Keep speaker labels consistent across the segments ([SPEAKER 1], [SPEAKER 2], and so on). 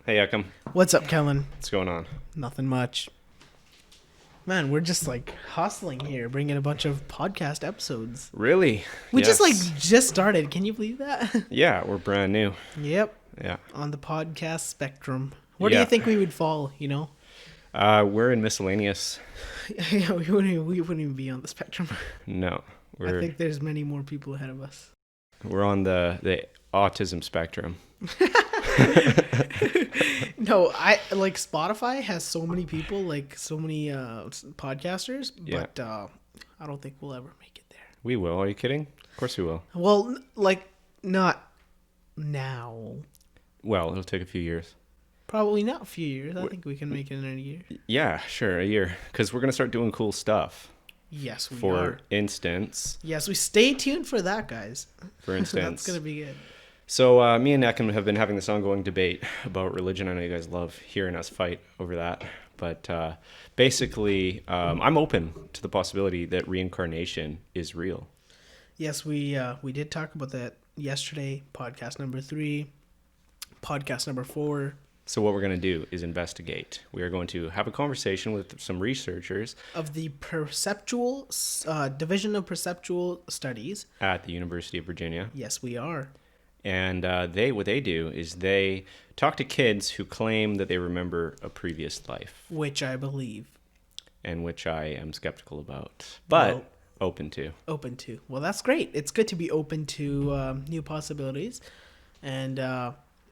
[SPEAKER 1] Hey, Ekam.
[SPEAKER 2] What's up, Kellan?
[SPEAKER 1] What's going on?
[SPEAKER 2] Nothing much. Man, we're just like hustling here, bringing a bunch of podcast episodes.
[SPEAKER 1] Really?
[SPEAKER 2] We
[SPEAKER 1] Yes.
[SPEAKER 2] just started. Can you believe that?
[SPEAKER 1] Yeah, we're brand new.
[SPEAKER 2] Yep.
[SPEAKER 1] Yeah.
[SPEAKER 2] On the podcast spectrum. Where do
[SPEAKER 1] Yeah.
[SPEAKER 2] you think we would fall,
[SPEAKER 1] We're in miscellaneous.
[SPEAKER 2] Yeah, we wouldn't even be on the spectrum.
[SPEAKER 1] No,
[SPEAKER 2] I think there's many more people ahead of us.
[SPEAKER 1] we're on the autism spectrum.
[SPEAKER 2] No, I like Spotify has so many people, like so many podcasters,
[SPEAKER 1] Yeah.
[SPEAKER 2] but I don't think we'll ever make it there.
[SPEAKER 1] We will. Are you kidding? Of course we will.
[SPEAKER 2] Well, like not now.
[SPEAKER 1] Well, it'll take a few years.
[SPEAKER 2] Probably not a few years. I think we can make it in a year.
[SPEAKER 1] Yeah, sure, a year. Because we're going to start doing cool stuff.
[SPEAKER 2] Yes, we
[SPEAKER 1] For
[SPEAKER 2] are.
[SPEAKER 1] instance.
[SPEAKER 2] Yes, we stay tuned for that, guys.
[SPEAKER 1] For instance.
[SPEAKER 2] That's going to be good.
[SPEAKER 1] So me and Ekam have been having this ongoing debate about religion. I know you guys love hearing us fight over that. But basically, I'm open to the possibility that reincarnation is real.
[SPEAKER 2] Yes, we did talk about that yesterday, podcast number 3, podcast number 4.
[SPEAKER 1] So what we're going to do is investigate. We are going to have a conversation with some researchers
[SPEAKER 2] Of the perceptual, Division of Perceptual Studies.
[SPEAKER 1] at the University of Virginia.
[SPEAKER 2] Yes, we are.
[SPEAKER 1] And what they do is they talk to kids who claim that they remember a previous life,
[SPEAKER 2] Which I believe.
[SPEAKER 1] and which I am skeptical about, but
[SPEAKER 2] Well-
[SPEAKER 1] open to.
[SPEAKER 2] Open to. Well, that's great. It's good to be open to new possibilities. And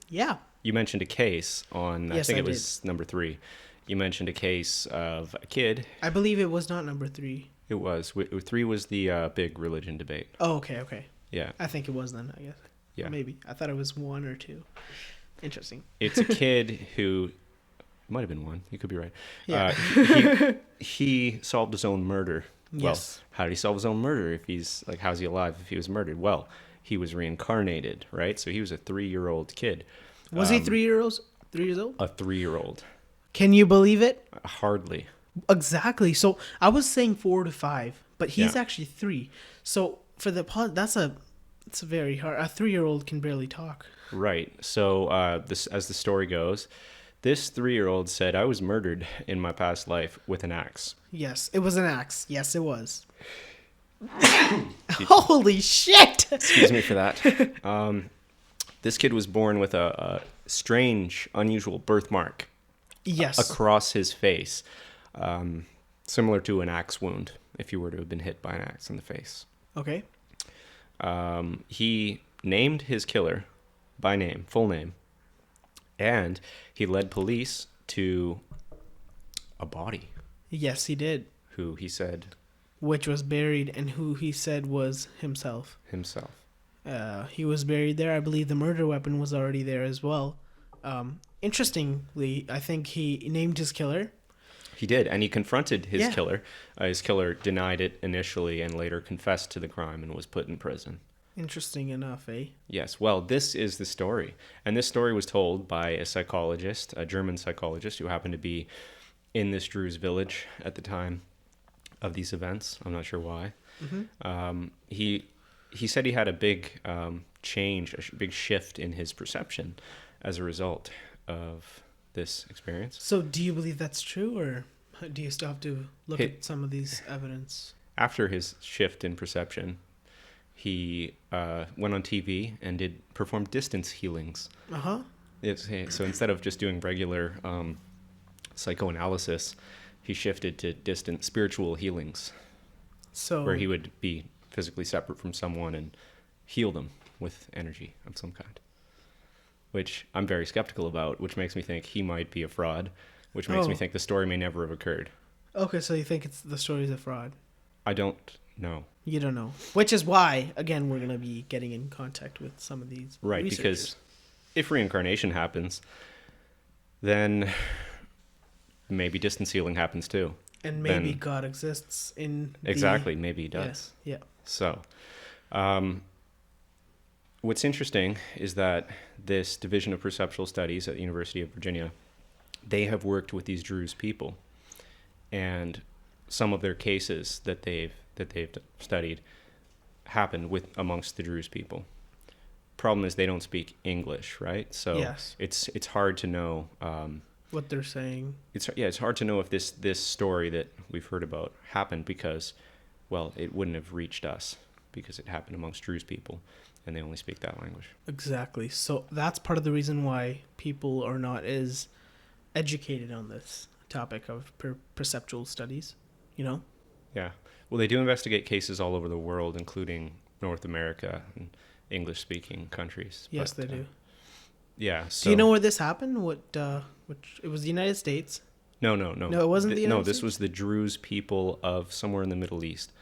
[SPEAKER 2] yeah.
[SPEAKER 1] You mentioned a case on, I
[SPEAKER 2] Yes,
[SPEAKER 1] think
[SPEAKER 2] I
[SPEAKER 1] it was number 3. You mentioned a case of a kid.
[SPEAKER 2] I believe it was not number 3.
[SPEAKER 1] It was. 3 was the big religion debate.
[SPEAKER 2] Oh, okay.
[SPEAKER 1] Yeah.
[SPEAKER 2] I think it was then, I guess.
[SPEAKER 1] Yeah.
[SPEAKER 2] Maybe. I thought it was 1 or 2. Interesting.
[SPEAKER 1] It's a kid who, it might have been 1. You could be right.
[SPEAKER 2] Yeah.
[SPEAKER 1] He solved his own murder.
[SPEAKER 2] Yes.
[SPEAKER 1] Well, how did he solve his own murder if he's, like, how's he alive if he was murdered? Well, he was reincarnated, right? So he was a 3-year-old kid.
[SPEAKER 2] Was he 3 years old?
[SPEAKER 1] A 3-year-old.
[SPEAKER 2] Can you believe it?
[SPEAKER 1] Hardly.
[SPEAKER 2] Exactly. So I was saying 4 to 5, but he's
[SPEAKER 1] Yeah.
[SPEAKER 2] actually 3. So for the it's very hard. A 3-year-old can barely talk.
[SPEAKER 1] Right. So as the story goes, this 3-year-old said, I was murdered in my past life with an axe.
[SPEAKER 2] Yes, it was an axe. Yes, it was. Holy shit!
[SPEAKER 1] Excuse me for that. This kid was born with a strange, unusual birthmark
[SPEAKER 2] Yes.
[SPEAKER 1] across his face, similar to an axe wound if you were to have been hit by an axe in the face.
[SPEAKER 2] Okay.
[SPEAKER 1] He named his killer by name, full name, and he led police to a body
[SPEAKER 2] Yes, he did.
[SPEAKER 1] who he said
[SPEAKER 2] Which was buried, and who he said was himself.
[SPEAKER 1] himself.
[SPEAKER 2] He was buried there. I believe the murder weapon was already there as well. Interestingly, I think he named his killer.
[SPEAKER 1] He did, and he confronted his
[SPEAKER 2] Yeah.
[SPEAKER 1] killer. His killer denied it initially and later confessed to the crime and was put in prison.
[SPEAKER 2] Interesting enough, eh?
[SPEAKER 1] Yes, well, this is the story. And this story was told by a psychologist, a German psychologist who happened to be in this Druze village at the time of these events. I'm not sure why.
[SPEAKER 2] Mm-hmm.
[SPEAKER 1] He said he had a big change, big shift in his perception as a result of this experience.
[SPEAKER 2] So, do you believe that's true, or do you still have to look
[SPEAKER 1] Hey.
[SPEAKER 2] at some of these evidence?
[SPEAKER 1] After his shift in perception, he went on TV and performed distance healings.
[SPEAKER 2] Uh-huh.
[SPEAKER 1] So instead of just doing regular psychoanalysis, he shifted to distant spiritual healings,
[SPEAKER 2] So,
[SPEAKER 1] where he would be physically separate from someone and heal them with energy of some kind, which I'm very skeptical about, which makes me think he might be a fraud, which makes me
[SPEAKER 2] Oh.
[SPEAKER 1] think the story may never have occurred.
[SPEAKER 2] okay, so you think the story's a fraud?
[SPEAKER 1] I don't know.
[SPEAKER 2] You don't know. Which is why, again, we're going to be getting in contact with some of these
[SPEAKER 1] Right,
[SPEAKER 2] researchers.
[SPEAKER 1] because if reincarnation happens, then maybe distance healing happens too.
[SPEAKER 2] And maybe
[SPEAKER 1] then-
[SPEAKER 2] God exists in
[SPEAKER 1] Exactly, maybe he
[SPEAKER 2] Yeah,
[SPEAKER 1] does.
[SPEAKER 2] yeah.
[SPEAKER 1] So, what's interesting is that this Division of Perceptual Studies at the University of Virginia, they have worked with these Druze people, and some of their cases that they've studied happened amongst the Druze people. problem is they don't speak English, right? So
[SPEAKER 2] Yes.
[SPEAKER 1] it's hard to know.
[SPEAKER 2] What they're saying.
[SPEAKER 1] It's hard to know if this story that we've heard about happened because, well, it wouldn't have reached us because it happened amongst Druze people, and they only speak that language.
[SPEAKER 2] Exactly. So that's part of the reason why people are not as educated on this topic of perceptual studies, you know?
[SPEAKER 1] Yeah. Well, they do investigate cases all over the world, including North America and English-speaking countries.
[SPEAKER 2] Yes, they do.
[SPEAKER 1] Yeah. So,
[SPEAKER 2] Do you know where this happened? Which it was the United States.
[SPEAKER 1] No.
[SPEAKER 2] No, it wasn't the United
[SPEAKER 1] No, this
[SPEAKER 2] States?
[SPEAKER 1] was the Druze people of somewhere in the Middle East.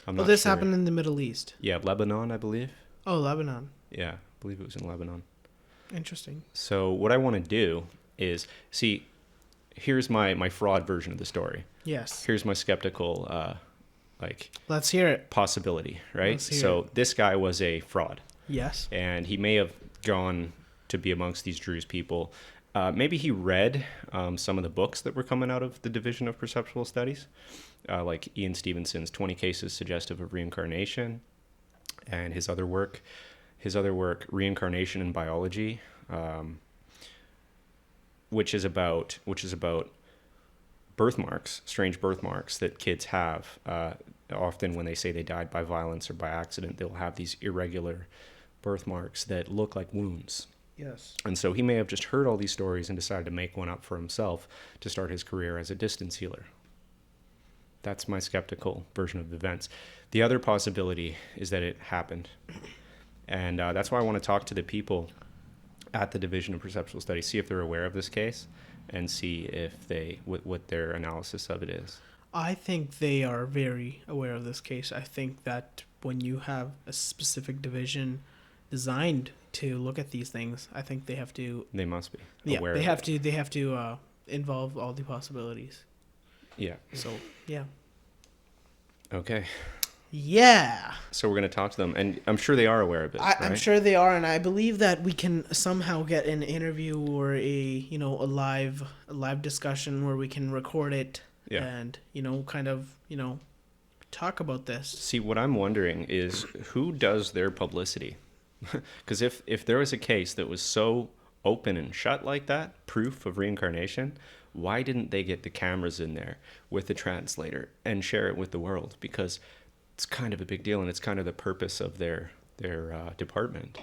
[SPEAKER 1] I'm
[SPEAKER 2] Oh,
[SPEAKER 1] not
[SPEAKER 2] this
[SPEAKER 1] sure.
[SPEAKER 2] happened in the Middle East.
[SPEAKER 1] Yeah, Lebanon, I believe.
[SPEAKER 2] Oh, Lebanon.
[SPEAKER 1] Yeah, I believe it was in Lebanon.
[SPEAKER 2] Interesting.
[SPEAKER 1] So what I want to do is, see, here's my fraud version of the story.
[SPEAKER 2] Yes.
[SPEAKER 1] Here's my skeptical,
[SPEAKER 2] Let's hear it.
[SPEAKER 1] possibility, right?
[SPEAKER 2] Let's hear
[SPEAKER 1] So this guy was a fraud,
[SPEAKER 2] Yes.
[SPEAKER 1] and he may have gone to be amongst these Druze people. Maybe he read some of the books that were coming out of the Division of Perceptual Studies, like Ian Stevenson's 20 Cases Suggestive of Reincarnation, and his other work, Reincarnation in Biology, which is about birthmarks, strange birthmarks that kids have. Often when they say they died by violence or by accident, they'll have these irregular birthmarks that look like wounds.
[SPEAKER 2] Yes.
[SPEAKER 1] And so he may have just heard all these stories and decided to make one up for himself to start his career as a distance healer. That's my skeptical version of events. The other possibility is that it happened. And that's why I want to talk to the people at the Division of Perceptual Studies, see if they're aware of this case, and see if what their analysis of it is.
[SPEAKER 2] I think they are very aware of this case. I think that when you have a specific division designed to look at these things, I think they have to.
[SPEAKER 1] They must be aware.
[SPEAKER 2] Yeah,
[SPEAKER 1] of it.
[SPEAKER 2] they have to involve all the possibilities.
[SPEAKER 1] Yeah.
[SPEAKER 2] So yeah.
[SPEAKER 1] Okay.
[SPEAKER 2] Yeah.
[SPEAKER 1] So we're going to talk to them, and I'm sure they are aware of it.
[SPEAKER 2] I'm
[SPEAKER 1] right?
[SPEAKER 2] sure they are, and I believe that we can somehow get an interview or a live discussion where we can record it and kind of talk about this.
[SPEAKER 1] See, what I'm wondering is who does their publicity? Because if there was a case that was so open and shut like that, proof of reincarnation, why didn't they get the cameras in there with the translator and share it with the world? Because it's kind of a big deal, and it's kind of the purpose of their department.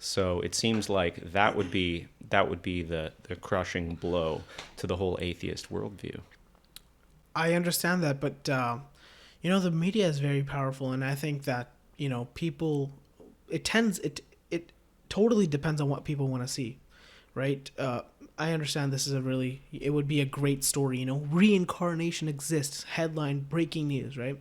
[SPEAKER 1] So it seems like that would be the crushing blow to the whole atheist worldview.
[SPEAKER 2] I understand that, but the media is very powerful, and I think that people, it totally depends on what people want to see, right? I understand it would be a great story, reincarnation exists, headline, breaking news, right?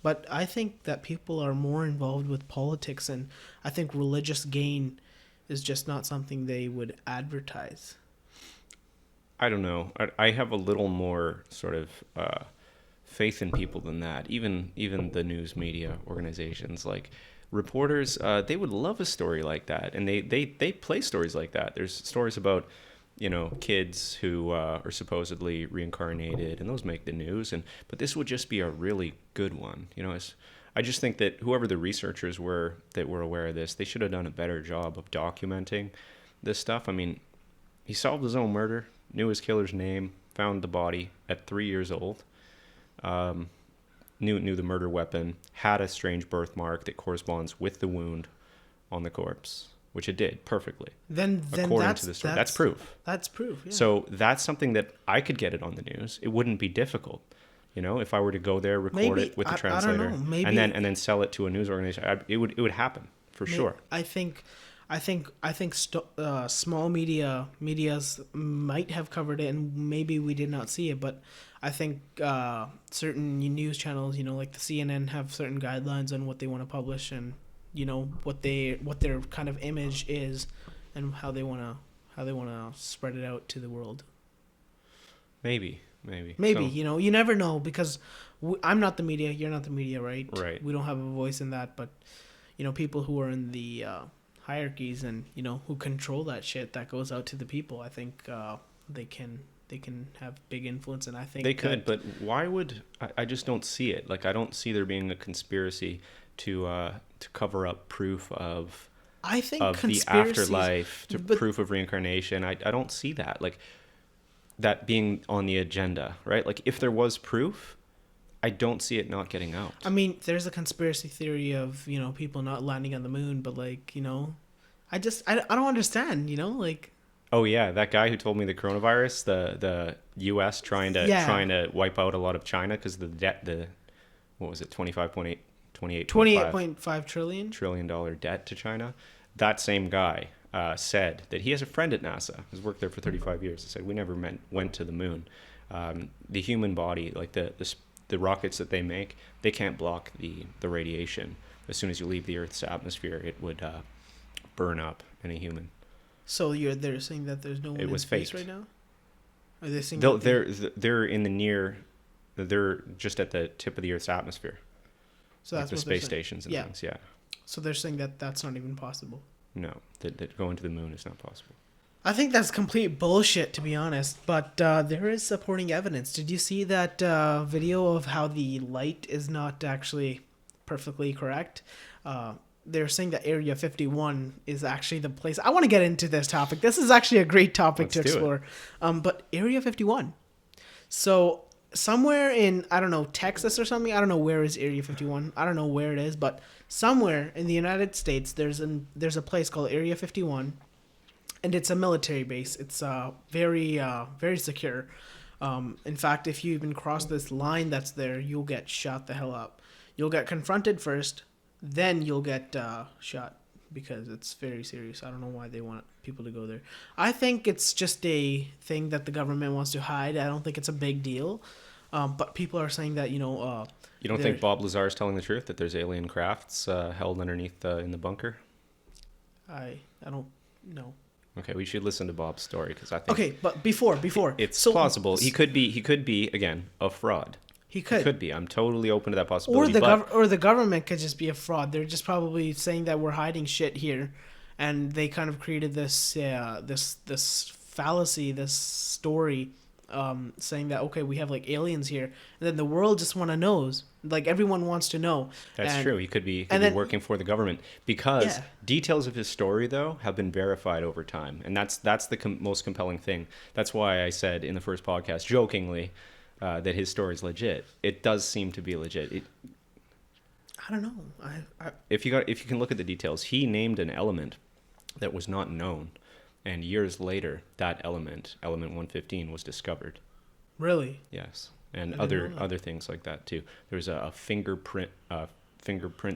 [SPEAKER 2] But I think that people are more involved with politics, and I think religious gain is just not something they would advertise.
[SPEAKER 1] I don't know. I have a little more sort of faith in people than that. Even the news media organizations, like reporters, they would love a story like that, and they play stories like that. There's stories about kids who are supposedly reincarnated, and those make the news. But this would just be a really good one. I just think that whoever the researchers were that were aware of this, they should have done a better job of documenting this stuff. I mean, he solved his own murder, knew his killer's name, found the body at 3 years old, knew the murder weapon, had a strange birthmark that corresponds with the wound on the corpse, which it did perfectly.
[SPEAKER 2] Then
[SPEAKER 1] according to the story, that's proof.
[SPEAKER 2] That's proof. Yeah.
[SPEAKER 1] So that's something that I could get it on the news. It wouldn't be difficult, if I were to go there, record it with the translator,
[SPEAKER 2] I don't know. Maybe,
[SPEAKER 1] and then sell it to a news organization. It would happen for sure.
[SPEAKER 2] I think small medias might have covered it, and maybe we did not see it. But I think certain news channels, like the CNN, have certain guidelines on what they want to publish, and what their kind of image is, and how they want to spread it out to the world.
[SPEAKER 1] Maybe.
[SPEAKER 2] So, you never know, because I'm not the media, you're not the media, right?
[SPEAKER 1] Right.
[SPEAKER 2] We don't have a voice in that, but people who are in the hierarchies and who control that shit that goes out to the people, I think they can have big influence, and I think
[SPEAKER 1] they could. But why would I just don't see it? Like, I don't see there being a conspiracy to cover up proof of
[SPEAKER 2] I think
[SPEAKER 1] of the
[SPEAKER 2] conspiracies,
[SPEAKER 1] afterlife to
[SPEAKER 2] but
[SPEAKER 1] proof of reincarnation. I don't see that, like, that being on the agenda, right? Like, if there was proof, I don't see it not getting out.
[SPEAKER 2] I mean, there's a conspiracy theory of, you know, people not landing on the moon, but like, you know, I don't understand, you know, like,
[SPEAKER 1] Oh yeah, that guy who told me the coronavirus, the U.S. trying to wipe out a lot of China because the debt, what was it,
[SPEAKER 2] 28.5
[SPEAKER 1] trillion dollar debt to China. That same guy said that he has a friend at NASA who's worked there for 35 years. He said we never went to the moon. The human body, like the rockets that they make, they can't block the radiation. As soon as you leave the Earth's atmosphere, it would burn up in a human.
[SPEAKER 2] So they're saying that there's no one in space right now? Are they saying
[SPEAKER 1] they're in the near, they're just at the tip of the Earth's atmosphere.
[SPEAKER 2] So
[SPEAKER 1] like
[SPEAKER 2] that's
[SPEAKER 1] the
[SPEAKER 2] what
[SPEAKER 1] space stations and things, yeah.
[SPEAKER 2] So they're saying that that's not even possible.
[SPEAKER 1] No, that going to the moon is not possible.
[SPEAKER 2] I think that's complete bullshit, to be honest. But there is supporting evidence. Did you see that video of how the light is not actually perfectly correct? They're saying that Area 51 is actually the place. I want to get into this topic. This is actually a great topic to explore. But Area 51. So somewhere in, I don't know, Texas or something. I don't know where is Area 51. I don't know where it is, but somewhere in the United States, there's a place called Area 51, and it's a military base. It's very secure. In fact, if you even cross this line that's there, you'll get shot the hell up. You'll get confronted first, then you'll get shot because it's very serious. I don't know why they want people to go there. I think it's just a thing that the government wants to hide. I don't think it's a big deal. But people are saying that, you know...
[SPEAKER 1] you don't think Bob Lazar is telling the truth, that there's alien crafts held underneath in the bunker?
[SPEAKER 2] I don't know.
[SPEAKER 1] Okay, we should listen to Bob's story because I think...
[SPEAKER 2] Okay, but before...
[SPEAKER 1] It's plausible. He could be, again, a fraud.
[SPEAKER 2] He could
[SPEAKER 1] be. I'm totally open to that possibility.
[SPEAKER 2] Or the government could just be a fraud. They're just probably saying that we're hiding shit here, and they kind of created this this fallacy, this story, saying that okay, we have like aliens here, and then the world just knows. Like everyone wants to know.
[SPEAKER 1] That's true. He could be working for the government because details of his story though have been verified over time, and that's the most compelling thing. That's why I said in the first podcast, jokingly, that his story is legit. It does seem to be legit.
[SPEAKER 2] I don't know.
[SPEAKER 1] If you can look at the details, he named an element that was not known, and years later, that element 115, was discovered.
[SPEAKER 2] Really?
[SPEAKER 1] Yes, and other things like that too. There was a fingerprint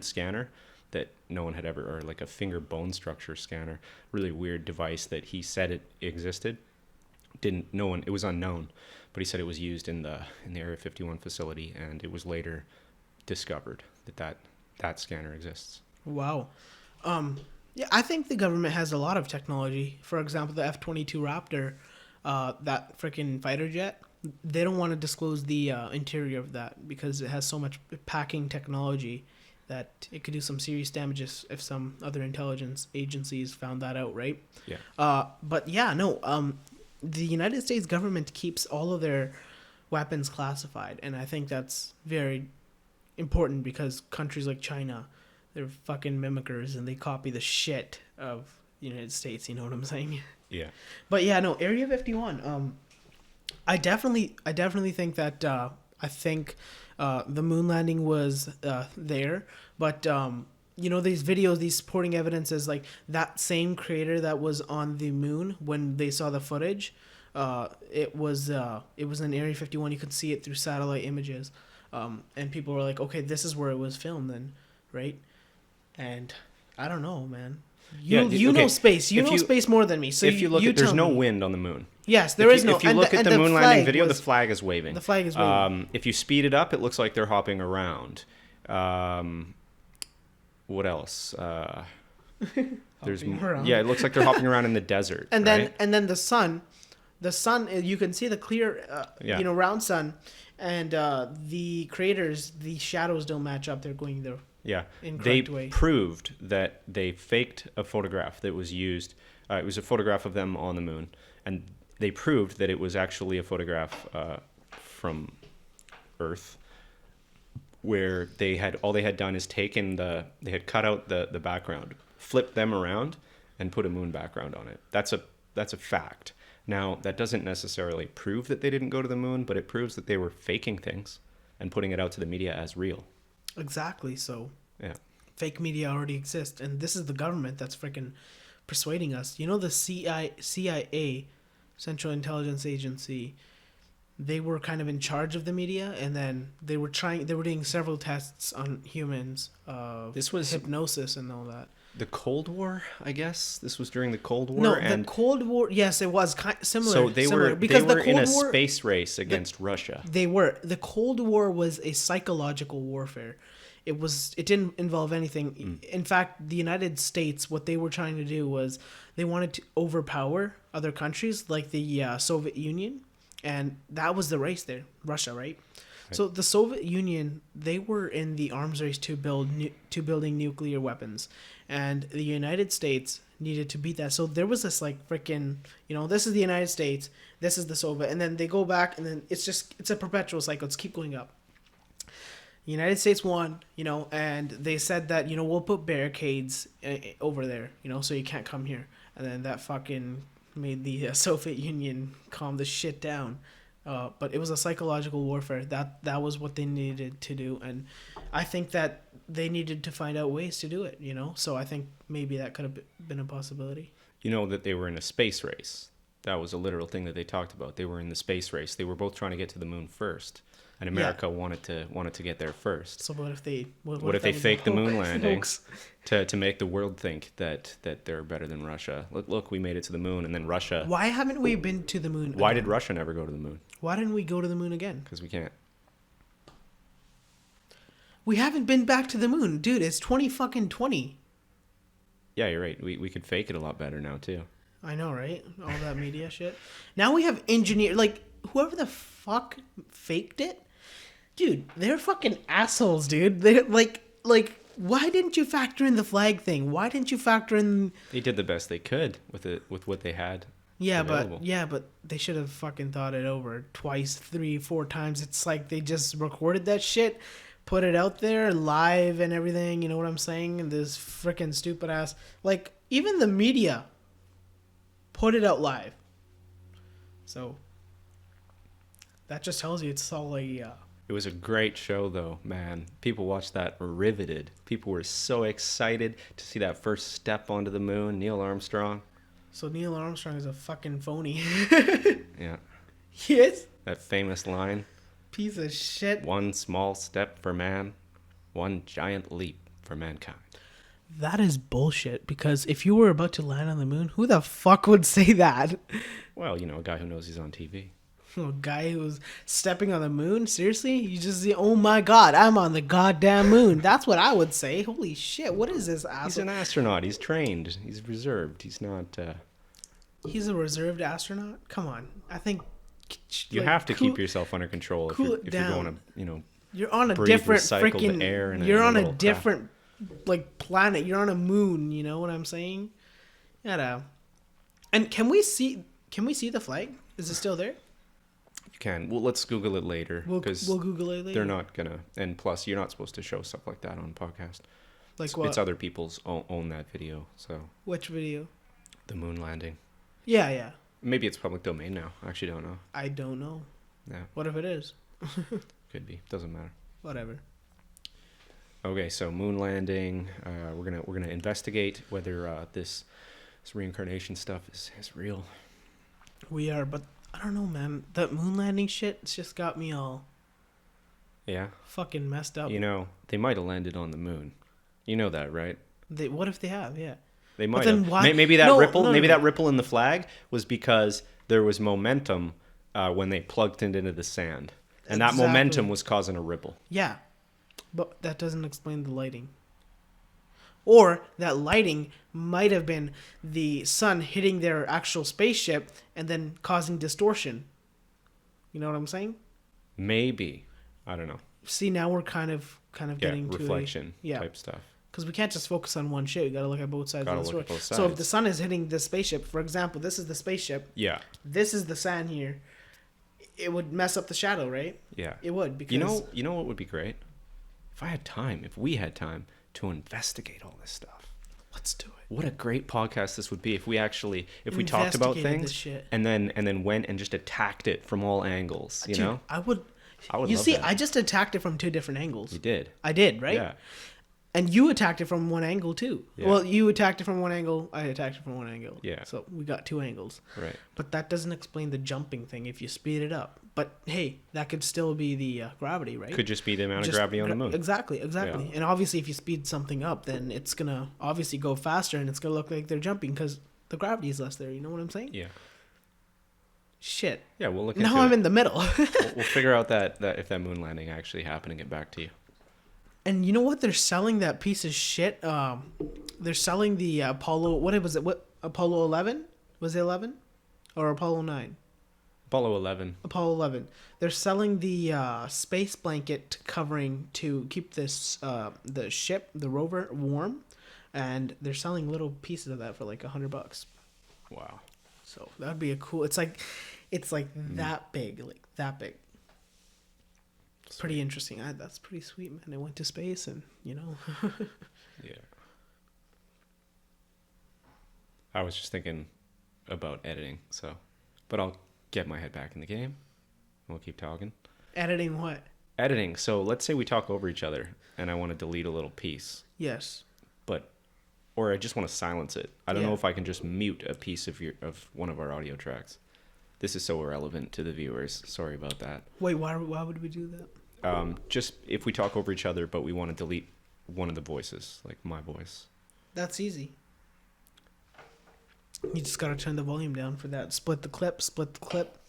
[SPEAKER 1] scanner that no one had ever, or like a finger bone structure scanner. Really weird device that he said it existed. It was unknown, but he said it was used in the Area 51 facility, and it was later discovered that scanner exists.
[SPEAKER 2] Wow. Yeah, I think the government has a lot of technology. For example, the F-22 Raptor, that freaking fighter jet, they don't want to disclose the interior of that because it has so much packing technology that it could do some serious damages if some other intelligence agencies found that out, right?
[SPEAKER 1] Yeah.
[SPEAKER 2] But yeah, no, the United States government keeps all of their weapons classified, and I think that's very important because countries like China, they're fucking mimickers and they copy the shit of the United States, you know what I'm saying?
[SPEAKER 1] Yeah.
[SPEAKER 2] But yeah, no, Area 51, I definitely think that I think the moon landing was there, but you know, these videos, these supporting evidence is like that same crater that was on the moon when they saw the footage. It was in Area 51. You could see it through satellite images, and people were like, "Okay, this is where it was filmed, then, right?" And I don't know, man. You know space. You know space more than me. So
[SPEAKER 1] if you look, there's no wind on the moon.
[SPEAKER 2] Yes, there is no.
[SPEAKER 1] If you look at the moon landing video, the flag is waving.
[SPEAKER 2] The flag is waving.
[SPEAKER 1] If you speed it up, it looks like they're hopping around. What else? There's it looks like they're hopping around in the desert.
[SPEAKER 2] And then the sun, you can see the clear, round sun, and the craters, the shadows don't match up. They're going the incorrect way.
[SPEAKER 1] They proved that they faked a photograph that was used. It was a photograph of them on the moon, and they proved that it was actually a photograph from Earth, where they had done is they had cut out the background flip them around and put a moon background on it. That's a fact. Now, that doesn't necessarily prove that they didn't go to the moon, but it proves that they were faking things and putting it out to the media as real.
[SPEAKER 2] Exactly. So
[SPEAKER 1] Yeah.
[SPEAKER 2] fake media already exists, and this is the government that's freaking persuading us. You know, the CIA, Central Intelligence Agency, they were kind of in charge of the media, and then they were doing several tests on humans of
[SPEAKER 1] This was
[SPEAKER 2] hypnosis and all that.
[SPEAKER 1] the Cold War, I guess. This was during the Cold War.
[SPEAKER 2] No,
[SPEAKER 1] and
[SPEAKER 2] the Cold War. Yes, it was similar.
[SPEAKER 1] so they
[SPEAKER 2] similar,
[SPEAKER 1] were
[SPEAKER 2] because
[SPEAKER 1] they were
[SPEAKER 2] the Cold
[SPEAKER 1] in a
[SPEAKER 2] War,
[SPEAKER 1] space race against Russia.
[SPEAKER 2] They were. The Cold War was a psychological warfare. It didn't involve anything. In fact, the United States, what they were trying to do was they wanted to overpower other countries like the Soviet Union, and that was the race there, Russia, right? So the Soviet Union, they were in the arms race to building nuclear weapons, and the United States needed to beat that. So there was this like freaking, this is the United States, this is the Soviet, and then they go back, and then it's a perpetual cycle. It's keep going up. The United States won, and they said that, we'll put barricades over there, so you can't come here. And then that fucking made the Soviet Union calm the shit down. But it was a psychological warfare. That was what they needed to do. And I think that they needed to find out ways to do it, So I think maybe that could have been a possibility.
[SPEAKER 1] You know that they were in a space race. That was a literal thing that they talked about. They were in the space race. They were both trying to get to the moon first. And America wanted to get there first.
[SPEAKER 2] So what if they
[SPEAKER 1] what if they faked the moon landing to make the world think that they're better than Russia? Look, we made it to the moon, and then Russia.
[SPEAKER 2] Why haven't we been to the moon?
[SPEAKER 1] Why did Russia never go to the moon?
[SPEAKER 2] Why didn't we go to the moon again?
[SPEAKER 1] Because we can't.
[SPEAKER 2] We haven't been back to the moon, dude. It's 2020.
[SPEAKER 1] Yeah, you're right. We could fake it a lot better now too.
[SPEAKER 2] I know, right? All that media shit. Now we have whoever the fuck faked it. Dude, they're fucking assholes, dude. They're like, why didn't you factor in the flag thing? Why didn't you factor in?
[SPEAKER 1] They did the best they could with what they had.
[SPEAKER 2] Yeah,
[SPEAKER 1] available.
[SPEAKER 2] but they should have fucking thought it over twice, 3, 4 times. It's like they just recorded that shit, put it out there live and everything. You know what I'm saying? And this freaking stupid ass, even the media put it out live. So that just tells you it's all
[SPEAKER 1] It was a great show, though, man. People watched that riveted. People were so excited to see that first step onto the moon, Neil Armstrong.
[SPEAKER 2] So Neil Armstrong is a fucking phony.
[SPEAKER 1] Yeah.
[SPEAKER 2] Yes.
[SPEAKER 1] That famous line.
[SPEAKER 2] Piece of shit.
[SPEAKER 1] One small step for man, one giant leap for mankind.
[SPEAKER 2] That is bullshit, because if you were about to land on the moon, who the fuck would say that?
[SPEAKER 1] Well, a guy who knows he's on TV.
[SPEAKER 2] A guy who's stepping on the moon? Seriously? You just say, oh my god, I'm on the goddamn moon. That's what I would say. Holy shit, what is this asshole?
[SPEAKER 1] He's an astronaut. He's trained. He's reserved. He's not...
[SPEAKER 2] He's a reserved astronaut? Come on. I think...
[SPEAKER 1] You have to keep yourself under control if you're going to,
[SPEAKER 2] You're on a
[SPEAKER 1] breathe
[SPEAKER 2] different
[SPEAKER 1] recycled
[SPEAKER 2] freaking...
[SPEAKER 1] air in
[SPEAKER 2] You're
[SPEAKER 1] a
[SPEAKER 2] on a
[SPEAKER 1] little
[SPEAKER 2] different, planet. You're on a moon, you know what I'm saying? Yeah. And can we see the flag? Is it still there?
[SPEAKER 1] You can. Well, let's Google it later.
[SPEAKER 2] We'll Google it later.
[SPEAKER 1] They're not going to... And plus, you're not supposed to show stuff like that on podcast.
[SPEAKER 2] What?
[SPEAKER 1] It's other people's own that video, so...
[SPEAKER 2] Which video?
[SPEAKER 1] The moon landing.
[SPEAKER 2] Yeah.
[SPEAKER 1] Maybe it's public domain now. I actually don't know.
[SPEAKER 2] I don't know.
[SPEAKER 1] Yeah.
[SPEAKER 2] What if it is?
[SPEAKER 1] Could be. Doesn't matter.
[SPEAKER 2] Whatever.
[SPEAKER 1] Okay, so moon landing. We're gonna investigate whether this reincarnation stuff is real.
[SPEAKER 2] We are, but I don't know, man. That moon landing shit, it's just got me all
[SPEAKER 1] Yeah.
[SPEAKER 2] fucking messed up.
[SPEAKER 1] They might have landed on the moon. You know that, right?
[SPEAKER 2] What if they have? Yeah.
[SPEAKER 1] They might
[SPEAKER 2] then
[SPEAKER 1] have.
[SPEAKER 2] why-
[SPEAKER 1] Maybe that
[SPEAKER 2] No,
[SPEAKER 1] ripple.
[SPEAKER 2] no,
[SPEAKER 1] maybe
[SPEAKER 2] no.
[SPEAKER 1] that ripple in the flag was because there was momentum when they plugged it into the sand, and that
[SPEAKER 2] Exactly.
[SPEAKER 1] momentum was causing a ripple.
[SPEAKER 2] Yeah. But that doesn't explain the lighting. Or that lighting might have been the sun hitting their actual spaceship and then causing distortion. You know what I'm saying?
[SPEAKER 1] Maybe. I don't know.
[SPEAKER 2] See, now we're kind of getting to
[SPEAKER 1] reflection type stuff.
[SPEAKER 2] Because we can't just focus on one shit. We got to look at both sides
[SPEAKER 1] Gotta
[SPEAKER 2] of the
[SPEAKER 1] look
[SPEAKER 2] story.
[SPEAKER 1] at both
[SPEAKER 2] So if
[SPEAKER 1] sides.
[SPEAKER 2] the sun is hitting the spaceship, for example, this is the spaceship.
[SPEAKER 1] Yeah.
[SPEAKER 2] This is the sand here. It would mess up the shadow, right?
[SPEAKER 1] Yeah.
[SPEAKER 2] It would, because
[SPEAKER 1] You know what would be great? If we had time to investigate all this stuff.
[SPEAKER 2] Let's do it.
[SPEAKER 1] What a great podcast this would be if we talked about
[SPEAKER 2] Investigated
[SPEAKER 1] things
[SPEAKER 2] this shit.
[SPEAKER 1] and then went and just attacked it from all angles, you know?
[SPEAKER 2] I would
[SPEAKER 1] I would
[SPEAKER 2] you
[SPEAKER 1] love
[SPEAKER 2] see,
[SPEAKER 1] that.
[SPEAKER 2] I just attacked it from two different angles.
[SPEAKER 1] You did.
[SPEAKER 2] I did, right?
[SPEAKER 1] Yeah.
[SPEAKER 2] And you attacked it from one angle too.
[SPEAKER 1] Yeah.
[SPEAKER 2] Well, you attacked it from one angle. I attacked it from one angle.
[SPEAKER 1] Yeah.
[SPEAKER 2] So we got two angles.
[SPEAKER 1] Right.
[SPEAKER 2] But that doesn't explain the jumping thing if you speed it up. But hey, that could still be the gravity, right?
[SPEAKER 1] Could just be the amount of
[SPEAKER 2] Just
[SPEAKER 1] gravity on the moon.
[SPEAKER 2] Exactly.
[SPEAKER 1] Yeah.
[SPEAKER 2] And obviously, if you speed something up, then it's gonna obviously go faster, and it's gonna look like they're jumping because the gravity is less there. You know what I'm saying?
[SPEAKER 1] Yeah.
[SPEAKER 2] Shit.
[SPEAKER 1] Yeah, we'll look into
[SPEAKER 2] Now I'm
[SPEAKER 1] it.
[SPEAKER 2] in the middle.
[SPEAKER 1] We'll figure out that if that moon landing actually happened and get back to you.
[SPEAKER 2] And you know what? They're selling that piece of shit. They're selling the Apollo. What was it? What Apollo 11? Was it 11 or Apollo 9?
[SPEAKER 1] Apollo 11.
[SPEAKER 2] Apollo 11. They're selling the space blanket covering to keep this the ship, the rover, warm, and they're selling little pieces of that for like $100.
[SPEAKER 1] Wow.
[SPEAKER 2] So that'd be a cool. It's like that big, like that big. It's pretty interesting. That's pretty sweet, man. They went to space, and you know.
[SPEAKER 1] Yeah. I was just thinking about editing, but I'll get my head back in the game. And we'll keep talking.
[SPEAKER 2] Editing what?
[SPEAKER 1] Editing. So let's say we talk over each other, and I want to delete a little piece,
[SPEAKER 2] Yes.
[SPEAKER 1] or I just want to silence it. I don't know
[SPEAKER 2] Yeah.
[SPEAKER 1] if I can just mute a piece of one of our audio tracks. This is so irrelevant to the viewers. Sorry about that.
[SPEAKER 2] Wait, why would we do that?
[SPEAKER 1] Just if we talk over each other, but we want to delete one of the voices, like my voice.
[SPEAKER 2] That's easy. You just gotta turn the volume down for that. Split the clip.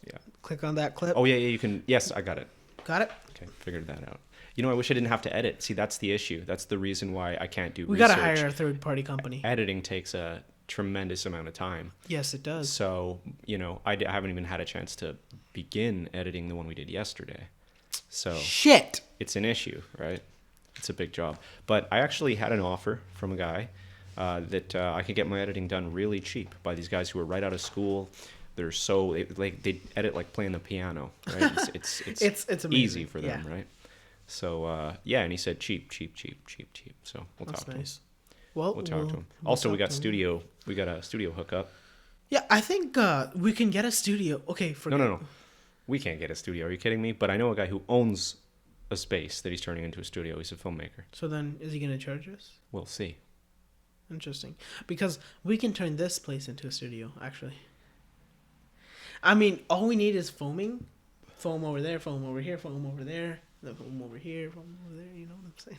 [SPEAKER 1] Yeah.
[SPEAKER 2] Click on that clip.
[SPEAKER 1] Oh yeah, you can. Yes, I got it.
[SPEAKER 2] Got it?
[SPEAKER 1] Okay, figured that out. You know, I wish I didn't have to edit. See, that's the issue. That's the reason why I can't do
[SPEAKER 2] We
[SPEAKER 1] research.
[SPEAKER 2] gotta hire a third party company.
[SPEAKER 1] Editing takes a tremendous amount of time.
[SPEAKER 2] Yes, it does.
[SPEAKER 1] So, you know, I haven't even had a chance to begin editing the one we did yesterday. So
[SPEAKER 2] Shit.
[SPEAKER 1] it's an issue, right? It's a big job. But I actually had an offer from a guy that I could get my editing done really cheap by these guys who are right out of school. They're they edit like playing the piano, right? It's
[SPEAKER 2] amazing.
[SPEAKER 1] easy for them,
[SPEAKER 2] Yeah.
[SPEAKER 1] right? So yeah, and he said cheap. So we'll
[SPEAKER 2] That's
[SPEAKER 1] talk
[SPEAKER 2] nice.
[SPEAKER 1] to him.
[SPEAKER 2] Well,
[SPEAKER 1] We'll talk to him.
[SPEAKER 2] we'll
[SPEAKER 1] Also, we
[SPEAKER 2] talk
[SPEAKER 1] got
[SPEAKER 2] to him.
[SPEAKER 1] We got a studio hookup.
[SPEAKER 2] Yeah, I think we can get a studio. Okay,
[SPEAKER 1] No. We can't get a studio. Are you kidding me? But I know a guy who owns a space that he's turning into a studio. He's a filmmaker.
[SPEAKER 2] So then, is he gonna charge us?
[SPEAKER 1] We'll see.
[SPEAKER 2] Interesting, because we can turn this place into a studio. Actually, I mean, all we need is foam over there, foam over here, foam over there, the foam over here, foam over there. You know what I'm saying?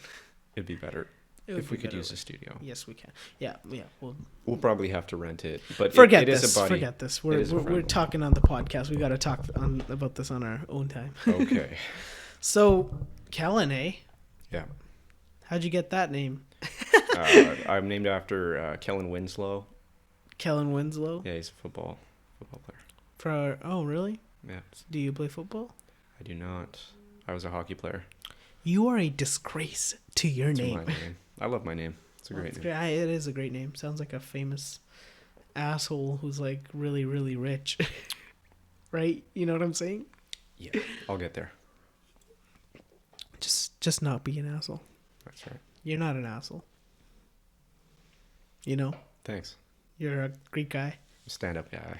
[SPEAKER 1] It'd be better
[SPEAKER 2] It would
[SPEAKER 1] if we
[SPEAKER 2] be
[SPEAKER 1] could
[SPEAKER 2] better
[SPEAKER 1] use
[SPEAKER 2] way.
[SPEAKER 1] a studio.
[SPEAKER 2] Yes, we can. Yeah.
[SPEAKER 1] We'll probably have to rent it. But
[SPEAKER 2] Forget
[SPEAKER 1] it is
[SPEAKER 2] this.
[SPEAKER 1] a buddy.
[SPEAKER 2] Forget this.
[SPEAKER 1] It
[SPEAKER 2] We're
[SPEAKER 1] is a friend.
[SPEAKER 2] talking on the podcast. We got to talk about this on our own time.
[SPEAKER 1] Okay.
[SPEAKER 2] So, Kellan, eh?
[SPEAKER 1] Yeah.
[SPEAKER 2] How'd you get that name?
[SPEAKER 1] I'm named after Kellan Winslow.
[SPEAKER 2] Kellan Winslow.
[SPEAKER 1] Yeah, he's a football player.
[SPEAKER 2] Oh, really?
[SPEAKER 1] Yeah.
[SPEAKER 2] Do you play football?
[SPEAKER 1] I do not. I was a hockey player.
[SPEAKER 2] You are a disgrace to your
[SPEAKER 1] It's
[SPEAKER 2] name.
[SPEAKER 1] my name. I love my name. It's a great name.
[SPEAKER 2] Yeah, it is a great name. Sounds like a famous asshole who's like really, really rich. Right? You know what I'm saying?
[SPEAKER 1] Yeah. I'll get there.
[SPEAKER 2] Just not be an asshole.
[SPEAKER 1] That's right.
[SPEAKER 2] You're not an asshole. You know?
[SPEAKER 1] Thanks.
[SPEAKER 2] You're a Greek guy.
[SPEAKER 1] Stand-up guy.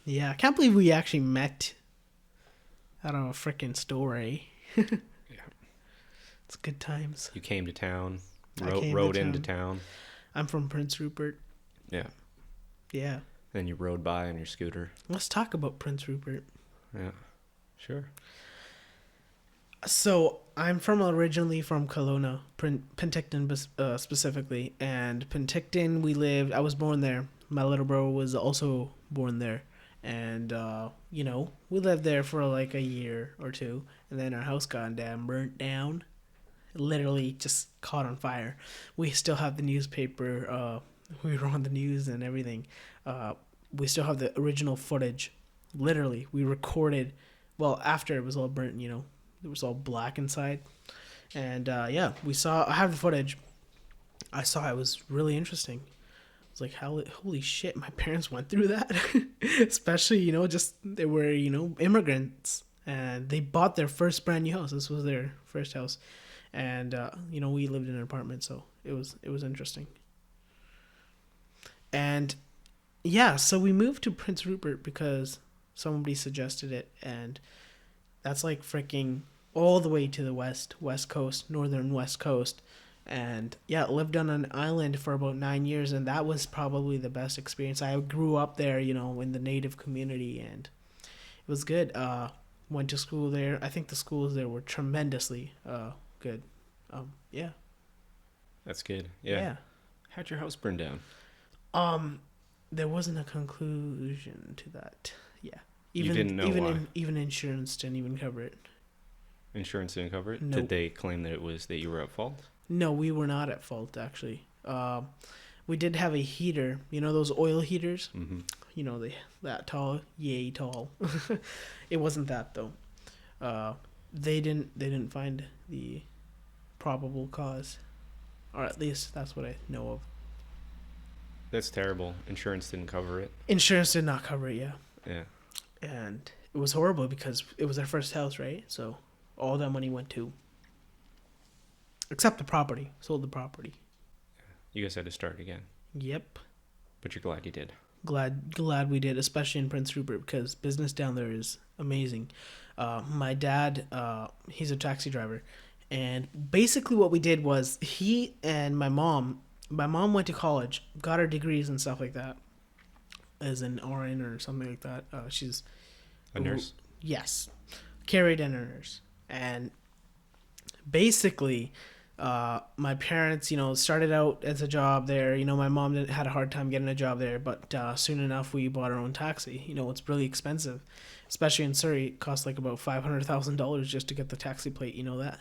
[SPEAKER 2] Yeah, I can't believe we actually met out of a freaking store, eh?
[SPEAKER 1] Yeah.
[SPEAKER 2] It's good times.
[SPEAKER 1] You came to town.
[SPEAKER 2] I came to
[SPEAKER 1] Rode into town.
[SPEAKER 2] I'm from Prince Rupert.
[SPEAKER 1] Yeah.
[SPEAKER 2] Yeah.
[SPEAKER 1] Then you rode by on your scooter.
[SPEAKER 2] Let's talk about Prince Rupert.
[SPEAKER 1] Yeah. Sure.
[SPEAKER 2] So I'm originally from Kelowna, Penticton specifically, and Penticton I was born there. My little bro was also born there, and we lived there for like a year or two, and then our house got burnt down, literally just caught on fire. We still have the newspaper. We were on the news and everything. We still have the original footage. Literally, we recorded. Well, after it was all burnt, it was all black inside. And I have the footage. I saw it was really interesting. I was like, holy shit, my parents went through that. Especially, they were, immigrants. And they bought their first brand new house. This was their first house. And, we lived in an apartment, so it was interesting. And yeah, so we moved to Prince Rupert because somebody suggested it, and that's like freaking all the way to the west coast, northern west coast. And yeah, lived on an island for about 9 years, and that was probably the best experience. I grew up there, in the native community, and it was good. Went to school there. I think the schools there were tremendously good. Yeah.
[SPEAKER 1] That's good. Yeah. How'd your house burn down?
[SPEAKER 2] There wasn't a conclusion to that. Yeah.
[SPEAKER 1] You didn't know why?
[SPEAKER 2] Even insurance didn't even cover it.
[SPEAKER 1] Insurance didn't cover it?
[SPEAKER 2] Nope.
[SPEAKER 1] Did they claim that it was that you were at fault?
[SPEAKER 2] No, we were not at fault, actually. We did have a heater. You know those oil heaters?
[SPEAKER 1] Mm-hmm.
[SPEAKER 2] That tall, yay tall. It wasn't that though. They didn't find the probable cause, or at least that's what I know of.
[SPEAKER 1] That's terrible. Insurance didn't cover it.
[SPEAKER 2] Insurance did not cover it. Yeah.
[SPEAKER 1] Yeah.
[SPEAKER 2] And it was horrible because it was our first house, right? So all that money went to, except the property. Sold the property.
[SPEAKER 1] You guys had to start again.
[SPEAKER 2] Yep.
[SPEAKER 1] But you're glad you did.
[SPEAKER 2] Glad we did, especially in Prince Rupert, because business down there is amazing. My dad, he's a taxi driver, and basically what we did was he and my mom went to college, got her degrees and stuff like that, as an RN or something like that. She's
[SPEAKER 1] a nurse.
[SPEAKER 2] Yes, carried and a nurse, and basically. My parents, started out as a job there. My mom had a hard time getting a job there, but soon enough we bought our own taxi. It's really expensive, especially in Surrey. It costs like about $500,000 just to get the taxi plate. You know that,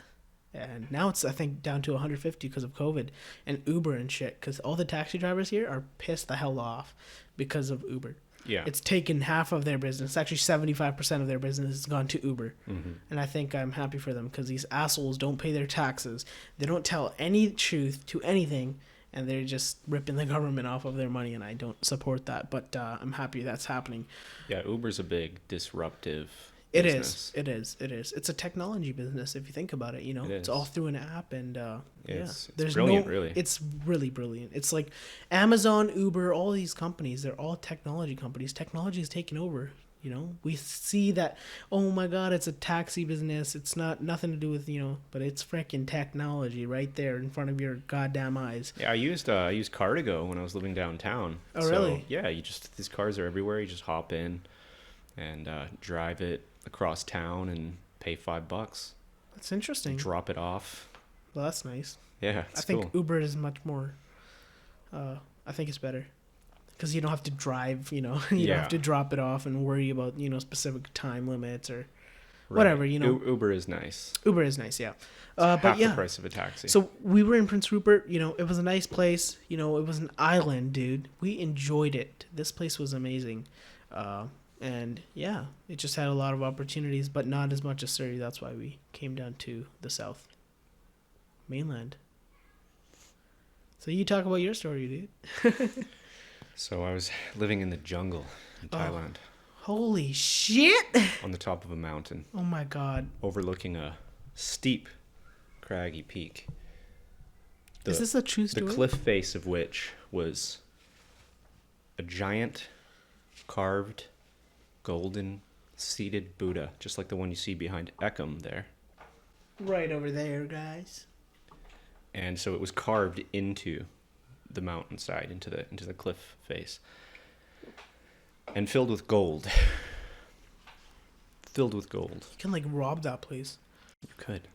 [SPEAKER 2] and now it's I think down to $150 because of COVID and Uber and shit. Because all the taxi drivers here are pissed the hell off because of Uber.
[SPEAKER 1] Yeah.
[SPEAKER 2] It's taken half of their business. Actually, 75% of their business has gone to Uber.
[SPEAKER 1] Mm-hmm.
[SPEAKER 2] And I think I'm happy for them because these assholes don't pay their taxes. They don't tell any truth to anything. And they're just ripping the government off of their money. And I don't support that. But I'm happy that's happening.
[SPEAKER 1] Yeah, Uber's a big disruptive
[SPEAKER 2] It
[SPEAKER 1] business.
[SPEAKER 2] is. It's a technology business if you think about it. It's all through an app. And
[SPEAKER 1] it's brilliant, really.
[SPEAKER 2] It's really brilliant. It's like Amazon, Uber, all these companies, they're all technology companies. Technology is taking over. We see that, oh my God, it's a taxi business. It's nothing to do with, but it's freaking technology right there in front of your goddamn eyes.
[SPEAKER 1] Yeah, I used Car2Go when I was living downtown.
[SPEAKER 2] Oh, really?
[SPEAKER 1] Yeah, these cars are everywhere. You just hop in and drive it across town and pay $5.
[SPEAKER 2] That's interesting.
[SPEAKER 1] Drop it off.
[SPEAKER 2] Well, that's nice.
[SPEAKER 1] Yeah,
[SPEAKER 2] I think cool. Uber is much more, I think it's better. Because you don't have to drive, you don't have to drop it off and worry about, specific time limits or whatever,
[SPEAKER 1] Uber is nice.
[SPEAKER 2] Uber is nice, yeah.
[SPEAKER 1] But half
[SPEAKER 2] yeah.
[SPEAKER 1] the price of a taxi.
[SPEAKER 2] So we were in Prince Rupert, it was a nice place. It was an island, dude. We enjoyed it. This place was amazing. And yeah, it just had a lot of opportunities, but not as much as Surrey. That's why we came down to the south. Mainland. So you talk about your story, dude.
[SPEAKER 1] So I was living in the jungle in Thailand.
[SPEAKER 2] Holy shit!
[SPEAKER 1] On the top of a mountain.
[SPEAKER 2] Oh my God.
[SPEAKER 1] Overlooking a steep, craggy peak.
[SPEAKER 2] Is this a true story?
[SPEAKER 1] The cliff face of which was a giant, carved, golden, seated Buddha, just like the one you see behind Ekam there.
[SPEAKER 2] Right over there, guys.
[SPEAKER 1] And so it was carved into the mountainside, into the cliff face, and filled with gold. Filled with gold.
[SPEAKER 2] You can like rob that place.
[SPEAKER 1] You could.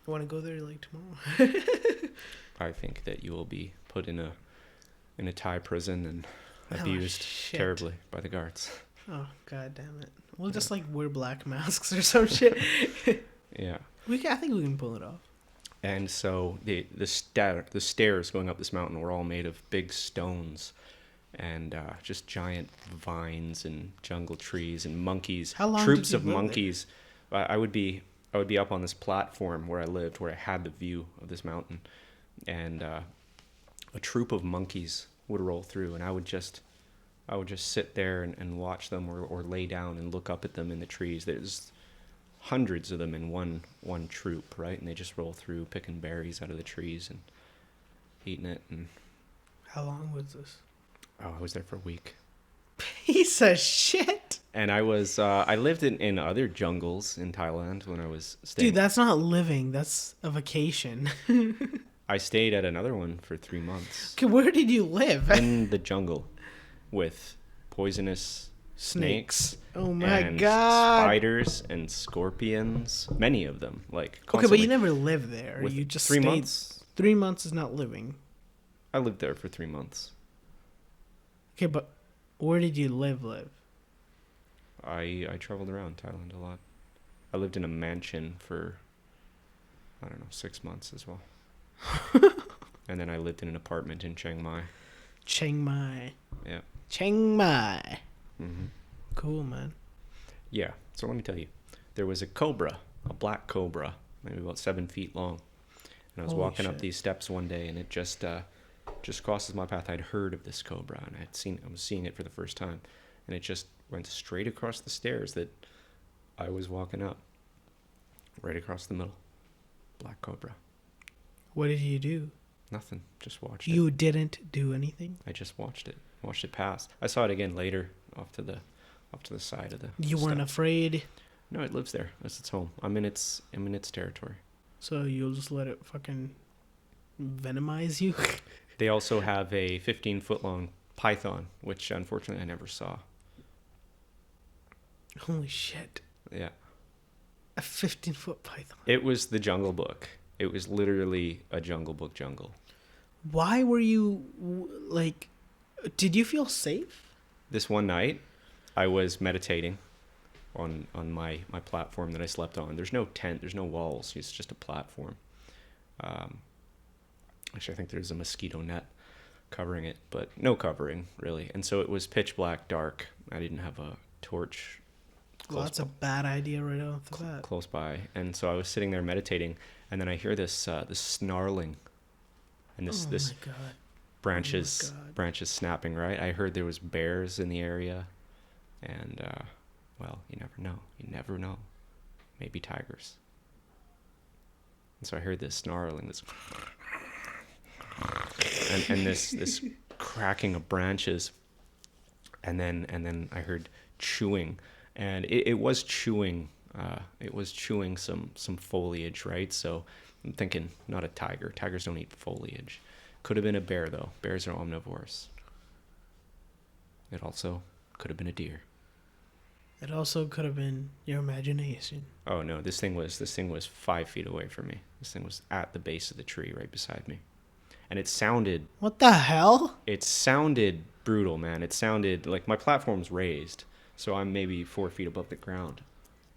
[SPEAKER 2] I want to go there like tomorrow.
[SPEAKER 1] I think that you will be put in a Thai prison and abused terribly by the guards.
[SPEAKER 2] Oh, God damn it. We'll just like wear black masks or some shit.
[SPEAKER 1] Yeah.
[SPEAKER 2] I think we can pull it off.
[SPEAKER 1] And so the stairs going up this mountain were all made of big stones and just giant vines and jungle trees and monkeys.
[SPEAKER 2] How long
[SPEAKER 1] troops
[SPEAKER 2] did you
[SPEAKER 1] of
[SPEAKER 2] live
[SPEAKER 1] monkeys. I would be up on this platform where I lived, where I had the view of this mountain, and a troop of monkeys would roll through, and I would just sit there and watch them or lay down and look up at them in the trees. There's hundreds of them in one troop, right? And they just roll through picking berries out of the trees and eating it. And
[SPEAKER 2] how long was this?
[SPEAKER 1] Oh, I was there for a week.
[SPEAKER 2] Piece of shit.
[SPEAKER 1] And I lived in other jungles in Thailand when I was staying.
[SPEAKER 2] Dude, that's not living. That's a vacation.
[SPEAKER 1] I stayed at another one for 3 months.
[SPEAKER 2] Okay, where did you live?
[SPEAKER 1] In the jungle with poisonous snakes.
[SPEAKER 2] Oh my
[SPEAKER 1] and
[SPEAKER 2] god.
[SPEAKER 1] Spiders and scorpions. Many of them. Like
[SPEAKER 2] Okay, but you never lived there.
[SPEAKER 1] With
[SPEAKER 2] You just
[SPEAKER 1] 3
[SPEAKER 2] stayed.
[SPEAKER 1] months?
[SPEAKER 2] 3 months is not living.
[SPEAKER 1] I lived there for 3 months.
[SPEAKER 2] Okay, but where did you live?
[SPEAKER 1] I traveled around Thailand a lot. I lived in a mansion for, I don't know, 6 months as well. And then I lived in an apartment in Chiang Mai.
[SPEAKER 2] Chiang Mai.
[SPEAKER 1] Yeah.
[SPEAKER 2] Chiang Mai.
[SPEAKER 1] Mm-hmm.
[SPEAKER 2] Cool, man.
[SPEAKER 1] Yeah. So let me tell you, there was a cobra, a black cobra, maybe about 7 feet long. And I was
[SPEAKER 2] Holy
[SPEAKER 1] walking up
[SPEAKER 2] shit.
[SPEAKER 1] these steps one day, and it just crosses my path. I'd heard of this cobra, and I was seeing it for the first time, and it just went straight across the stairs that I was walking up, right across the middle. Black cobra.
[SPEAKER 2] What did you do?
[SPEAKER 1] Nothing. Just watched it.
[SPEAKER 2] You didn't do anything?
[SPEAKER 1] I just watched it. Watched it pass. I saw it again later, off to the side of the.
[SPEAKER 2] You weren't
[SPEAKER 1] steps.
[SPEAKER 2] afraid,
[SPEAKER 1] No, it lives there. That's its home. I'm in its territory.
[SPEAKER 2] so you'll just let it fucking venomize you?
[SPEAKER 1] They also have a 15-foot long python, which unfortunately I never saw.
[SPEAKER 2] Holy shit.
[SPEAKER 1] Yeah.
[SPEAKER 2] A 15-foot python.
[SPEAKER 1] It was the Jungle Book. It was literally a Jungle Book jungle.
[SPEAKER 2] Why were you, like, did you feel safe?
[SPEAKER 1] This one night, I was meditating on my platform that I slept on. There's no tent. There's no walls. It's just a platform. Actually, I think there's a mosquito net covering it, but no covering, really. And so it was pitch black, dark. I didn't have a torch
[SPEAKER 2] Well, that's a bad idea right off the bat.
[SPEAKER 1] close by. And so I was sitting there meditating, and then I hear this snarling, and this
[SPEAKER 2] Oh my god.
[SPEAKER 1] branches
[SPEAKER 2] God.
[SPEAKER 1] branches snapping. Right, I heard there was bears in the area, and well, you never know. You never know. Maybe tigers. And so I heard this snarling, this, and this cracking of branches, and then I heard chewing, and it was chewing. It was chewing some foliage, right? So I'm thinking, not a tiger. Tigers don't eat foliage. Could have been a bear, though. Bears are omnivores. It also could have been a deer.
[SPEAKER 2] It also could have been your imagination.
[SPEAKER 1] Oh no, this thing was 5 feet away from me. This thing was at the base of the tree right beside me. And it sounded
[SPEAKER 2] What the hell?
[SPEAKER 1] brutal, man. It sounded like my platform's raised, so I'm maybe 4 feet above the ground.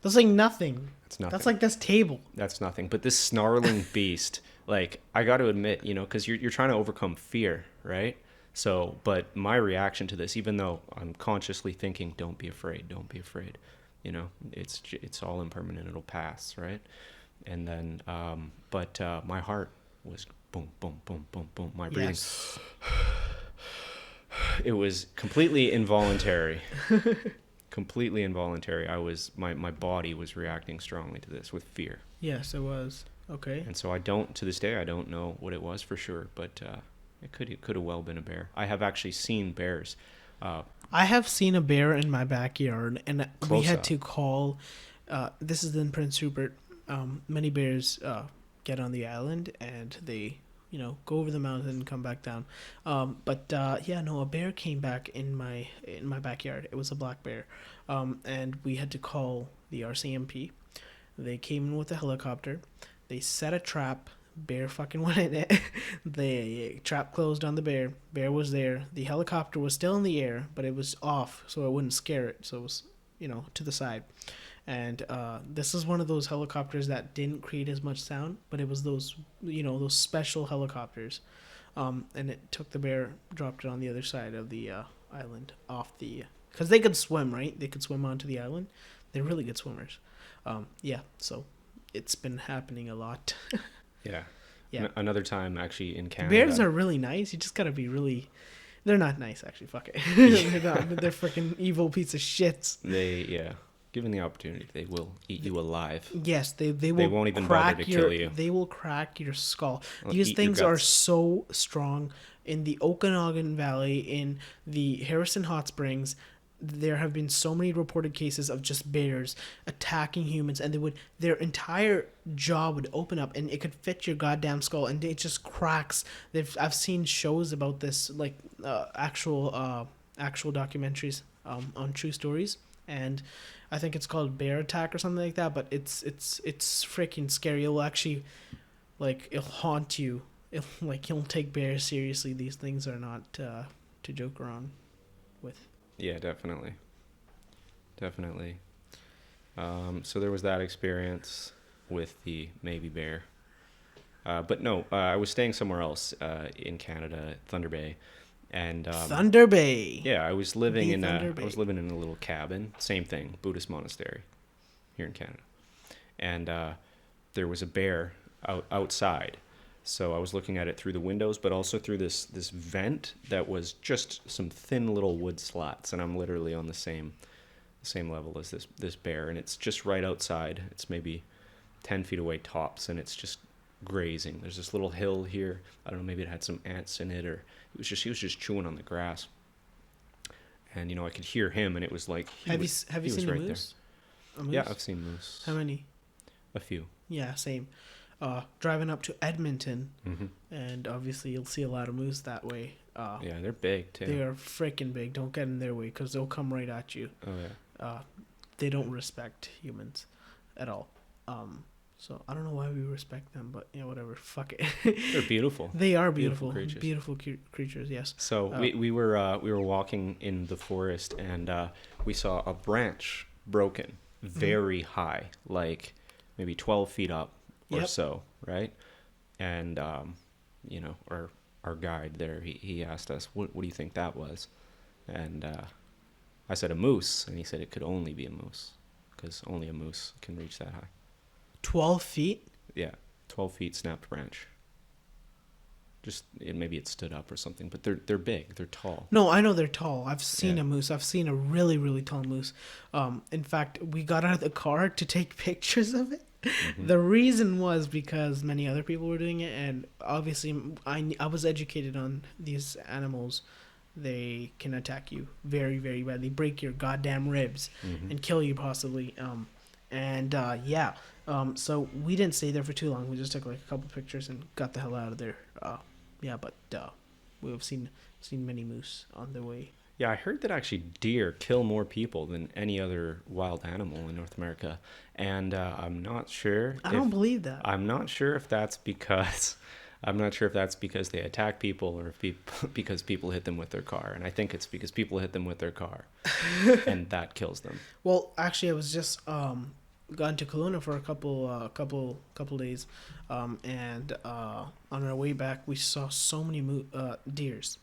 [SPEAKER 2] That's like nothing.
[SPEAKER 1] It's nothing.
[SPEAKER 2] That's like this table.
[SPEAKER 1] That's nothing. But this snarling beast, like, I got to admit, because you're trying to overcome fear, right? So, but my reaction to this, even though I'm consciously thinking, don't be afraid, it's all impermanent, it'll pass, right? And then, but my heart was boom, boom, boom, boom, boom. My breathing,
[SPEAKER 2] Yes.
[SPEAKER 1] it was completely involuntary. Completely involuntary. My body was reacting strongly to this with fear.
[SPEAKER 2] Yes, it was. Okay.
[SPEAKER 1] And so to this day, I don't know what it was for sure, but it could have well been a bear. I have actually seen bears.
[SPEAKER 2] I have seen a bear in my backyard, and we
[SPEAKER 1] Close
[SPEAKER 2] had
[SPEAKER 1] up.
[SPEAKER 2] to call. This is in Prince Rupert. Many bears get on the island, and they, go over the mountain and come back down. A bear came back in my backyard. It was a black bear, and we had to call the RCMP. They came in with a helicopter. They set a trap. Bear fucking went in it. The trap closed on the bear. Bear was there. The helicopter was still in the air, but it was off, so it wouldn't scare it. So it was, to the side. And this is one of those helicopters that didn't create as much sound, but it was those, those special helicopters. And it took the bear, dropped it on the other side of the island, because they could swim, right? They could swim onto the island. They're really good swimmers. So it's been happening a lot.
[SPEAKER 1] Yeah.
[SPEAKER 2] Yeah.
[SPEAKER 1] Another time, actually, in Canada.
[SPEAKER 2] Bears are really nice. You just gotta be really. They're not nice, actually. Fuck it. They're not. They're freaking evil piece of shits.
[SPEAKER 1] Given the opportunity, they will eat you alive.
[SPEAKER 2] Yes, they will.
[SPEAKER 1] They won't even bother to kill you.
[SPEAKER 2] They will crack your skull.
[SPEAKER 1] They'll
[SPEAKER 2] These
[SPEAKER 1] eat your
[SPEAKER 2] things are
[SPEAKER 1] guts.
[SPEAKER 2] so strong. In the Okanagan Valley, in the Harrison Hot Springs, there have been so many reported cases of just bears attacking humans, and their entire jaw would open up, and it could fit your goddamn skull, and it just cracks. I've seen shows about this, like actual documentaries on true stories, and I think it's called Bear Attack or something like that. But it's freaking scary. It'll actually, like, it'll haunt you. You'll take bears seriously. These things are not to joke around with.
[SPEAKER 1] Yeah, definitely. So there was that experience with the maybe bear. But no, I was staying somewhere else in Canada, Thunder Bay, and
[SPEAKER 2] Thunder Bay.
[SPEAKER 1] yeah, I was living
[SPEAKER 2] The
[SPEAKER 1] in
[SPEAKER 2] Thunder
[SPEAKER 1] I was
[SPEAKER 2] Bay.
[SPEAKER 1] living in a little cabin, same thing, Buddhist monastery here in Canada, and there was a bear outside. So I was looking at it through the windows, but also through this vent that was just some thin little wood slats, and I'm literally on the same level as this bear, and it's just right outside. It's maybe 10 feet away tops, and it's just grazing. There's this little hill here. I don't know, maybe it had some ants in it, or he was just chewing on the grass. And I could hear him, and it was like
[SPEAKER 2] Have you seen a moose? A moose?
[SPEAKER 1] Yeah, I've seen moose.
[SPEAKER 2] How many?
[SPEAKER 1] A few.
[SPEAKER 2] Yeah, same. Driving up to Edmonton,
[SPEAKER 1] Hmm.
[SPEAKER 2] and obviously you'll see a lot of moose that way.
[SPEAKER 1] Yeah, they're big too.
[SPEAKER 2] They are freaking big. Don't get in their way because they'll come right at you.
[SPEAKER 1] Oh yeah.
[SPEAKER 2] They don't respect humans at all. So I don't know why we respect them, but whatever. Fuck it.
[SPEAKER 1] They're beautiful.
[SPEAKER 2] They are beautiful,
[SPEAKER 1] creatures.
[SPEAKER 2] beautiful creatures. Yes.
[SPEAKER 1] So we were walking in the forest, and we saw a branch broken very high, like maybe 12 feet up or
[SPEAKER 2] Yep.
[SPEAKER 1] so, right? And our guide there, he asked us, what do you think that was? And I said a moose, and he said it could only be a moose, because only a moose can reach that high.
[SPEAKER 2] 12 feet.
[SPEAKER 1] Yeah, 12 feet snapped branch. Maybe it stood up or something, but they're big, they're tall.
[SPEAKER 2] No, I know they're tall. I've seen
[SPEAKER 1] Yeah.
[SPEAKER 2] a moose. I've seen a really, really tall moose. In fact, we got out of the car to take pictures of it.
[SPEAKER 1] Mm-hmm.
[SPEAKER 2] The reason was because many other people were doing it, and obviously I was educated on these animals. They can attack you very, very badly, break your goddamn ribs,
[SPEAKER 1] Mhm.
[SPEAKER 2] and kill you possibly. So we didn't stay there for too long. We just took like a couple pictures and got the hell out of there. We've seen many moose on their way.
[SPEAKER 1] Yeah, I heard that actually deer kill more people than any other wild animal in North America, and I'm not sure.
[SPEAKER 2] I don't believe that.
[SPEAKER 1] I'm not sure if that's because they attack people, or because people hit them with their car. And I think it's because people hit them with their car, and that kills them.
[SPEAKER 2] Well, actually, I was just gone to Kelowna for a couple days, and on our way back, we saw so many deers.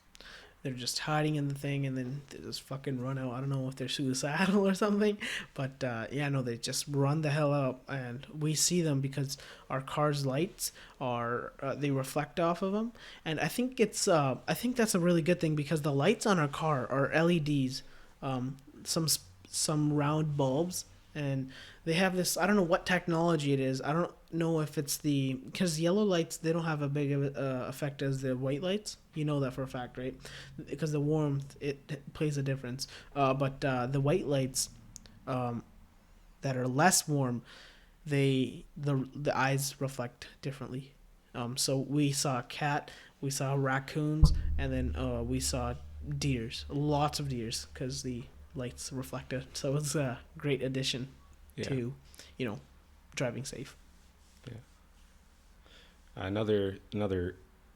[SPEAKER 2] They're just hiding in the thing, and then they just fucking run out. I don't know if they're suicidal or something, but they just run the hell out, and we see them because our car's lights are they reflect off of them, and I think that's a really good thing because the lights on our car are LEDs, some round bulbs, and they have this, I don't know what technology it is. I don't know if it's because yellow lights, they don't have a big of effect as the white lights. You know that for a fact, right? Because the warmth, it plays a difference. But the white lights that are less warm, the eyes reflect differently. So we saw a cat, we saw raccoons, and then we saw deers, lots of deers, because the lights reflected. So it's a great addition to driving safe.
[SPEAKER 1] Another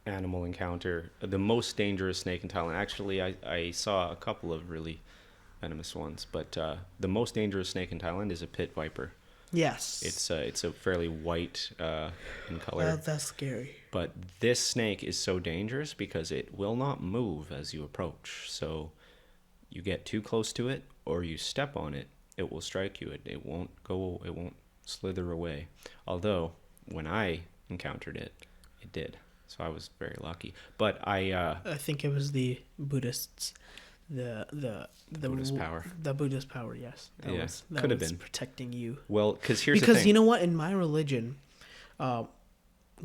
[SPEAKER 1] animal encounter, the most dangerous snake in Thailand. Actually, I saw a couple of really venomous ones, but the most dangerous snake in Thailand is a pit viper.
[SPEAKER 2] Yes.
[SPEAKER 1] It's a fairly white in color.
[SPEAKER 2] Well, that's scary.
[SPEAKER 1] But this snake is so dangerous because it will not move as you approach. So you get too close to it, or you step on it, it will strike you. It won't slither away. Although when I encountered it, it did. So I was very lucky. But I
[SPEAKER 2] think it was the Buddhists the
[SPEAKER 1] Buddhist power.
[SPEAKER 2] The Buddhist power, yes.
[SPEAKER 1] Yeah,
[SPEAKER 2] That
[SPEAKER 1] could have
[SPEAKER 2] was
[SPEAKER 1] been.
[SPEAKER 2] protecting you.
[SPEAKER 1] Well, here's the
[SPEAKER 2] Because
[SPEAKER 1] thing.
[SPEAKER 2] you know what? In my religion, Guru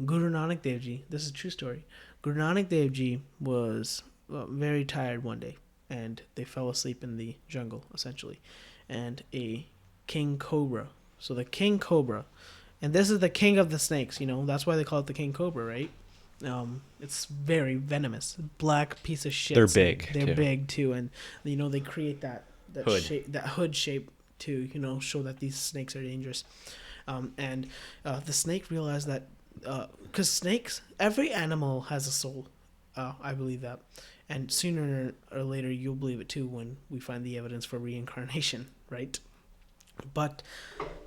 [SPEAKER 2] Nanak Dev Ji, this is a true story. Guru Nanak Dev Ji was very tired one day, and they fell asleep in the jungle, essentially. And a king cobra. So the king cobra, and this is the king of the snakes, you know, that's why they call it the king cobra, right? It's very venomous, black piece of shit.
[SPEAKER 1] They're big.
[SPEAKER 2] They're
[SPEAKER 1] too.
[SPEAKER 2] big too, and you know they create that
[SPEAKER 1] Hood.
[SPEAKER 2] shape, that hood shape to, you know, show that these snakes are dangerous. And the snake realized that because snakes, every animal has a soul. I believe that, and sooner or later you'll believe it too when we find the evidence for reincarnation, right? But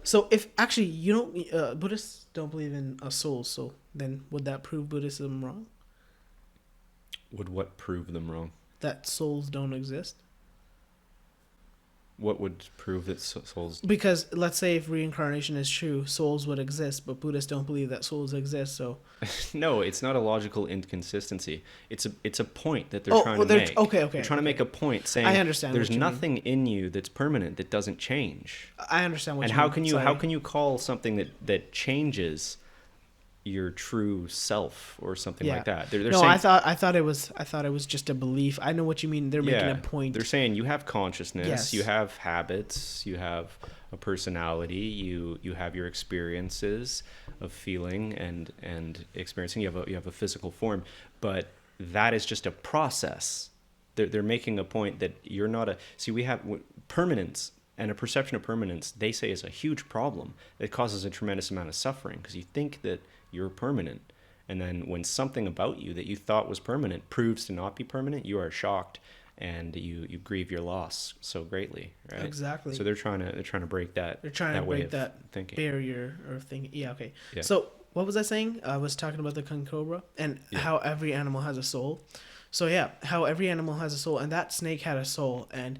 [SPEAKER 2] so if actually you don't, Buddhists don't believe in a soul, so then would that prove Buddhism wrong?
[SPEAKER 1] Would what prove them wrong?
[SPEAKER 2] That souls don't exist?
[SPEAKER 1] What would prove that souls?
[SPEAKER 2] Because let's say if reincarnation is true, souls would exist, but Buddhists don't believe that souls exist. So
[SPEAKER 1] No, it's not a logical inconsistency. It's a point that they're trying to make.
[SPEAKER 2] Okay.
[SPEAKER 1] They're trying to make a point saying
[SPEAKER 2] I understand
[SPEAKER 1] there's
[SPEAKER 2] what you mean.
[SPEAKER 1] nothing in you that's permanent that doesn't change.
[SPEAKER 2] I understand what
[SPEAKER 1] And
[SPEAKER 2] you
[SPEAKER 1] how
[SPEAKER 2] mean.
[SPEAKER 1] can you
[SPEAKER 2] Sorry.
[SPEAKER 1] how can you call something that changes your true self or something like that? They're
[SPEAKER 2] no,
[SPEAKER 1] saying,
[SPEAKER 2] I thought it was just a belief. I know what you mean. They're making a point.
[SPEAKER 1] They're saying you have consciousness,
[SPEAKER 2] Yes.
[SPEAKER 1] you have habits, you have a personality, you have your experiences of feeling and experiencing. You have a physical form, but that is just a process. They're making a point that you're not a. See, we have permanence. And a perception of permanence, they say, is a huge problem. It causes a tremendous amount of suffering because you think that you're permanent. And then when something about you that you thought was permanent proves to not be permanent, you are shocked and you grieve your loss so greatly, right?
[SPEAKER 2] Exactly.
[SPEAKER 1] So they're trying to break that.
[SPEAKER 2] They're trying
[SPEAKER 1] that
[SPEAKER 2] to
[SPEAKER 1] way
[SPEAKER 2] break
[SPEAKER 1] of
[SPEAKER 2] that
[SPEAKER 1] thinking.
[SPEAKER 2] barrier or thing. Yeah, okay.
[SPEAKER 1] Yeah.
[SPEAKER 2] So what was I saying? I was talking about the king cobra and how every animal has a soul. So yeah, how every animal has a soul, and that snake had a soul, and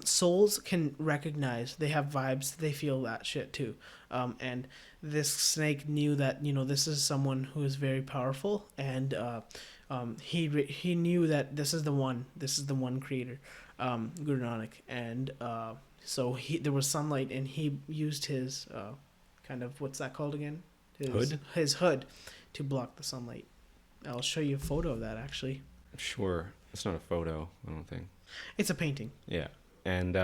[SPEAKER 2] souls can recognize. They have vibes. They feel that shit too. And this snake knew that, you know, this is someone who is very powerful, and he knew that this is the one. This is the one creator, Guru Nanak, and so there was sunlight, and he used his kind of, what's that called again? His hood to block the sunlight. I'll show you a photo of that actually.
[SPEAKER 1] Sure. It's not a photo, I don't think.
[SPEAKER 2] It's a painting.
[SPEAKER 1] Yeah. And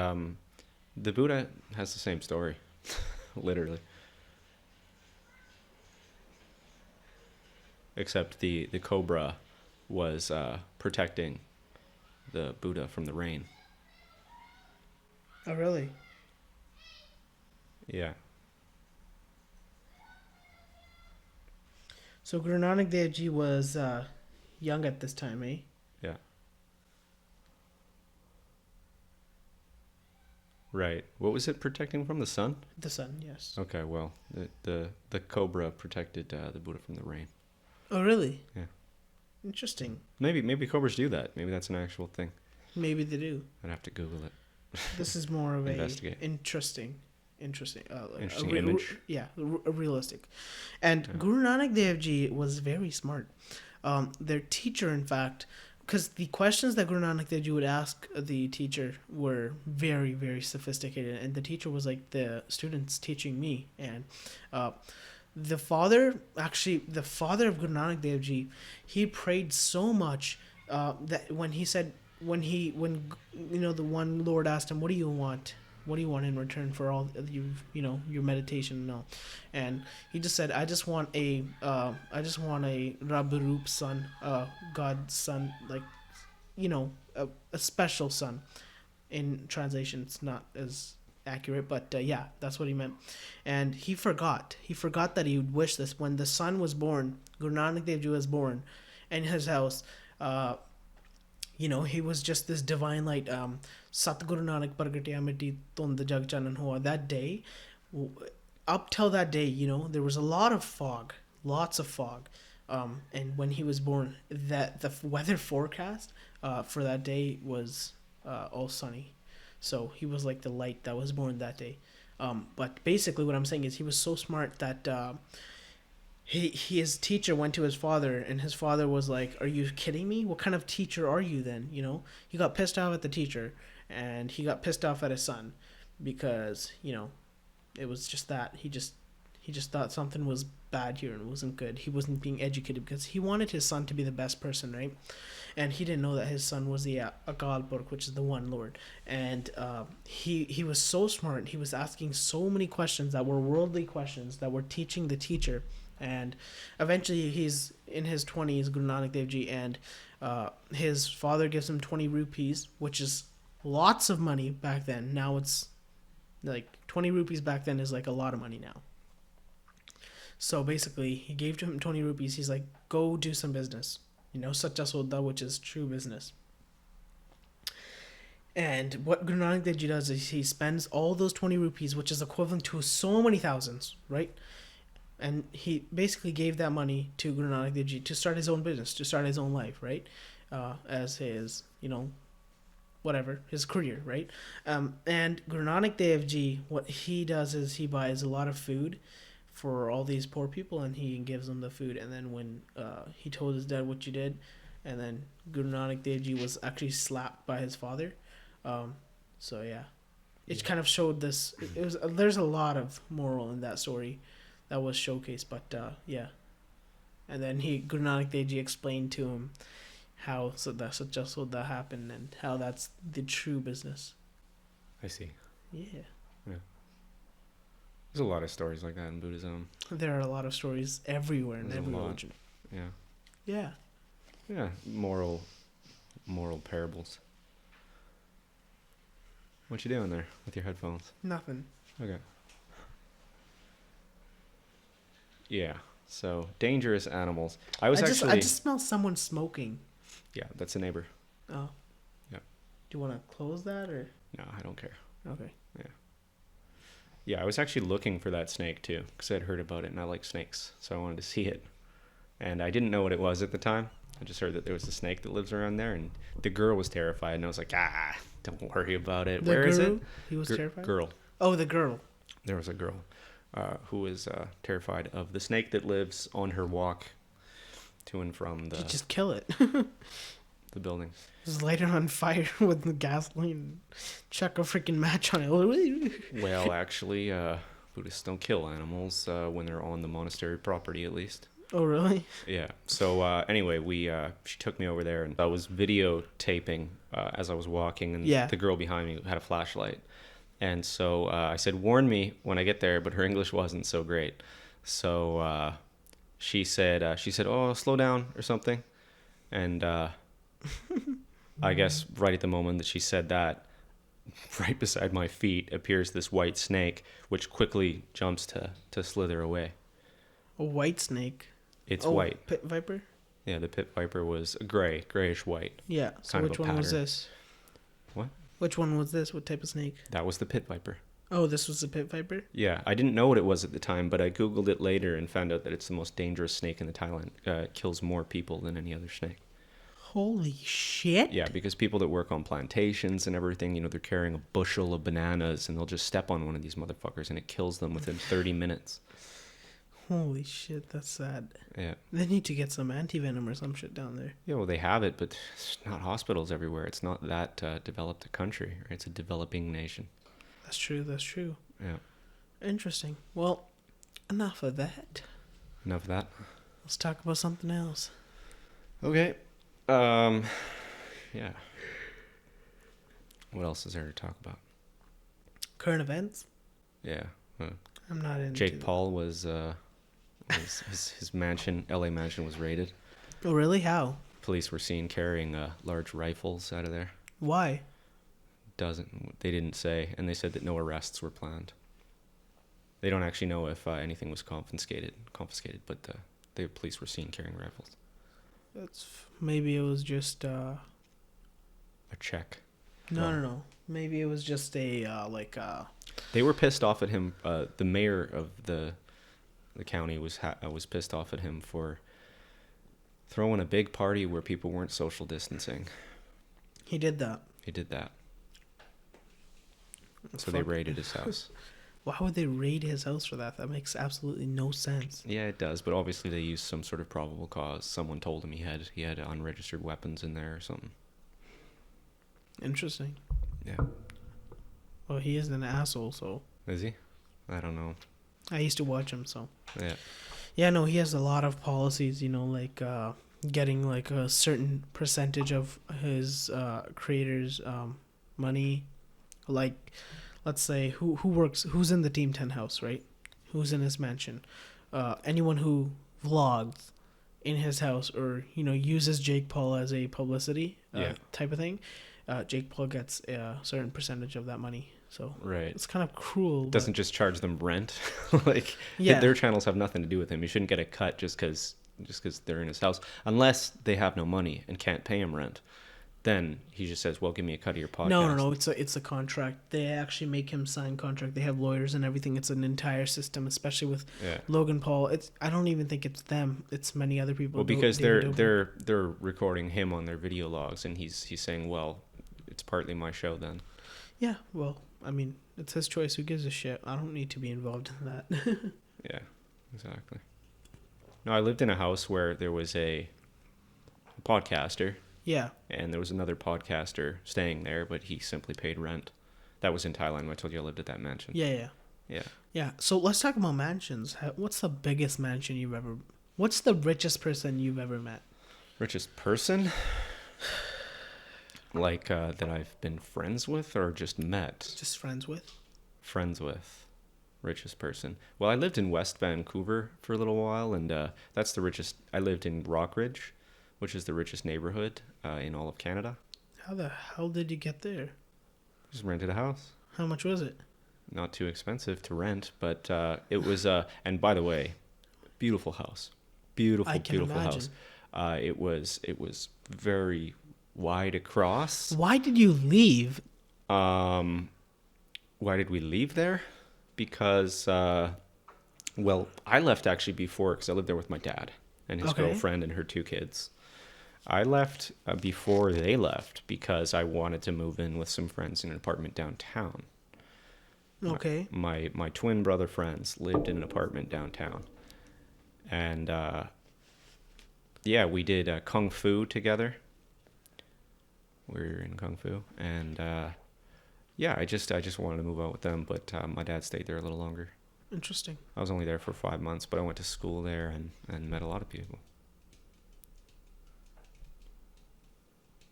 [SPEAKER 1] the Buddha has the same story, literally. Except the cobra was protecting the Buddha from the rain.
[SPEAKER 2] Oh, really?
[SPEAKER 1] Yeah.
[SPEAKER 2] So Guru Nanak Dev Ji was young at this time, eh?
[SPEAKER 1] Yeah. Right. What was it protecting from? The sun?
[SPEAKER 2] The sun, yes.
[SPEAKER 1] Okay, well, the cobra protected the Buddha from the rain.
[SPEAKER 2] Oh, really?
[SPEAKER 1] Yeah.
[SPEAKER 2] Interesting.
[SPEAKER 1] Maybe cobras do that. Maybe that's an actual thing.
[SPEAKER 2] Maybe they do.
[SPEAKER 1] I'd have to Google it.
[SPEAKER 2] This is more of a
[SPEAKER 1] Investigate.
[SPEAKER 2] interesting
[SPEAKER 1] Interesting
[SPEAKER 2] image. Realistic. And Guru Nanak Dev Ji was very smart. Their teacher, in fact, because the questions that Guru Nanak Dev Ji would ask the teacher were very, very sophisticated, and the teacher was like the students teaching me. And the father of Guru Nanak Dev Ji, he prayed so much that when the one Lord asked him, what do you want in return for all your meditation and all, and he just said, I just want a Rab Roop son, God's son, like, a special son. In translation it's not as accurate, but yeah, that's what he meant. And he forgot that he would wish this when the son was born. Guru Nanak Dev Ji was born in his house. He was just this divine light. Satguru Nanak Pargatya Miti Tund Jag Chanan Hoa. That day, up till that day, there was lots of fog. And when he was born, that the weather forecast for that day was all sunny. So he was like the light that was born that day. But basically what I'm saying is he was so smart that his teacher went to his father, and his father was like, "Are you kidding me? What kind of teacher are you then?" He got pissed off at the teacher, and he got pissed off at his son because it was just that he just thought something was bad here and it wasn't good. He wasn't being educated because he wanted his son to be the best person, right? And he didn't know that his son was the Ekamprit, which is the one Lord. And he was so smart. He was asking so many questions that were worldly questions that were teaching the teacher. And eventually he's in his 20s, Guru Nanak Dev Ji, and his father gives him 20 rupees, which is lots of money back then. Now it's like 20 rupees back then is like a lot of money now. So basically, he gave to him 20 rupees. He's like, go do some business. Sacha Soda, which is true business. And what Guru Nanak Dev Ji does is he spends all those 20 rupees, which is equivalent to so many thousands, right? And he basically gave that money to Guru Nanak Dev Ji to start his own business, to start his own life, right? As his, whatever, his career, right? And Guru Nanak Dev Ji, what he does is he buys a lot of food for all these poor people, and he gives them the food. And then when he told his dad what you did, and then Guru Nanak Dev Ji was actually slapped by his father. So yeah, it kind of showed this. There's a lot of moral in that story that was showcased, but yeah. And then Guru Nanak Dev Ji explained to him how that happened and how that's the true business.
[SPEAKER 1] I see.
[SPEAKER 2] Yeah.
[SPEAKER 1] There's a lot of stories like that in Buddhism.
[SPEAKER 2] There are a lot of stories everywhere in every religion.
[SPEAKER 1] Yeah.
[SPEAKER 2] Yeah.
[SPEAKER 1] Yeah. Moral parables. What you doing there with your headphones?
[SPEAKER 2] Nothing.
[SPEAKER 1] Okay. Yeah. So dangerous animals. I
[SPEAKER 2] just smell someone smoking.
[SPEAKER 1] Yeah, that's a neighbor.
[SPEAKER 2] Oh.
[SPEAKER 1] Yeah.
[SPEAKER 2] Do you want to close that or?
[SPEAKER 1] No, I don't care.
[SPEAKER 2] Okay.
[SPEAKER 1] Yeah. Yeah, I was actually looking for that snake too, because I'd heard about it and I like snakes, so I wanted to see it. And I didn't know what it was at the time. I just heard that there was a snake that lives around there, and the girl was terrified, and I was like, don't worry about it. Where is it?
[SPEAKER 2] He was terrified?
[SPEAKER 1] Girl.
[SPEAKER 2] Oh, the girl.
[SPEAKER 1] There was a girl who was terrified of the snake that lives on her walk to and from
[SPEAKER 2] You just kill it.
[SPEAKER 1] the building.
[SPEAKER 2] Just light it on fire with the gasoline. Chuck a freaking match on it.
[SPEAKER 1] Well, actually, Buddhists don't kill animals when they're on the monastery property, at least.
[SPEAKER 2] Oh, really?
[SPEAKER 1] Yeah. So anyway, she took me over there, and I was videotaping as I was walking, and the girl behind me had a flashlight. And so I said, warn me when I get there, but her English wasn't so great. So she said, oh, slow down or something. And I guess right at the moment that she said that, right beside my feet appears this white snake, which quickly jumps to slither away.
[SPEAKER 2] A white snake?
[SPEAKER 1] It's white.
[SPEAKER 2] Pit viper?
[SPEAKER 1] Yeah, the pit viper was grayish white.
[SPEAKER 2] Yeah, so which one was this?
[SPEAKER 1] What?
[SPEAKER 2] Which one was this? What type of snake?
[SPEAKER 1] That was the pit viper.
[SPEAKER 2] Oh, this was the pit viper?
[SPEAKER 1] Yeah, I didn't know what it was at the time, but I Googled it later and found out that it's the most dangerous snake in the Thailand. It kills more people than any other snake.
[SPEAKER 2] Holy shit.
[SPEAKER 1] Yeah, because people that work on plantations and everything, they're carrying a bushel of bananas, and they'll just step on one of these motherfuckers, and it kills them within 30 minutes.
[SPEAKER 2] Holy shit, that's sad.
[SPEAKER 1] Yeah.
[SPEAKER 2] They need to get some anti-venom or some shit down there.
[SPEAKER 1] Yeah, well, they have it, but it's not hospitals everywhere. It's not that developed a country. Right? It's a developing nation.
[SPEAKER 2] That's true.
[SPEAKER 1] Yeah.
[SPEAKER 2] Interesting. Well, enough of that.
[SPEAKER 1] Enough of that.
[SPEAKER 2] Let's talk about something else.
[SPEAKER 1] Okay. Yeah. What else is there to talk about?
[SPEAKER 2] Current events?
[SPEAKER 1] Yeah.
[SPEAKER 2] I'm not into
[SPEAKER 1] Jake Paul was his mansion, LA mansion, was raided.
[SPEAKER 2] Oh, really? How?
[SPEAKER 1] Police were seen carrying large rifles out of there.
[SPEAKER 2] Why?
[SPEAKER 1] They didn't say, and they said that no arrests were planned. They don't actually know if anything was confiscated, but the police were seen carrying rifles.
[SPEAKER 2] Maybe it was just
[SPEAKER 1] a check.
[SPEAKER 2] No. Maybe it was just a
[SPEAKER 1] They were pissed off at him. The mayor of the county was pissed off at him for throwing a big party where people weren't social distancing.
[SPEAKER 2] He did that.
[SPEAKER 1] So they raided his house.
[SPEAKER 2] Why would they raid his house for that? That makes absolutely no sense.
[SPEAKER 1] Yeah, it does, but obviously they used some sort of probable cause. Someone told him he had unregistered weapons in there or something.
[SPEAKER 2] Interesting.
[SPEAKER 1] Yeah.
[SPEAKER 2] Well, he is an asshole, so.
[SPEAKER 1] Is he? I don't know.
[SPEAKER 2] I used to watch him, so.
[SPEAKER 1] Yeah.
[SPEAKER 2] Yeah, no, he has a lot of policies, like getting like a certain percentage of his creators' money. Like, let's say who's in the Team 10 house, right? Who's in his mansion? Anyone who vlogs in his house or, uses Jake Paul as a publicity type of thing, Jake Paul gets a certain percentage of that money. So
[SPEAKER 1] right.
[SPEAKER 2] It's kind of cruel.
[SPEAKER 1] Doesn't just charge them rent. Their channels have nothing to do with him. You shouldn't get a cut just because they're in his house, unless they have no money and can't pay him rent. Then he just says, "Well, give me a cut of your podcast."
[SPEAKER 2] No. It's a contract. They actually make him sign contract. They have lawyers and everything. It's an entire system, especially with Logan Paul. I don't even think it's them. It's many other people.
[SPEAKER 1] Well, because they're recording him on their video logs, and he's saying, "Well, it's partly my show then."
[SPEAKER 2] Yeah. Well, I mean, it's his choice. Who gives a shit? I don't need to be involved in that.
[SPEAKER 1] Yeah, exactly. No, I lived in a house where there was a podcaster.
[SPEAKER 2] Yeah.
[SPEAKER 1] And there was another podcaster staying there, but he simply paid rent. That was in Thailand. I told you I lived at that mansion.
[SPEAKER 2] Yeah. So let's talk about mansions. What's the biggest mansion you've ever... What's the richest person you've ever met?
[SPEAKER 1] Richest person? Like that I've been friends with or just met?
[SPEAKER 2] Just friends with.
[SPEAKER 1] Friends with. Richest person. Well, I lived in West Vancouver for a little while, and that's the richest. I lived in Rockridge, which is the richest neighborhood in all of Canada.
[SPEAKER 2] How the hell did you get there?
[SPEAKER 1] Just rented a house.
[SPEAKER 2] How much was it?
[SPEAKER 1] Not too expensive to rent, but it was, and by the way, beautiful house. Beautiful house. It was very wide across.
[SPEAKER 2] Why did you leave?
[SPEAKER 1] Why did we leave there? Because, well, I left actually before, because I lived there with my dad and his girlfriend and her 2 kids. I left before they left because I wanted to move in with some friends in an apartment downtown.
[SPEAKER 2] Okay.
[SPEAKER 1] My twin brother friends lived in an apartment downtown. And, we did Kung Fu together. We were in Kung Fu. And, I just wanted to move out with them, but my dad stayed there a little longer.
[SPEAKER 2] Interesting.
[SPEAKER 1] I was only there for 5 months, but I went to school there and met a lot of people.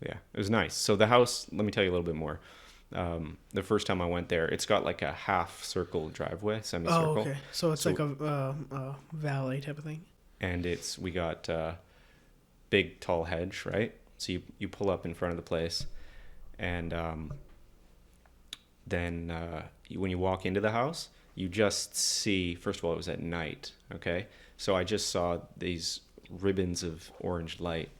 [SPEAKER 1] Yeah, it was nice. So the house, let me tell you a little bit more. The first time I went there, it's got like a half circle driveway, semicircle.
[SPEAKER 2] Oh, okay. So it's like a valet type of thing.
[SPEAKER 1] And we got big tall hedge, right? So you pull up in front of the place, and then when you walk into the house, you just see, first of all, it was at night, okay? So I just saw these ribbons of orange light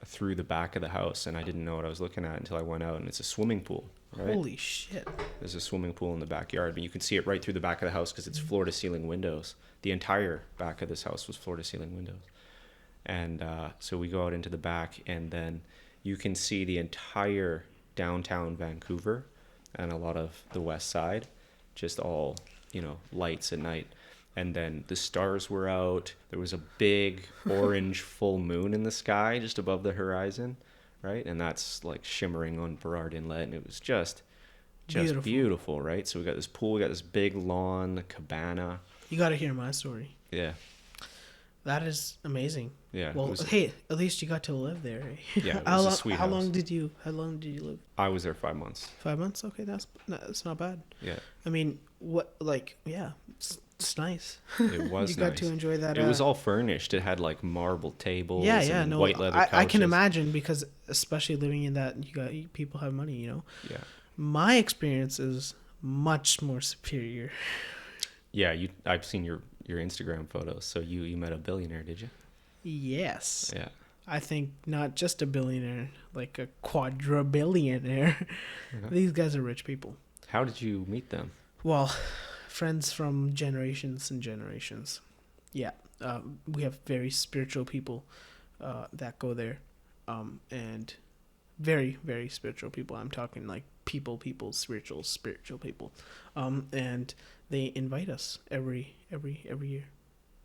[SPEAKER 1] through the back of the house, and I didn't know what I was looking at until I went out, and it's a swimming pool, right?
[SPEAKER 2] Holy shit.
[SPEAKER 1] There's a swimming pool in the backyard, but you can see it right through the back of the house because it's floor-to-ceiling windows. The entire back of this house was floor-to-ceiling windows. And so we go out into the back, and then you can see the entire downtown Vancouver and a lot of the west side, just all, lights at night. And then the stars were out. There was a big orange full moon in the sky just above the horizon, right? And that's like shimmering on Burrard Inlet, and it was just beautiful, right? So we got this pool, we got this big lawn, cabana.
[SPEAKER 2] You got to hear my story.
[SPEAKER 1] Yeah.
[SPEAKER 2] That is amazing.
[SPEAKER 1] Yeah.
[SPEAKER 2] Well, hey, at least you got to live there.
[SPEAKER 1] Yeah, it was a sweet house.
[SPEAKER 2] How long did you live?
[SPEAKER 1] I was there 5 months.
[SPEAKER 2] 5 months? Okay, that's not bad.
[SPEAKER 1] Yeah.
[SPEAKER 2] I mean, it's nice.
[SPEAKER 1] It was
[SPEAKER 2] You got to enjoy that.
[SPEAKER 1] It was all furnished. It had like marble tables and
[SPEAKER 2] no,
[SPEAKER 1] white leather couches.
[SPEAKER 2] I can imagine, because especially living in that, people have money,
[SPEAKER 1] Yeah.
[SPEAKER 2] My experience is much more superior.
[SPEAKER 1] Yeah, I've seen your Instagram photos. So you met a billionaire, did you?
[SPEAKER 2] Yes.
[SPEAKER 1] Yeah.
[SPEAKER 2] I think not just a billionaire, like a quadrillionaire. These guys are rich people.
[SPEAKER 1] How did you meet them?
[SPEAKER 2] Well, friends from generations and generations. Yeah. We have very spiritual people that go there. And very, very spiritual people. I'm talking like spiritual people. And they invite us every year.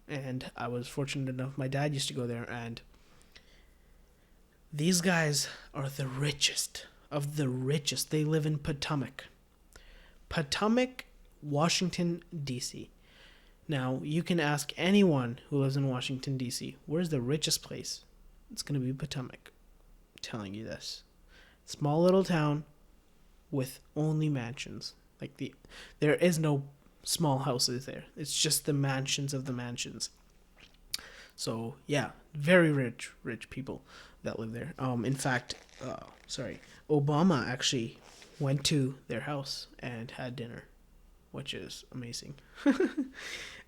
[SPEAKER 2] And I was fortunate enough. My dad used to go there, and these guys are the richest of the richest. They live in Potomac, Washington, D.C. Now, you can ask anyone who lives in Washington, D.C., where's the richest place? It's going to be Potomac. I'm telling you this. Small little town with only mansions. There is no small houses there. It's just the mansions of the mansions. So, yeah, very rich people that live there. In fact, Obama actually went to their house and had dinner, which is amazing.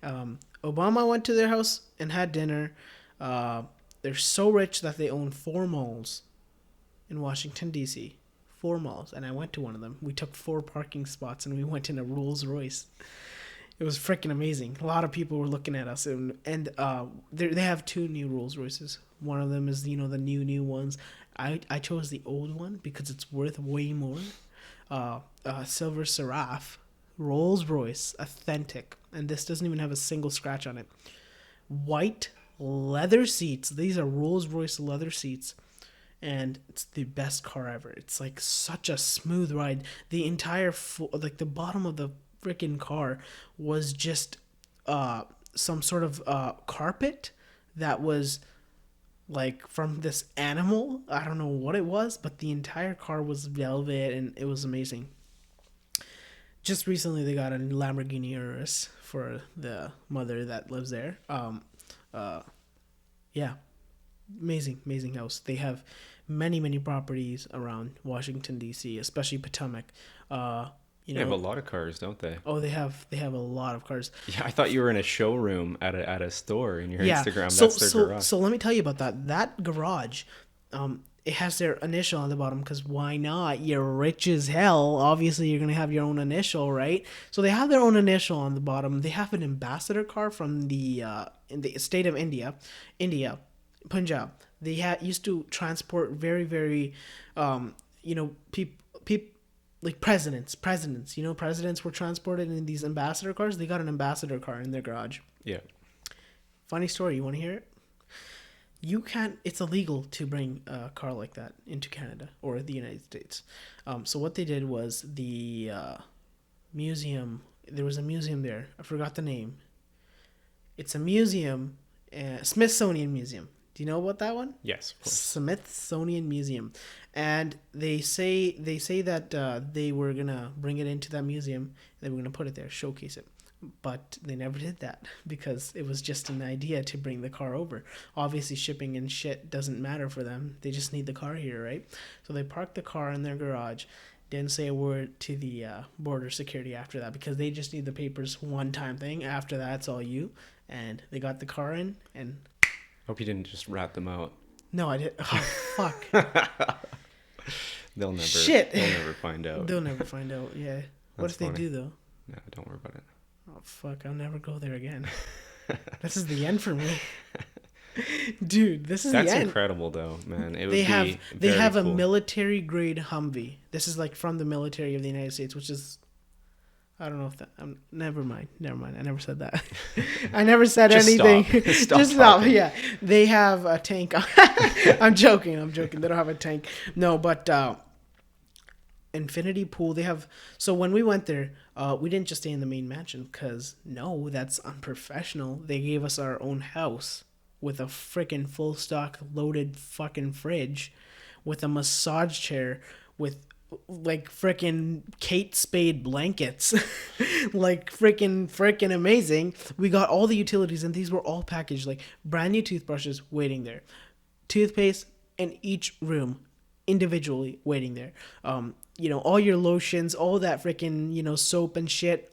[SPEAKER 2] Obama went to their house and had dinner. They're so rich that they own 4 malls in Washington, D.C. 4 malls. And I went to one of them. We took 4 parking spots and we went in a Rolls Royce. It was freaking amazing. A lot of people were looking at us. And they have 2 new Rolls Royces. One of them is, the new ones. I chose the old one because it's worth way more. Silver Seraph, Rolls Royce, authentic. And this doesn't even have a single scratch on it. White leather seats. These are Rolls Royce leather seats. And it's the best car ever. It's like such a smooth ride. The entire, the bottom of the freaking car was just some sort of carpet that was like from this animal. I don't know what it was, but the entire car was velvet and it was amazing. Just recently they got a Lamborghini Urus for the mother that lives there. Yeah. Amazing house. They have many properties around Washington D.C., especially Potomac.
[SPEAKER 1] They have a lot of cars, don't they?
[SPEAKER 2] Oh, they have a lot of cars.
[SPEAKER 1] Yeah, I thought you were in a showroom at a store in your Instagram. That's their garage.
[SPEAKER 2] So let me tell you about that. That garage, it has their initial on the bottom because why not? You're rich as hell. Obviously, you're gonna have your own initial, right? So they have their own initial on the bottom. They have an ambassador car from the in the state of India, Punjab. They used to transport very, like presidents. Presidents were transported in these ambassador cars. They got an ambassador car in their garage.
[SPEAKER 1] Yeah.
[SPEAKER 2] Funny story. You want to hear it? You can't. It's illegal to bring a car like that into Canada or the United States. So what they did was the museum. There was a museum there. I forgot the name. It's a museum, Smithsonian Museum. Do you know about that one?
[SPEAKER 1] Yes, of course.
[SPEAKER 2] Smithsonian Museum. And they say that they were going to bring it into that museum. They were going to put it there, showcase it. But they never did that because it was just an idea to bring the car over. Obviously, shipping and shit doesn't matter for them. They just need the car here, right? So they parked the car in their garage. Didn't say a word to the border security after that because they just need the papers one-time thing. After that, it's all you. And they got the car in and...
[SPEAKER 1] Hope you didn't just rat them out.
[SPEAKER 2] No, I did. Oh, fuck.
[SPEAKER 1] They'll never find out.
[SPEAKER 2] They'll never find out, yeah. What if they do, though?
[SPEAKER 1] No, don't worry about it.
[SPEAKER 2] Oh, fuck. I'll never go there again. This is the end for me. Dude, this is the end.
[SPEAKER 1] That's incredible, though, man.
[SPEAKER 2] They have a military-grade Humvee. This is, like, from the military of the United States, which is... I don't know if that... never mind. I never said that. I never said anything.
[SPEAKER 1] Just stop.
[SPEAKER 2] Yeah. They have a tank. I'm joking. They don't have a tank. No, but infinity pool, they have... So when we went there, we didn't just stay in the main mansion because, no, that's unprofessional. They gave us our own house with a freaking full stock loaded fucking fridge with a massage chair with... like freaking Kate Spade blankets. Like freaking amazing. We got all the utilities and these were all packaged, like brand new toothbrushes waiting there, toothpaste in each room individually waiting there, all your lotions, all that freaking soap and shit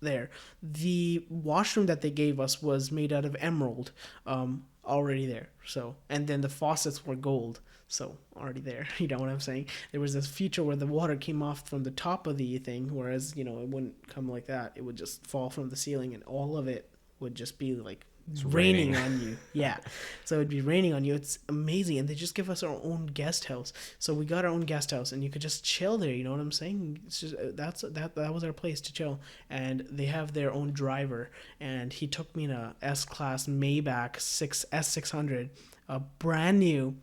[SPEAKER 2] there. The washroom that they gave us was made out of emerald, already there. So, and then the faucets were gold. So already there, you know what I'm saying? There was this feature where the water came off from the top of the thing, whereas, it wouldn't come like that. It would just fall from the ceiling and all of it would just be like raining on you. Yeah. So it'd be raining on you. It's amazing. And they just give us our own guest house. So we got our own guest house and you could just chill there. You know what I'm saying? It's just, that was our place to chill. And they have their own driver. And he took me in a S-Class Maybach S600, brand new.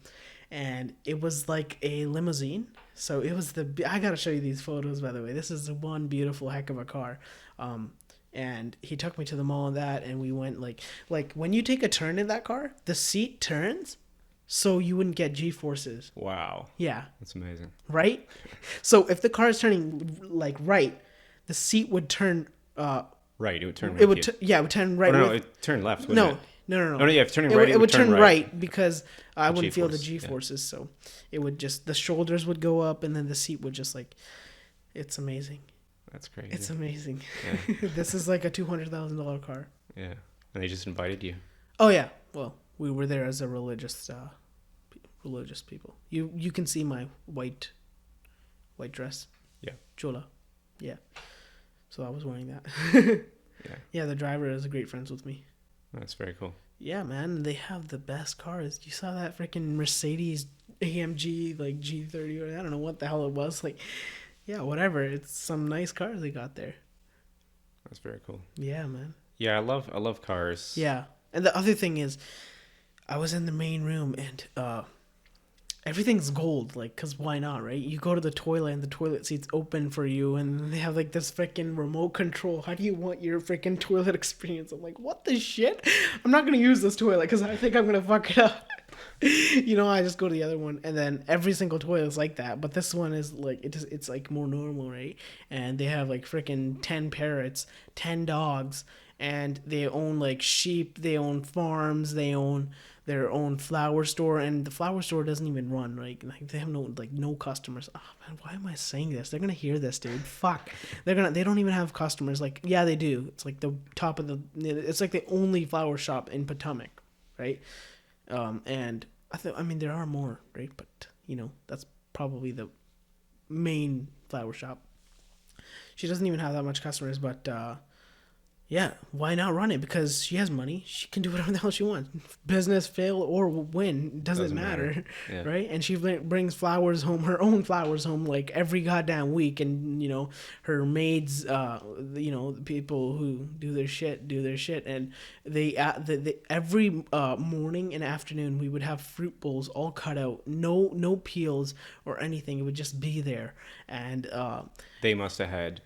[SPEAKER 2] And it was like a limousine. So it was I got to show you these photos, by the way. This is one beautiful heck of a car. And he took me to the mall and that, and we went like when you take a turn in that car, the seat turns so you wouldn't get G-forces.
[SPEAKER 1] Wow.
[SPEAKER 2] Yeah.
[SPEAKER 1] That's amazing.
[SPEAKER 2] Right? So if the car is turning like right, the seat would turn
[SPEAKER 1] right, it would turn right.
[SPEAKER 2] It would it would turn right.
[SPEAKER 1] Oh, no, it turned left, wouldn't it?
[SPEAKER 2] No.
[SPEAKER 1] Oh, no, yeah, if turning right,
[SPEAKER 2] it would turn right because I wouldn't feel the
[SPEAKER 1] G-force,
[SPEAKER 2] G-forces, so it would just, the shoulders would go up and then the seat would just like, it's amazing.
[SPEAKER 1] That's crazy.
[SPEAKER 2] It's amazing.
[SPEAKER 1] Yeah.
[SPEAKER 2] This is like a $200,000 car.
[SPEAKER 1] Yeah. And they just invited you.
[SPEAKER 2] Oh yeah. Well, we were there as a religious people. You can see my white dress.
[SPEAKER 1] Yeah.
[SPEAKER 2] Chola. Yeah. So I was wearing that.
[SPEAKER 1] Yeah.
[SPEAKER 2] Yeah, the driver is great friends with me.
[SPEAKER 1] That's very cool.
[SPEAKER 2] Yeah, man, they have the best cars. You saw that freaking Mercedes AMG like G30 or I don't know what the hell it was. Like, yeah, whatever. It's some nice cars they got there.
[SPEAKER 1] That's very cool.
[SPEAKER 2] Yeah, man.
[SPEAKER 1] Yeah, I love cars.
[SPEAKER 2] Yeah. And the other thing is, I was in the main room and everything's gold, like, because why not, right? You go to the toilet and the toilet seat's open for you and they have like this freaking remote control. How do you want your freaking toilet experience? I'm like, what the shit? I'm not going to use this toilet because I think I'm going to fuck it up. You know, I just go to the other one, and then every single toilet is like that, but this one is like, it's like more normal, right? And they have like freaking 10 parrots, 10 dogs, and they own like sheep, they own farms, they own their own flower store, and the flower store doesn't even run, right? Like they have no customers. Oh man, why am I saying this? They're gonna hear this, dude. Fuck. They don't even have customers. Like, yeah, they do. It's like the top of it's like the only flower shop in Potomac, right? And I mean there are more, right? But you know, that's probably the main flower shop. She doesn't even have that much customers, but yeah, why not run it? Because she has money. She can do whatever the hell she wants. Business, fail or win, doesn't matter. Yeah. Right? And she brings flowers home, her own flowers home, like every goddamn week. And, you know, her maids, you know, the people who do their shit. And they every morning and afternoon, we would have fruit bowls all cut out. No peels or anything. It would just be there. And
[SPEAKER 1] They must have had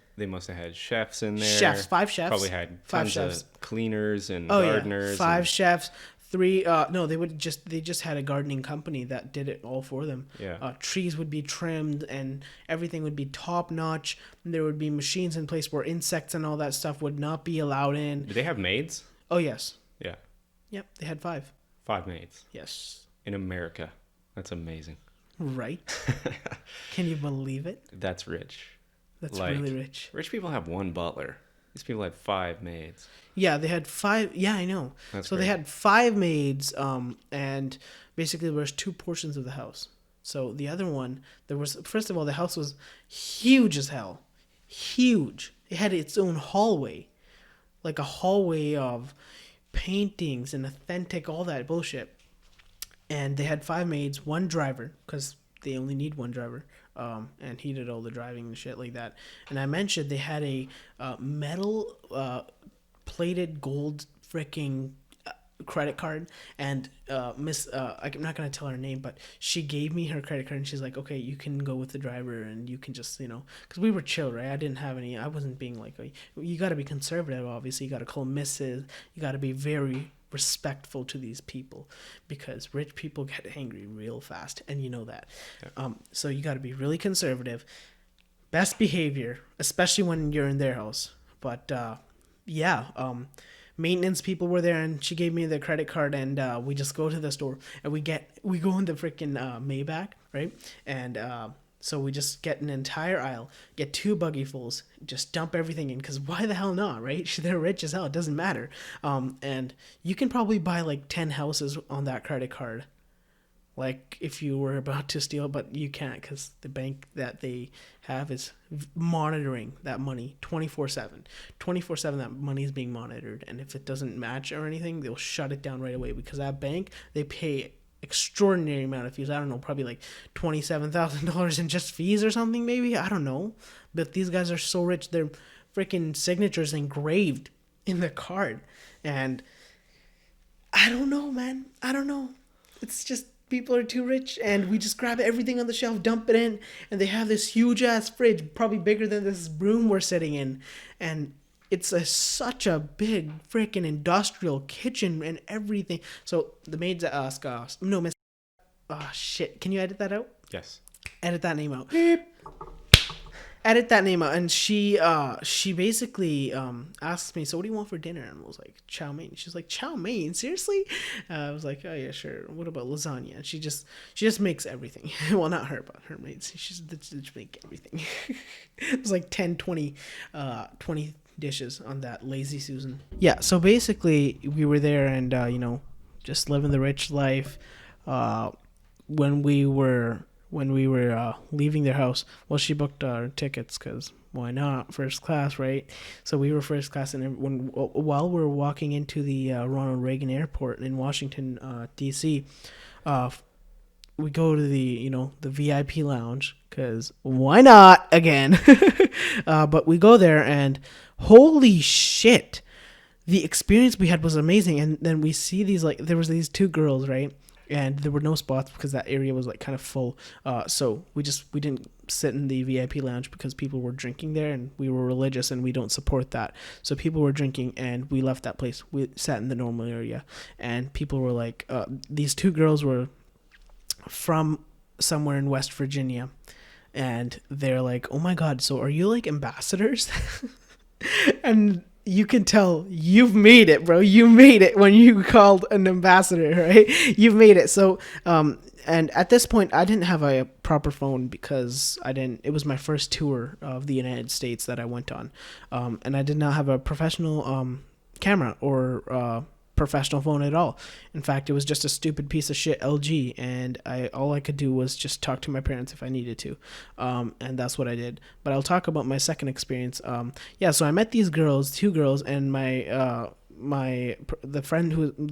[SPEAKER 1] chefs in there.
[SPEAKER 2] Chefs, 5 chefs.
[SPEAKER 1] Probably had tons of cleaners and gardeners.
[SPEAKER 2] 5 chefs, 3. No, they just had a gardening company that did it all for them.
[SPEAKER 1] Yeah.
[SPEAKER 2] Trees would be trimmed and everything would be top notch. There would be machines in place where insects and all that stuff would not be allowed in.
[SPEAKER 1] Did they have maids?
[SPEAKER 2] Oh yes.
[SPEAKER 1] Yeah.
[SPEAKER 2] Yep, they had 5.
[SPEAKER 1] 5 maids.
[SPEAKER 2] Yes.
[SPEAKER 1] In America, that's amazing.
[SPEAKER 2] Right. Can you believe it?
[SPEAKER 1] That's rich.
[SPEAKER 2] That's like, really rich.
[SPEAKER 1] Rich people have 1 butler. These people had 5 maids.
[SPEAKER 2] Yeah, they had 5. Yeah, I know.
[SPEAKER 1] That's
[SPEAKER 2] so
[SPEAKER 1] great.
[SPEAKER 2] They had 5 maids, and basically there was 2 portions of the house. So the other one, first of all, the house was huge as hell. Huge. It had its own hallway. Like a hallway of paintings and authentic, all that bullshit. And they had 5 maids, 1 driver, because they only need 1 driver. And he did all the driving and shit like that. And I mentioned they had a metal plated gold freaking credit card. And I'm not going to tell her name, but she gave me her credit card and she's like, okay, you can go with the driver and you can just, you know, because we were chill, right? I wasn't being like, you got to be conservative, obviously. You got to call Mrs. You got to be very respectful to these people because rich people get angry real fast and you know that. Yeah. So you got to be really conservative, best behavior, especially when you're in their house. But maintenance people were there and she gave me the credit card and we just go to the store and we go in the freaking Maybach, right? And so we just get an entire aisle, get 2 buggyfuls, just dump everything in, because why the hell not, right? They're rich as hell, it doesn't matter. And you can probably buy like 10 houses on that credit card like if you were about to steal, but you can't because the bank that they have is monitoring that money 24/7. 24/7 that money is being monitored, and if it doesn't match or anything, they'll shut it down right away because that bank, they pay extraordinary amount of fees. I don't know, probably like $27,000 in just fees or something, maybe. I don't know. But these guys are so rich, their freaking signatures engraved in the card. And I don't know, man. I don't know. It's just people are too rich, and we just grab everything on the shelf, dump it in, and they have this huge ass fridge, probably bigger than this room we're sitting in, and it's such a big freaking industrial kitchen and everything. So the maids ask us, no, miss, oh shit, can you edit that out?
[SPEAKER 1] Yes.
[SPEAKER 2] Edit that name out. Beep. Edit that name out. And she basically asks me, so what do you want for dinner? And I was like, chow mein. She's like, chow mein? Seriously? I was like, oh yeah, sure. What about lasagna? And she just makes everything. Well, not her, but her maids. She just make everything. It was like 10, 20 dishes on that lazy Susan. Yeah, so basically we were there and, just living the rich life. When we were leaving their house, well, she booked our tickets because why not? First class, right? So we were first class, and while we were walking into the Ronald Reagan Airport in Washington, D.C., we go to the VIP lounge because why not again? But we go there, and holy shit, the experience we had was amazing. And then we see there was these two girls, right? And there were no spots because that area was like kind of full. So we didn't sit in the VIP lounge because people were drinking there, and we were religious and we don't support that. So people were drinking, and we left that place. We sat in the normal area, and people were like, these two girls were from somewhere in West Virginia, and they're like, oh my God, so are you like ambassadors? And you can tell you've made it, bro. You made it when you called an ambassador, right? You've made it. So, and at this point, I didn't have a proper phone because it was my first tour of the United States that I went on. And I did not have a professional camera or professional phone at all. In fact, it was just a stupid piece of shit LG, and all I could do was just talk to my parents if I needed to, and that's what I did. But I'll talk about my second experience. So I met these two girls, and the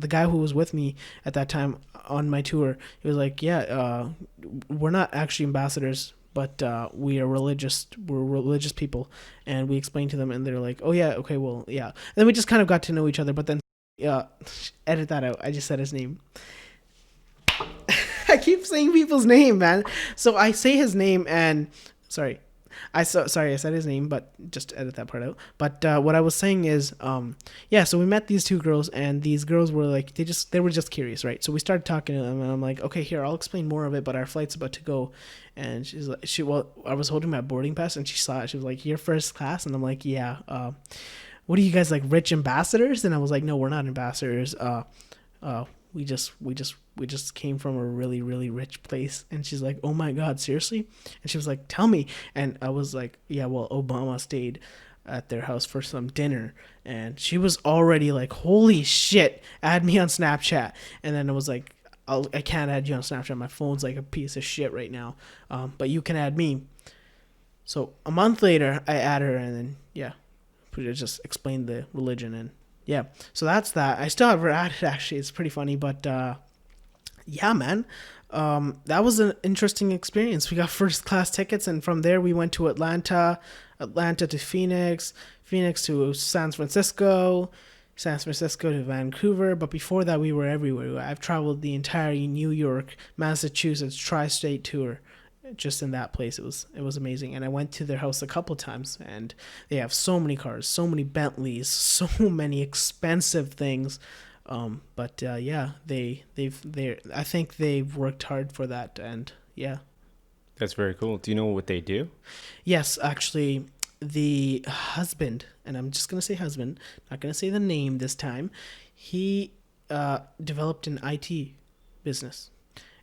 [SPEAKER 2] guy who was with me at that time on my tour, he was like, we're not actually ambassadors, but we're religious people. And we explained to them, and they're like, oh yeah, okay, well, yeah. And then we just kind of got to know each other, but then edit that out. I just said his name. I keep saying people's name, man. So I say his name, and I said his name, but just edit that part out. But what I was saying is, so we met these two girls, and these girls were like, they were just curious, right? So we started talking to them, and I'm like, okay, here, I'll explain more of it, but our flight's about to go. And she's like, I was holding my boarding pass, and she saw it. She was like, you're first class? And I'm like, yeah. What are you guys, like rich ambassadors? And I was like, no, we're not ambassadors. We just came from a really, really rich place. And she's like, oh my God, seriously? And she was like, tell me. And I was like, yeah, well, Obama stayed at their house for some dinner. And she was already like, holy shit, add me on Snapchat. And then I was like, I can't add you on Snapchat. My phone's like a piece of shit right now. But you can add me. So a month later, I add her, and then, just explained the religion, and so that's that. I still haven't added, actually. It's pretty funny, but man, that was an interesting experience. We got first class tickets, and from there we went to Atlanta to Phoenix to San Francisco to Vancouver. But before that, we were everywhere. I've traveled the entire New York, Massachusetts tri-state tour. Just in that place, it was amazing. And I went to their house a couple times, and they have so many cars, so many Bentleys, so many expensive things. But I think they've worked hard for that, and
[SPEAKER 1] That's very cool. Do you know what they do?
[SPEAKER 2] Yes, actually, the husband, and I'm just gonna say husband, not gonna say the name this time. He developed an IT business,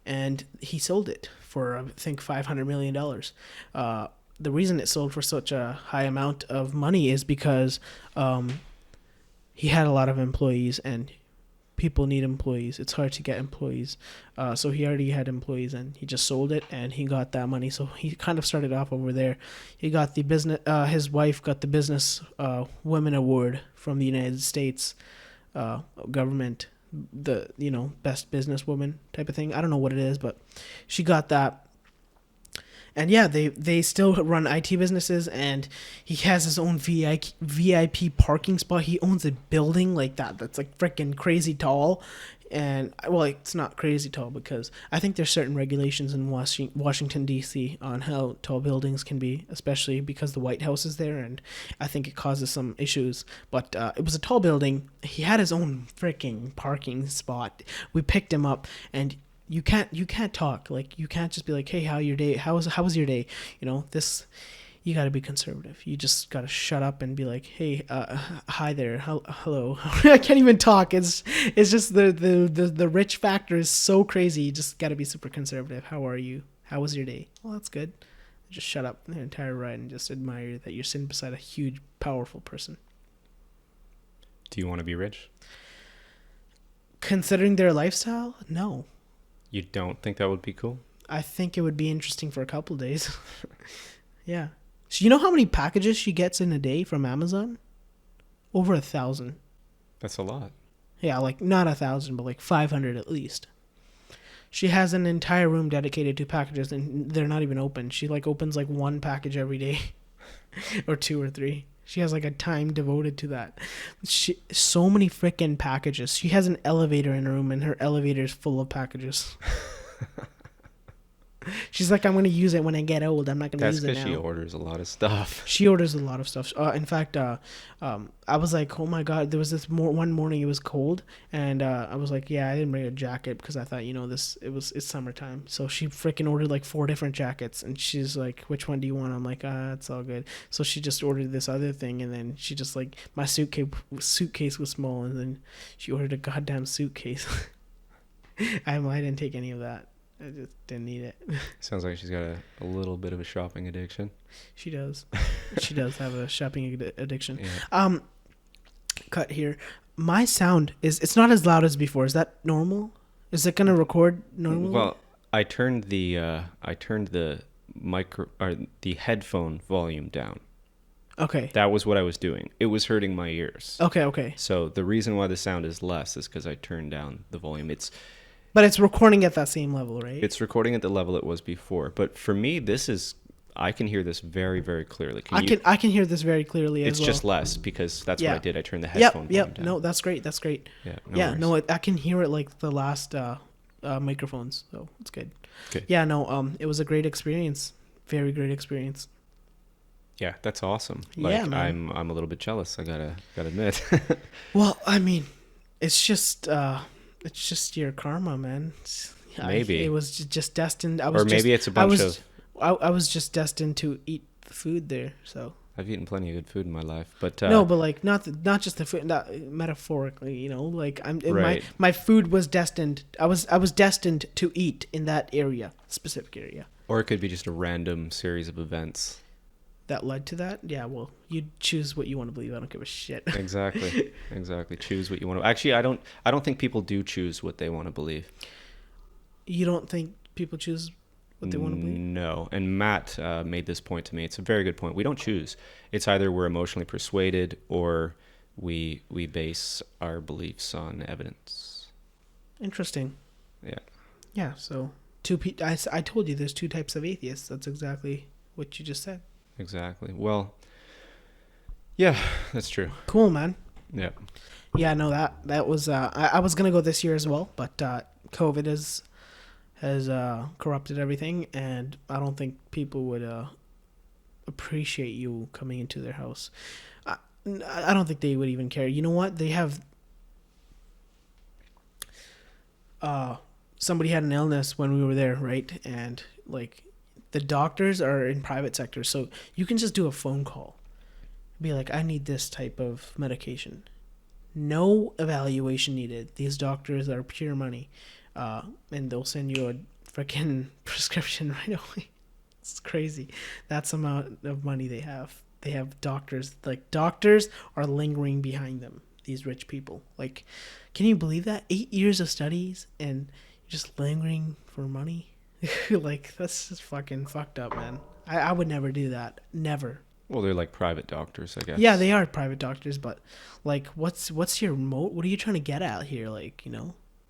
[SPEAKER 2] and he sold it for, I think, $500 million. The reason it sold for such a high amount of money is because he had a lot of employees, and people need employees. It's hard to get employees. So he already had employees, and he just sold it, and he got that money. So he kind of started off over there. He got the business. His wife got the business women award from the United States government. The best businesswoman type of thing. I don't know what it is, but she got that. And yeah, they still run IT businesses, and he has his own VIP parking spot. He owns a building like that that's like freaking crazy tall. And well, it's not crazy tall because I think there's certain regulations in Washington D.C. on how tall buildings can be, especially because the White House is there, and I think it causes some issues. But it was a tall building. He had his own freaking parking spot. We picked him up, and you can't talk. Like, you can't just be like, hey, how was your day? You got to be conservative. You just got to shut up and be like, hey, hi there, hello. I can't even talk. It's just the rich factor is so crazy. You just got to be super conservative. How are you? How was your day? Well, that's good. Just shut up the entire ride and just admire that you're sitting beside a huge, powerful person.
[SPEAKER 1] Do you want to be rich?
[SPEAKER 2] Considering their lifestyle, no.
[SPEAKER 1] You don't think that would be cool?
[SPEAKER 2] I think it would be interesting for a couple of days. Yeah. So you know how many packages she gets in a day from Amazon? Over 1,000.
[SPEAKER 1] That's a lot.
[SPEAKER 2] Yeah, like not 1,000, but like 500 at least. She has an entire room dedicated to packages, and they're not even open. She like opens like one package every day, or 2 or 3. She has like a time devoted to that. So many freaking packages. She has an elevator in her room, and her elevator is full of packages. She's like, I'm going to use it when I get old. I'm not going to use it now.
[SPEAKER 1] That's because she orders a lot of stuff.
[SPEAKER 2] She orders a lot of stuff. In fact, I was like, oh my God, there was this one morning it was cold, and I was like, yeah, I didn't bring a jacket because I thought, it's summertime. So she freaking ordered like 4 different jackets, and she's like, which one do you want? I'm like, it's all good. So she just ordered this other thing, and then she just like, my suitcase was small, and then she ordered a goddamn suitcase. I didn't take any of that. I just didn't need it.
[SPEAKER 1] Sounds like she's got a little bit of a shopping addiction.
[SPEAKER 2] She does. She does have a shopping addiction.
[SPEAKER 1] Yeah.
[SPEAKER 2] Cut here. My sound it's not as loud as before. Is that normal? Is it gonna record normally?
[SPEAKER 1] Well, I turned the the headphone volume down.
[SPEAKER 2] Okay.
[SPEAKER 1] That was what I was doing. It was hurting my ears.
[SPEAKER 2] Okay.
[SPEAKER 1] So the reason why the sound is less is because I turned down the volume.
[SPEAKER 2] But it's recording at that same level, right?
[SPEAKER 1] It's recording at the level it was before. But for me, I can hear this very, very clearly.
[SPEAKER 2] I can hear this very clearly as well.
[SPEAKER 1] It's just less because that's what I did. I turned the headphone volume down.
[SPEAKER 2] No, that's great.
[SPEAKER 1] Yeah,
[SPEAKER 2] I can hear it like the last microphones, so it's good.
[SPEAKER 1] Okay.
[SPEAKER 2] Yeah, no, it was a great experience. Very great experience.
[SPEAKER 1] Yeah, that's awesome. Like,
[SPEAKER 2] yeah, man.
[SPEAKER 1] I'm a little bit jealous, I gotta admit.
[SPEAKER 2] Well, I mean, it's just your karma, man.
[SPEAKER 1] Maybe
[SPEAKER 2] it was just destined.
[SPEAKER 1] Or maybe it's a bunch of.
[SPEAKER 2] I was just destined to eat the food there. So
[SPEAKER 1] I've eaten plenty of good food in my life, but
[SPEAKER 2] no, but like not just the food. Not metaphorically, like
[SPEAKER 1] right.
[SPEAKER 2] my food was destined. I was destined to eat in that specific area.
[SPEAKER 1] Or it could be just a random series of events
[SPEAKER 2] that led to that. Yeah, well, you choose what you want to believe. I don't give a shit.
[SPEAKER 1] Exactly. Choose what you want to. Actually, I don't think people do choose what they want to believe.
[SPEAKER 2] You don't think people choose what they want to believe?
[SPEAKER 1] No. And Matt made this point to me. It's a very good point. We don't choose. It's either we're emotionally persuaded or we base our beliefs on evidence.
[SPEAKER 2] Interesting.
[SPEAKER 1] Yeah.
[SPEAKER 2] Yeah. So I told you there's 2 types of atheists. That's exactly what you just said. Exactly.
[SPEAKER 1] Well, yeah, that's true.
[SPEAKER 2] Cool, man.
[SPEAKER 1] Yeah.
[SPEAKER 2] Yeah, no, that was I was gonna go this year as well, but COVID has corrupted everything, and I don't think people would appreciate you coming into their house. I don't think they would even care. You know what? They have somebody had an illness when we were there, right? And like the doctors are in private sector, so you can just do a phone call. Be like, I need this type of medication. No evaluation needed. These doctors are pure money. And they'll send you a freaking prescription right away. It's crazy. That's the amount of money they have. They have doctors. Like, doctors are lingering behind them. these rich people. Like, can you believe that? 8 years of studies and just lingering for money. Like, that's just fucking fucked up, man. I would never do that. Never.
[SPEAKER 1] Well, they're like private doctors, I guess.
[SPEAKER 2] Yeah, they are private doctors, but like, what's your what are you trying to get at here? Like,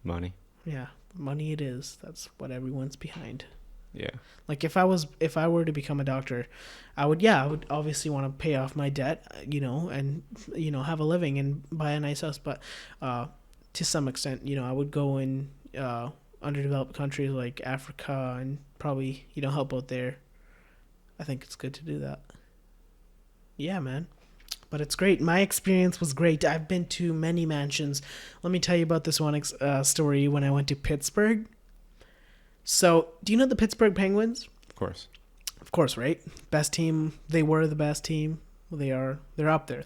[SPEAKER 1] Money.
[SPEAKER 2] Yeah, money it is. That's what everyone's behind.
[SPEAKER 1] Yeah.
[SPEAKER 2] Like, if I were to become a doctor, I would obviously want to pay off my debt, and have a living and buy a nice house. But to some extent, I would go in underdeveloped countries like Africa and probably help out there. I think it's good to do that. Yeah, man. But it's great. My experience was great. I've been to many mansions. Let me tell you about this one story when I went to Pittsburgh. So, do you know the Pittsburgh Penguins?
[SPEAKER 1] Of course.
[SPEAKER 2] Of course, right? Best team. They were the best team. Well, they are. They're up there.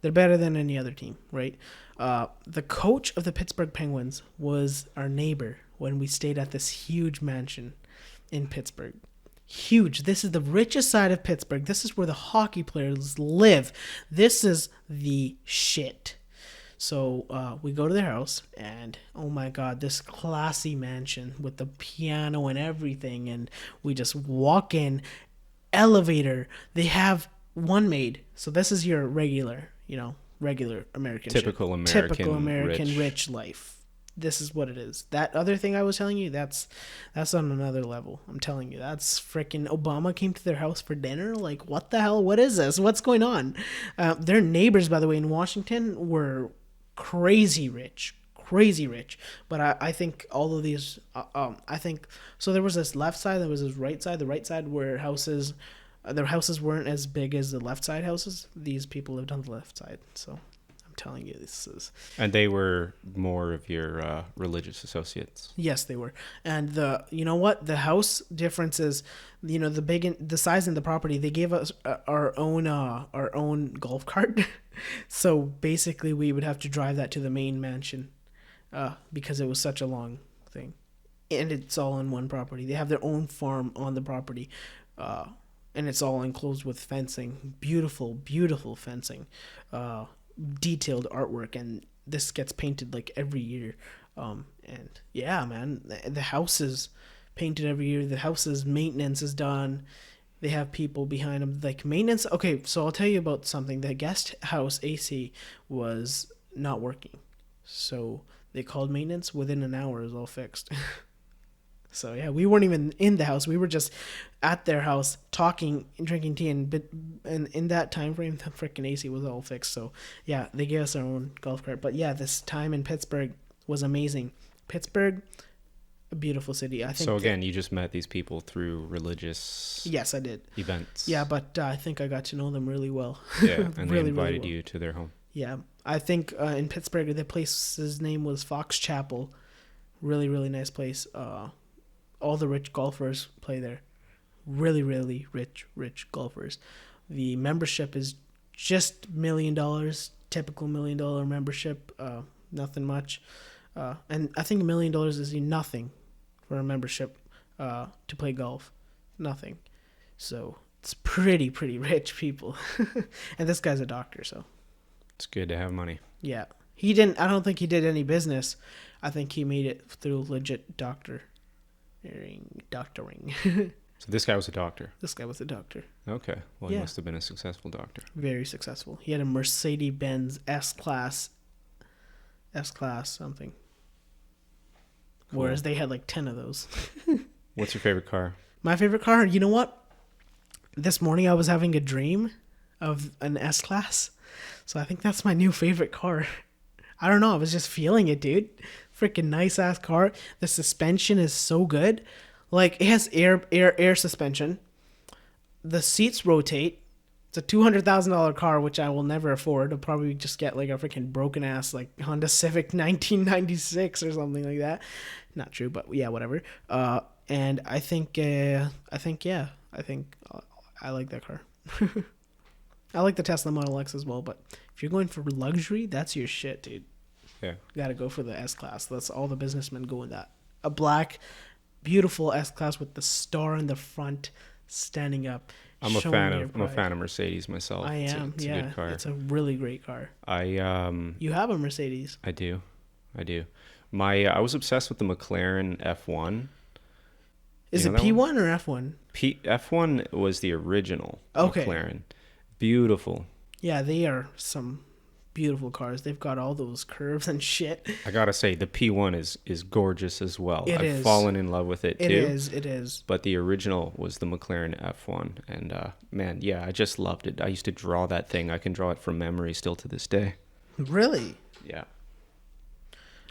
[SPEAKER 2] They're better than any other team, right? The coach of the Pittsburgh Penguins was our neighbor when we stayed at this huge mansion in Pittsburgh. Huge. This is the richest side of Pittsburgh. This is where the hockey players live. This is the shit. So we go to their house, and oh my god, this classy mansion with the piano and everything, and we just walk in, elevator. They have one maid. So this is your regular American
[SPEAKER 1] Typical
[SPEAKER 2] shit.
[SPEAKER 1] American
[SPEAKER 2] rich life. This is what it is. That other thing I was telling you, that's on another level. I'm telling you, that's freaking Obama came to their house for dinner. Like, what the hell? What is this? What's going on? Their neighbors, by the way, in Washington were crazy rich. But I think all of these, I think, so there was this left side, there was this right side. The right side where their houses weren't as big as the left side houses. These people lived on the left side. So telling you, this is.
[SPEAKER 1] And they were more of your religious associates.
[SPEAKER 2] Yes, they were. And the house difference is, the size and the property. They gave us our own golf cart. So basically, we would have to drive that to the main mansion, because it was such a long thing, and it's all on one property. They have their own farm on the property, and it's all enclosed with fencing. Beautiful fencing. Detailed artwork, and this gets painted like every year. And yeah, man, the house is painted every year. The house's maintenance is done. They have people behind them, like maintenance. Okay, so I'll tell you about something. The guest house AC was not working, so they called maintenance. Within an hour, it was all fixed. So yeah, we weren't even in the house. We were just at their house talking and drinking tea, and in that time frame, the freaking AC was all fixed. So yeah, they gave us our own golf cart. But yeah, this time in Pittsburgh was amazing. Pittsburgh, a beautiful city. I think.
[SPEAKER 1] So again, you just met these people through religious.
[SPEAKER 2] Yes, I did.
[SPEAKER 1] Events.
[SPEAKER 2] Yeah, but I think I got to know them really well.
[SPEAKER 1] Yeah, and
[SPEAKER 2] really,
[SPEAKER 1] they invited
[SPEAKER 2] really well.
[SPEAKER 1] you to their home.
[SPEAKER 2] Yeah, I think in Pittsburgh, the place's name was Fox Chapel. Really, really nice place. All the rich golfers play there. Really, really rich golfers. The membership is just $1 million, typical $1 million membership. Nothing much. And I think $1 million is nothing for a membership to play golf. Nothing. So it's pretty rich people. And this guy's a doctor, so.
[SPEAKER 1] It's good to have money.
[SPEAKER 2] Yeah. I don't think he did any business. I think he made it through legit doctoring.
[SPEAKER 1] So this guy was a doctor.
[SPEAKER 2] This guy was a doctor.
[SPEAKER 1] Okay. Well, he must have been a successful doctor.
[SPEAKER 2] Very successful. He had a Mercedes-Benz S-Class something. Cool. Whereas they had like 10 of those.
[SPEAKER 1] What's your favorite car?
[SPEAKER 2] My favorite car? You know what? This morning I was having a dream of an S-Class. So I think that's my new favorite car. I don't know. I was just feeling it, dude. Freaking nice ass car. The suspension is so good. Like, it has air suspension. The seats rotate. It's a $200,000 car, which I will never afford. I'll probably just get like a freaking broken ass like Honda Civic 1996 or something like that. Not true, but yeah, whatever. And I think I like that car. I like the Tesla Model X as well, but if you're going for luxury, that's your shit, dude.
[SPEAKER 1] Yeah.
[SPEAKER 2] You gotta go for the S-Class. That's all the businessmen go in that. A black, beautiful S-Class with the star in the front standing up.
[SPEAKER 1] I'm a fan of Mercedes myself.
[SPEAKER 2] I am.
[SPEAKER 1] It's a good car.
[SPEAKER 2] It's a really great car. You have a Mercedes.
[SPEAKER 1] I do. I was obsessed with the McLaren F1.
[SPEAKER 2] Is it P1 or F1?
[SPEAKER 1] F1 was the original McLaren. Beautiful.
[SPEAKER 2] Yeah, they are some beautiful cars. They've got all those curves and shit.
[SPEAKER 1] I gotta say, the P1 is gorgeous as well. I've fallen in love with it too.
[SPEAKER 2] It is.
[SPEAKER 1] But the original was the McLaren F1, and man, yeah, I just loved it. I used to draw that thing. I can draw it from memory still to this day.
[SPEAKER 2] Really?
[SPEAKER 1] Yeah.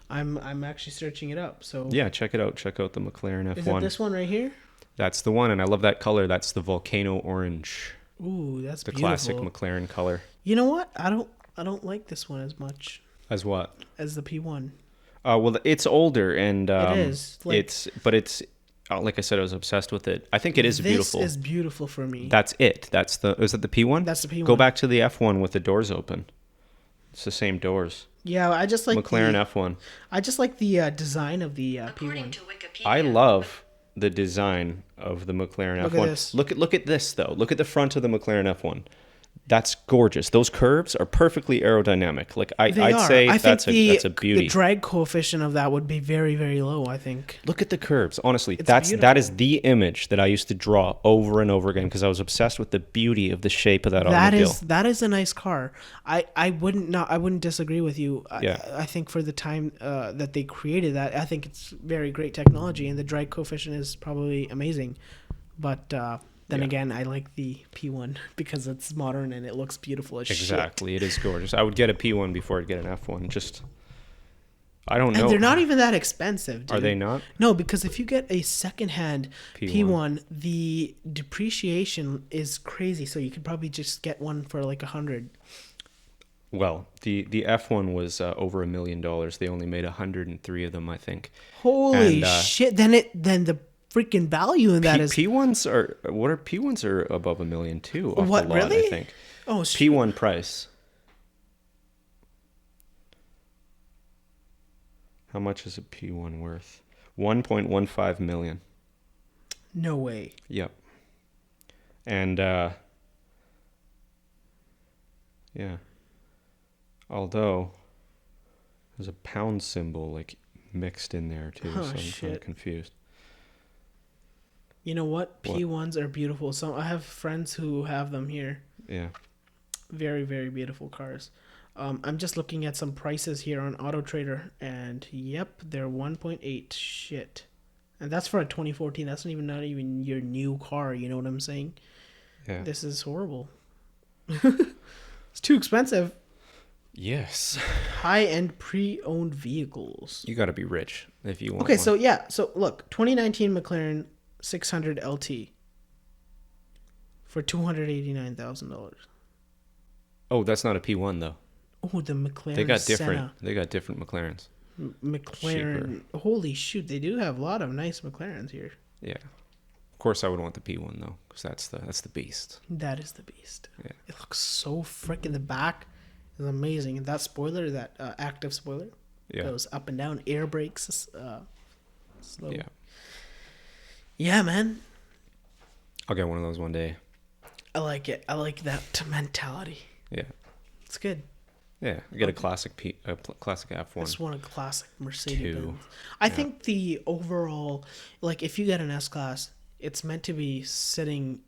[SPEAKER 2] I'm actually searching it up. So
[SPEAKER 1] yeah, check it out. Check out the McLaren F1.
[SPEAKER 2] Is it this one right here?
[SPEAKER 1] That's the one, and I love that color. That's the volcano orange.
[SPEAKER 2] Ooh, that's
[SPEAKER 1] the
[SPEAKER 2] beautiful.
[SPEAKER 1] Classic McLaren color.
[SPEAKER 2] You know what? I don't like this one as much.
[SPEAKER 1] As what?
[SPEAKER 2] As the P1.
[SPEAKER 1] Well, it's older, and
[SPEAKER 2] it is.
[SPEAKER 1] It's like I said, I was obsessed with it. I think it is beautiful.
[SPEAKER 2] This is beautiful for me.
[SPEAKER 1] That's it. Is it the P1?
[SPEAKER 2] That's the P1.
[SPEAKER 1] Go back to the F1 with the doors open. It's the same doors.
[SPEAKER 2] Yeah, I just like
[SPEAKER 1] McLaren F1.
[SPEAKER 2] I just like the design of the P1.
[SPEAKER 1] I love the design of the McLaren F1. Look at this though. Look at the front of the McLaren F1. That's gorgeous. Those curves are perfectly aerodynamic. Like I'd say that's a beauty.
[SPEAKER 2] The drag coefficient of that would be very, very low, I think.
[SPEAKER 1] Look at the curves. Honestly, that is the image that I used to draw over and over again because I was obsessed with the beauty of the shape of that automobile.
[SPEAKER 2] That is a nice car. I wouldn't disagree with you. I think for the time that they created that, I think it's very great technology, and the drag coefficient is probably amazing. But then again, I like the P1 because it's modern and it looks beautiful as shit.
[SPEAKER 1] Exactly, it is gorgeous. I would get a P1 before I'd get an F1. I don't know.
[SPEAKER 2] And they're not even that expensive, dude.
[SPEAKER 1] Are they not?
[SPEAKER 2] No, because if you get a secondhand P1, the depreciation is crazy. So you could probably just get one for like $100.
[SPEAKER 1] Well, the F1 was over $1 million. They only made 103 of them, I think.
[SPEAKER 2] Holy shit! Then the freaking value in that is
[SPEAKER 1] P1s are above $1 million too.
[SPEAKER 2] What, really?
[SPEAKER 1] I think.
[SPEAKER 2] Oh,
[SPEAKER 1] P1 price. How much is a P1 worth? 1.15 million.
[SPEAKER 2] No way.
[SPEAKER 1] Yep. And yeah. Although there's a pound symbol like mixed in there too, so I'm kind of confused.
[SPEAKER 2] You know what? P1s are beautiful. I have friends who have them here.
[SPEAKER 1] Yeah.
[SPEAKER 2] Very, very beautiful cars. I'm just looking at some prices here on Auto Trader, and yep, they're 1.8. Shit. And that's for a 2014. That's not even your new car. You know what I'm saying?
[SPEAKER 1] Yeah.
[SPEAKER 2] This is horrible. It's too expensive.
[SPEAKER 1] Yes.
[SPEAKER 2] High-end pre-owned vehicles.
[SPEAKER 1] You got to be rich if you want.
[SPEAKER 2] Okay, so yeah. So look, 2019 McLaren 600 LT for $289,000.
[SPEAKER 1] Oh, that's not a P1 though.
[SPEAKER 2] Oh, the McLaren.
[SPEAKER 1] They got different McLarens.
[SPEAKER 2] McLaren. Cheaper. Holy shoot, they do have a lot of nice McLarens here.
[SPEAKER 1] Yeah. Of course, I would want the P1 though, because that's the beast.
[SPEAKER 2] That is the beast.
[SPEAKER 1] Yeah.
[SPEAKER 2] It looks so freaking. The back is amazing, and that spoiler, that active spoiler, goes up and down. Air brakes, slow.
[SPEAKER 1] Yeah.
[SPEAKER 2] Yeah, man.
[SPEAKER 1] I'll get one of those one day.
[SPEAKER 2] I like it. I like that mentality.
[SPEAKER 1] Yeah.
[SPEAKER 2] It's good.
[SPEAKER 1] Yeah, I get a classic classic F1.
[SPEAKER 2] I just want a classic Mercedes. I think the overall, like, if you get an S-Class, it's meant to be sat in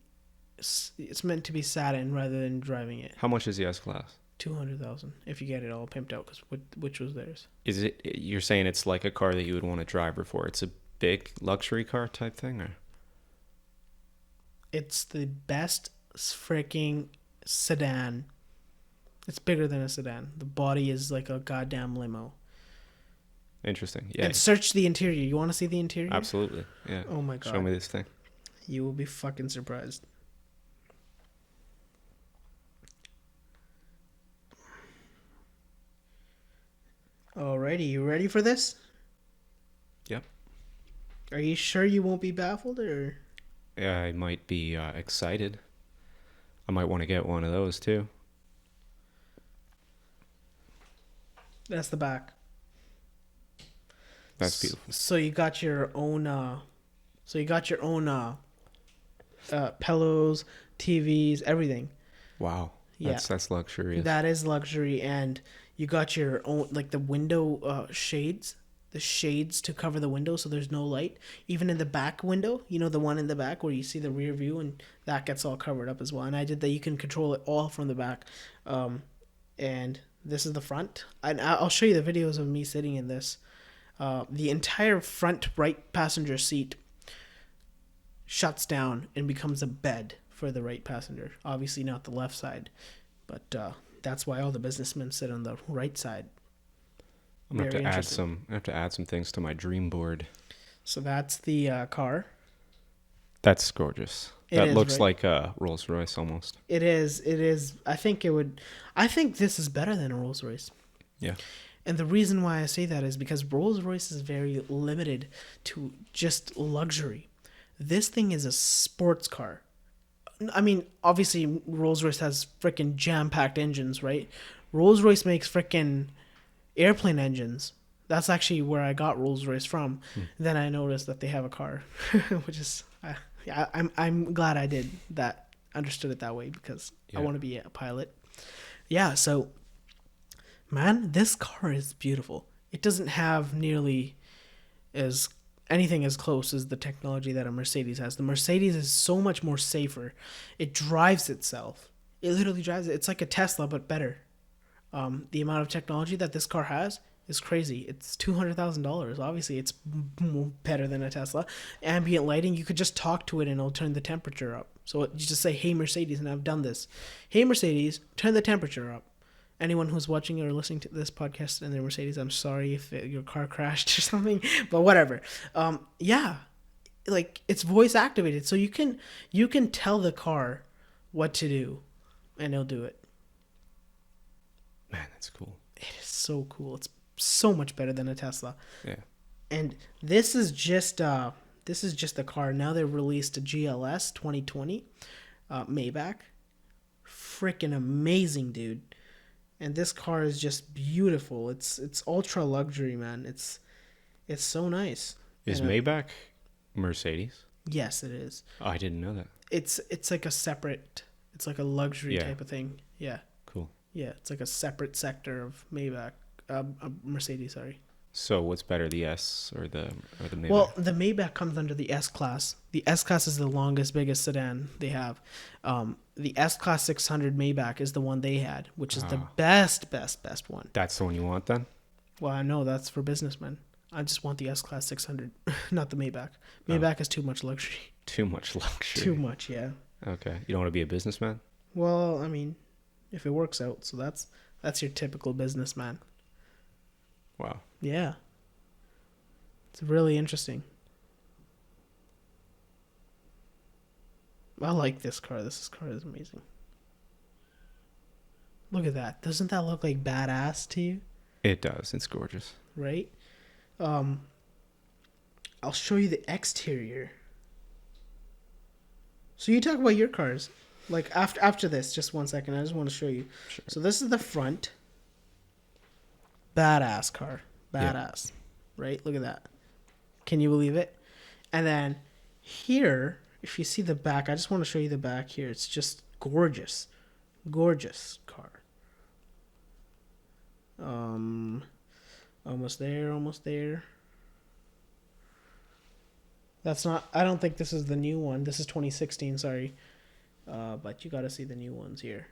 [SPEAKER 2] rather than driving it.
[SPEAKER 1] How much is the S-Class?
[SPEAKER 2] 200,000 if you get it all pimped out, because which was theirs.
[SPEAKER 1] Is it? You're saying it's like a car that you would want to drive before? It's a big luxury car type thing, or?
[SPEAKER 2] It's the best freaking sedan. It's bigger than a sedan. The body is like a goddamn limo.
[SPEAKER 1] Interesting. Yeah.
[SPEAKER 2] And search the interior. You want to see the interior?
[SPEAKER 1] Absolutely. Yeah.
[SPEAKER 2] Oh my god.
[SPEAKER 1] Show me this thing.
[SPEAKER 2] You will be fucking surprised. Alrighty, you ready for this?
[SPEAKER 1] Yep.
[SPEAKER 2] Are you sure you won't be baffled, or?
[SPEAKER 1] Yeah, I might be excited. I might want to get one of those too.
[SPEAKER 2] That's the back.
[SPEAKER 1] That's beautiful.
[SPEAKER 2] So you got your own. pillows, TVs, everything.
[SPEAKER 1] Wow.
[SPEAKER 2] Yeah.
[SPEAKER 1] That's luxurious.
[SPEAKER 2] That is luxury, and you got your own, like, the window shades, the shades to cover the window so there's no light. Even in the back window, the one in the back where you see the rear view, and that gets all covered up as well. And I did that. You can control it all from the back. And this is the front. And I'll show you the videos of me sitting in this. The entire front right passenger seat shuts down and becomes a bed for the right passenger. Obviously not the left side, but that's why all the businessmen sit on the right side.
[SPEAKER 1] I'm gonna have to add some things to my dream board.
[SPEAKER 2] So that's the car.
[SPEAKER 1] That's gorgeous. That looks like a Rolls Royce almost.
[SPEAKER 2] It is. I think this is better than a Rolls Royce.
[SPEAKER 1] Yeah.
[SPEAKER 2] And the reason why I say that is because Rolls Royce is very limited to just luxury. This thing is a sports car. I mean, obviously Rolls Royce has freaking jam-packed engines, right? Rolls Royce makes freaking airplane engines. That's actually where I got Rolls Royce from. Then I noticed that they have a car, which is, I'm glad I did that, understood it that way, because I want to be a pilot. Yeah, so, man, this car is beautiful. It doesn't have nearly anything as close as the technology that a Mercedes has. The Mercedes is so much more safer. It drives itself. It literally drives it. It's like a Tesla, but better. The amount of technology that this car has is crazy. It's $200,000. Obviously, it's better than a Tesla. Ambient lighting, you could just talk to it and it'll turn the temperature up. So you just say, "Hey Mercedes," and I've done this. "Hey Mercedes, turn the temperature up." Anyone who's watching or listening to this podcast and their Mercedes, I'm sorry if your car crashed or something, but whatever. Yeah, like, it's voice activated, so you can tell the car what to do, and it'll do it.
[SPEAKER 1] Man, that's cool.
[SPEAKER 2] It is so cool. It's so much better than a Tesla.
[SPEAKER 1] Yeah.
[SPEAKER 2] And this is just a car. Now they've released a GLS 2020 Maybach. Freaking amazing, dude. And this car is just beautiful. It's ultra luxury, man. It's so nice.
[SPEAKER 1] Is Maybach Mercedes?
[SPEAKER 2] Yes, it is.
[SPEAKER 1] Oh, I didn't know that.
[SPEAKER 2] It's like a separate. It's like a luxury type of thing. Yeah.
[SPEAKER 1] Cool.
[SPEAKER 2] Yeah, it's like a separate sector of Maybach, Mercedes. Sorry.
[SPEAKER 1] So what's better, the S or the Maybach?
[SPEAKER 2] Well, the Maybach comes under the S class. The S class is the longest, biggest sedan they have. The S class 600 Maybach is the one they had, which is the best one.
[SPEAKER 1] That's the one you want then?
[SPEAKER 2] Well, I know that's for businessmen. I just want the S class 600, not the Maybach. Maybach is too much luxury.
[SPEAKER 1] Too much luxury.
[SPEAKER 2] Too much, yeah.
[SPEAKER 1] Okay. You don't want to be a businessman?
[SPEAKER 2] Well, I mean, if it works out, so that's your typical businessman.
[SPEAKER 1] Wow.
[SPEAKER 2] Yeah. It's really interesting. I like this car. This car is amazing. Look at that. Doesn't that look like badass to you?
[SPEAKER 1] It does. It's gorgeous.
[SPEAKER 2] Right? I'll show you the exterior. So you talk about your cars. Like, after this, just 1 second. I just want to show you.
[SPEAKER 1] Sure.
[SPEAKER 2] So this is the front. Badass car. Badass. Yeah. Right? Look at that. Can you believe it? And then here, if you see the back, I just want to show you the back here. It's just gorgeous. Gorgeous car. Almost there. That's not, I don't think this is the new one. This is 2016, sorry. But you got to see the new ones here.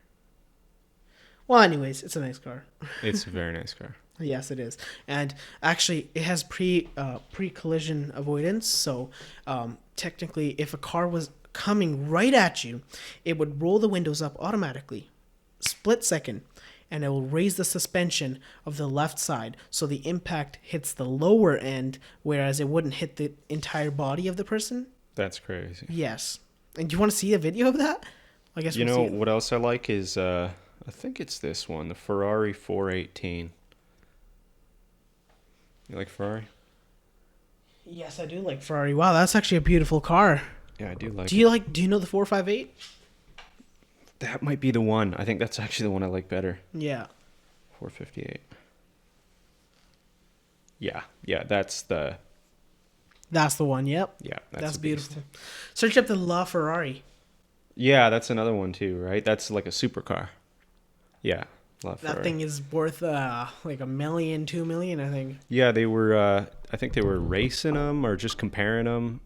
[SPEAKER 2] Well, anyways, it's a nice car.
[SPEAKER 1] It's a very nice car.
[SPEAKER 2] Yes, it is. And actually, it has pre-collision avoidance. So technically, if a car was coming right at you, it would roll the windows up automatically. Split second. And it will raise the suspension of the left side. So the impact hits the lower end, whereas it wouldn't hit the entire body of the person.
[SPEAKER 1] That's crazy.
[SPEAKER 2] Yes. And do you want to see a video of that? I guess
[SPEAKER 1] you know what else I like is I think it's this one, the Ferrari 418. You like Ferrari?
[SPEAKER 2] Yes, I do like Ferrari. Wow, that's actually a beautiful car.
[SPEAKER 1] Yeah, I do like.
[SPEAKER 2] Do you know the 458?
[SPEAKER 1] That might be the one. I think that's actually the one I like better.
[SPEAKER 2] Yeah.
[SPEAKER 1] 458. Yeah, that's the
[SPEAKER 2] That's the one. Yep.
[SPEAKER 1] Yeah,
[SPEAKER 2] That's
[SPEAKER 1] a beast.
[SPEAKER 2] beautiful. Search up the La Ferrari.
[SPEAKER 1] Yeah, that's another one too, right? That's like a supercar. Yeah,
[SPEAKER 2] That thing is worth like $1 million, $2 million, I think.
[SPEAKER 1] Yeah, they were. I think they were racing them or just comparing them.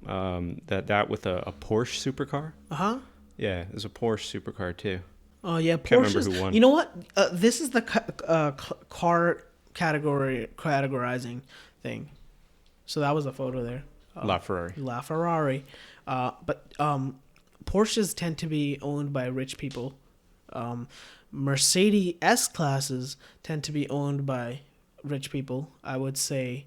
[SPEAKER 1] That with a Porsche supercar. Yeah, there's a Porsche supercar too.
[SPEAKER 2] Oh yeah,
[SPEAKER 1] Can't remember
[SPEAKER 2] Porsches.
[SPEAKER 1] who won.
[SPEAKER 2] You know what? This is the car categorizing thing. So that was a photo there.
[SPEAKER 1] La Ferrari.
[SPEAKER 2] La Ferrari. But Porsches tend to be owned by rich people. Mercedes S-classes tend to be owned by rich people. I would say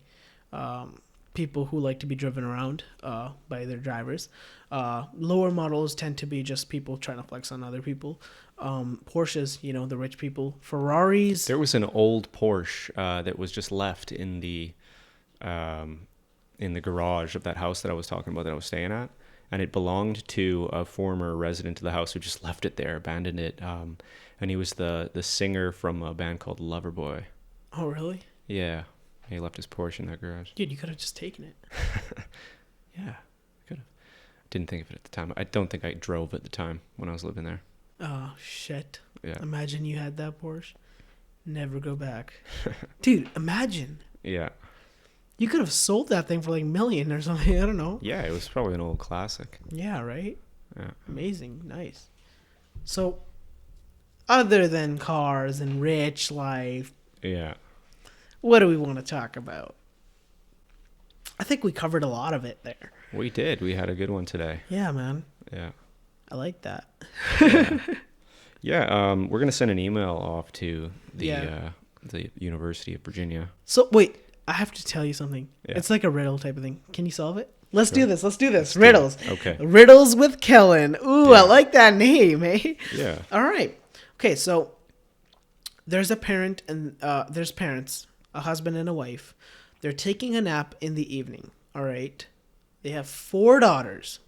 [SPEAKER 2] people who like to be driven around by their drivers. Lower models tend to be just people trying to flex on other people. Porsches, the rich people. Ferraris.
[SPEAKER 1] There was an old Porsche that was just left in the garage of that house that I was talking about that I was staying at. And it belonged to a former resident of the house who just left it there, abandoned it. And he was the singer from a band called Loverboy.
[SPEAKER 2] Oh, really?
[SPEAKER 1] Yeah. He left his Porsche in that garage.
[SPEAKER 2] Dude, you could have just taken it.
[SPEAKER 1] Yeah, I could have. Didn't think of it at the time. I don't think I drove at the time when I was living there.
[SPEAKER 2] Oh, shit.
[SPEAKER 1] Yeah.
[SPEAKER 2] Imagine you had that Porsche. Never go back. Dude, imagine.
[SPEAKER 1] Yeah.
[SPEAKER 2] You could have sold that thing for like $1 million or something. I don't know.
[SPEAKER 1] Yeah, it was probably an old classic.
[SPEAKER 2] Yeah, right?
[SPEAKER 1] Yeah.
[SPEAKER 2] Amazing. Nice. So, other than cars and rich life,
[SPEAKER 1] Yeah.
[SPEAKER 2] what do we want to talk about? I think we covered a lot of it there.
[SPEAKER 1] We did. We had a good one today.
[SPEAKER 2] Yeah, man.
[SPEAKER 1] Yeah.
[SPEAKER 2] I like that.
[SPEAKER 1] Yeah. We're gonna send an email off to the University of Virginia.
[SPEAKER 2] So wait, I have to tell you something.
[SPEAKER 1] Yeah.
[SPEAKER 2] It's like a riddle type of thing. Can you solve it? Let's
[SPEAKER 1] Sure.
[SPEAKER 2] do this. Let's do this. Riddles.
[SPEAKER 1] Okay.
[SPEAKER 2] Riddles with Kellan. Ooh,
[SPEAKER 1] Yeah.
[SPEAKER 2] I like that name, eh?
[SPEAKER 1] Yeah.
[SPEAKER 2] All right. Okay, so there's a parent and there's parents, a husband and a wife. They're taking a nap in the evening. All right. They have 4 daughters,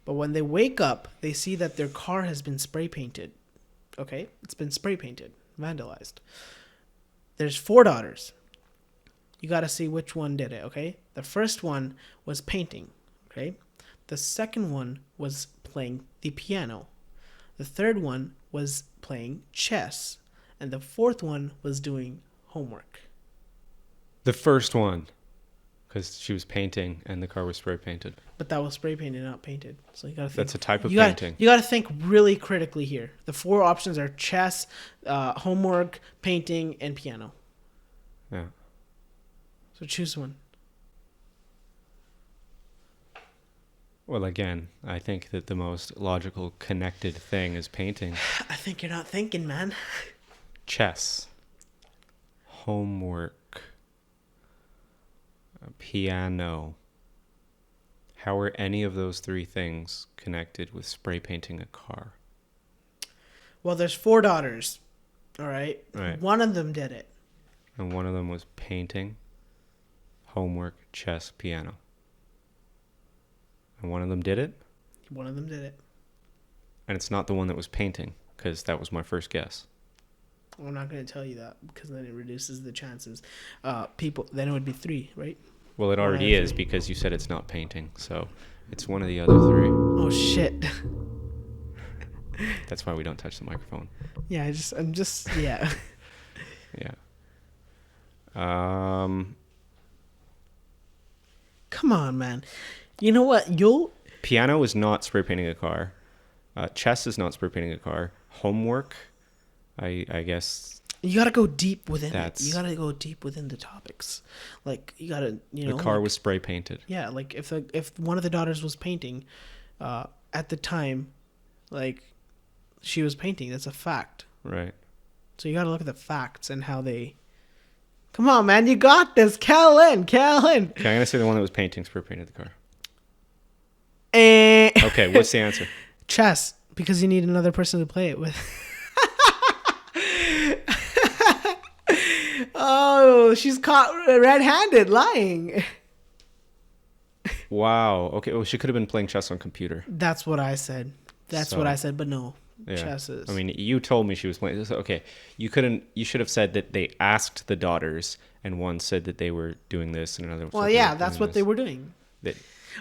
[SPEAKER 2] but when they wake up, they see that their car has been spray painted. Okay, it's been spray painted, vandalized. There's 4 daughters. You got to see which one did it, okay? The first one was painting, okay? The second one was playing the piano. The third one was playing chess. And the fourth one was doing homework.
[SPEAKER 1] The first one, because she was painting and the car was spray painted.
[SPEAKER 2] But that was spray painted, not painted. So you got to think.
[SPEAKER 1] That's a type of painting.
[SPEAKER 2] You got to think really critically here. The 4 options are chess, homework, painting, and piano.
[SPEAKER 1] Yeah.
[SPEAKER 2] So choose one.
[SPEAKER 1] Well, again, I think that the most logical connected thing is painting.
[SPEAKER 2] I think you're not thinking, man.
[SPEAKER 1] Chess. Homework. Piano. How are any of those 3 things connected with spray painting a car?
[SPEAKER 2] Well, there's 4 daughters. All right?
[SPEAKER 1] Right.
[SPEAKER 2] One of them did it.
[SPEAKER 1] And one of them was painting, homework, chess, piano. And one of them did it?
[SPEAKER 2] One of them did it.
[SPEAKER 1] And it's not the one that was painting, because that was my first guess.
[SPEAKER 2] I'm not going to tell you that because then it reduces the chances. Then it would be 3, right?
[SPEAKER 1] Well, it
[SPEAKER 2] One
[SPEAKER 1] already
[SPEAKER 2] out of
[SPEAKER 1] is
[SPEAKER 2] 3.
[SPEAKER 1] because you said it's not painting, so it's one of the other 3.
[SPEAKER 2] Oh shit.
[SPEAKER 1] That's why we don't touch the microphone.
[SPEAKER 2] Yeah, I'm just yeah.
[SPEAKER 1] Yeah.
[SPEAKER 2] Come on, man. You know what?
[SPEAKER 1] Piano is not spray painting a car. Chess is not spray painting a car. Homework, I guess.
[SPEAKER 2] You gotta go deep within it.
[SPEAKER 1] That's-
[SPEAKER 2] You gotta go deep within the topics. Like you gotta,
[SPEAKER 1] The car was spray painted.
[SPEAKER 2] Yeah, like if one of the daughters was painting, at the time, like she was painting. That's a fact.
[SPEAKER 1] Right.
[SPEAKER 2] So you gotta look at the facts and how they. Come on, man, you got this, Kellan.
[SPEAKER 1] Okay, I'm gonna say the one that was painting spray painted the car.
[SPEAKER 2] Eh.
[SPEAKER 1] Okay, what's the answer?
[SPEAKER 2] Chess, because you need another person to play it with. Oh, she's caught red-handed lying.
[SPEAKER 1] Wow. Okay. Well, she could have been playing chess on computer.
[SPEAKER 2] That's what I said. That's what I said, but no.
[SPEAKER 1] Yeah.
[SPEAKER 2] Chess is.
[SPEAKER 1] I mean, you told me she was playing. Okay. You couldn't. You should have said that they asked the daughters, and one said that they were doing this, and another.
[SPEAKER 2] Well,
[SPEAKER 1] said they
[SPEAKER 2] yeah,
[SPEAKER 1] were
[SPEAKER 2] that's
[SPEAKER 1] doing
[SPEAKER 2] what
[SPEAKER 1] this.
[SPEAKER 2] they were doing.
[SPEAKER 1] That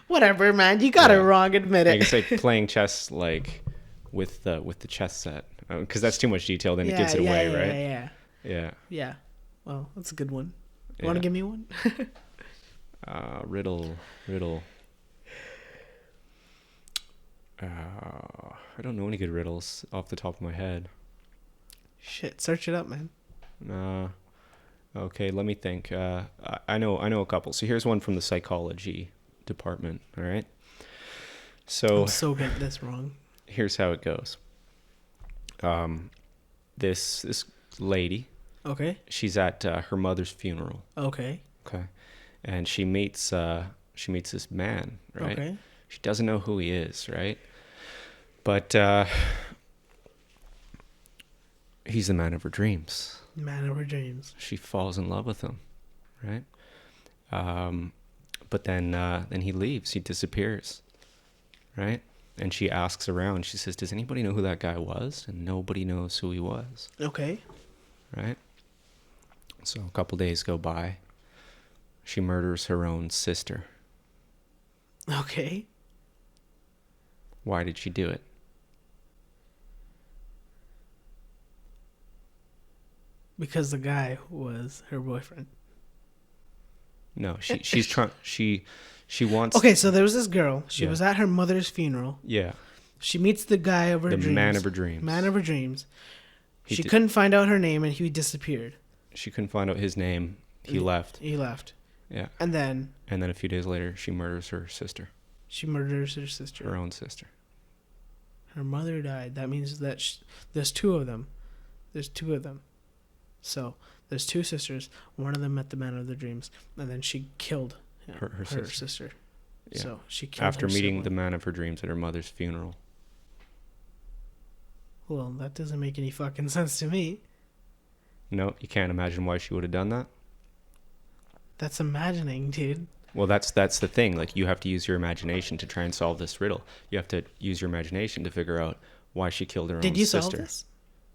[SPEAKER 2] Whatever, man. You got it
[SPEAKER 1] Yeah.
[SPEAKER 2] wrong. Admit
[SPEAKER 1] I can
[SPEAKER 2] it.
[SPEAKER 1] say playing chess like with the chess set, because that's too much detail. Then it gives it away, right? Yeah.
[SPEAKER 2] Yeah. Well, that's a good one.
[SPEAKER 1] Yeah.
[SPEAKER 2] Want to give me one?
[SPEAKER 1] Riddle. I don't know any good riddles off the top of my head.
[SPEAKER 2] Shit, search it up, man.
[SPEAKER 1] Okay, let me think. I know a couple. So here's one from the psychology department. All right. So
[SPEAKER 2] I'm so getting this wrong.
[SPEAKER 1] here's how it goes. This lady,
[SPEAKER 2] Okay.
[SPEAKER 1] she's at her mother's funeral.
[SPEAKER 2] Okay.
[SPEAKER 1] Okay, and she meets this man. Right.
[SPEAKER 2] Okay.
[SPEAKER 1] She doesn't know who he is. Right. But he's the man of her dreams.
[SPEAKER 2] Man of her dreams.
[SPEAKER 1] She falls in love with him, right? But then he leaves. He disappears, right? And she asks around. She says, "Does anybody know who that guy was?" And nobody knows who he was,
[SPEAKER 2] Okay.
[SPEAKER 1] right? So a couple days go by. She murders her own sister.
[SPEAKER 2] Okay.
[SPEAKER 1] Why did she do it?
[SPEAKER 2] Because the guy was her boyfriend.
[SPEAKER 1] No, she's trying. She wants.
[SPEAKER 2] Okay, so there was this girl. She
[SPEAKER 1] Yeah.
[SPEAKER 2] was at her mother's funeral.
[SPEAKER 1] Yeah,
[SPEAKER 2] She meets the guy of her
[SPEAKER 1] the
[SPEAKER 2] dreams.
[SPEAKER 1] man of her dreams.
[SPEAKER 2] Man of her dreams.
[SPEAKER 1] He
[SPEAKER 2] She
[SPEAKER 1] di-
[SPEAKER 2] couldn't find out her name, and he disappeared.
[SPEAKER 1] She couldn't find out his name. He left.
[SPEAKER 2] He left.
[SPEAKER 1] Yeah,
[SPEAKER 2] And then
[SPEAKER 1] and then a few days later, she murders her sister,
[SPEAKER 2] she murders her sister.
[SPEAKER 1] her own sister.
[SPEAKER 2] Her mother died. That means that there's two of them. There's two of them. So there's two sisters. One of them met the man of their dreams, and then she killed
[SPEAKER 1] Her
[SPEAKER 2] sister.
[SPEAKER 1] Yeah.
[SPEAKER 2] So she killed
[SPEAKER 1] After
[SPEAKER 2] her
[SPEAKER 1] meeting
[SPEAKER 2] sibling.
[SPEAKER 1] the man of her dreams at her mother's funeral.
[SPEAKER 2] Well, that doesn't make any fucking sense to me.
[SPEAKER 1] No, you can't imagine why she would have done that.
[SPEAKER 2] That's imagining, dude.
[SPEAKER 1] Well, that's the thing. Like, you have to use your imagination to try and solve this riddle. You have to use your imagination to figure out why she killed her own sister.
[SPEAKER 2] Did you solve this?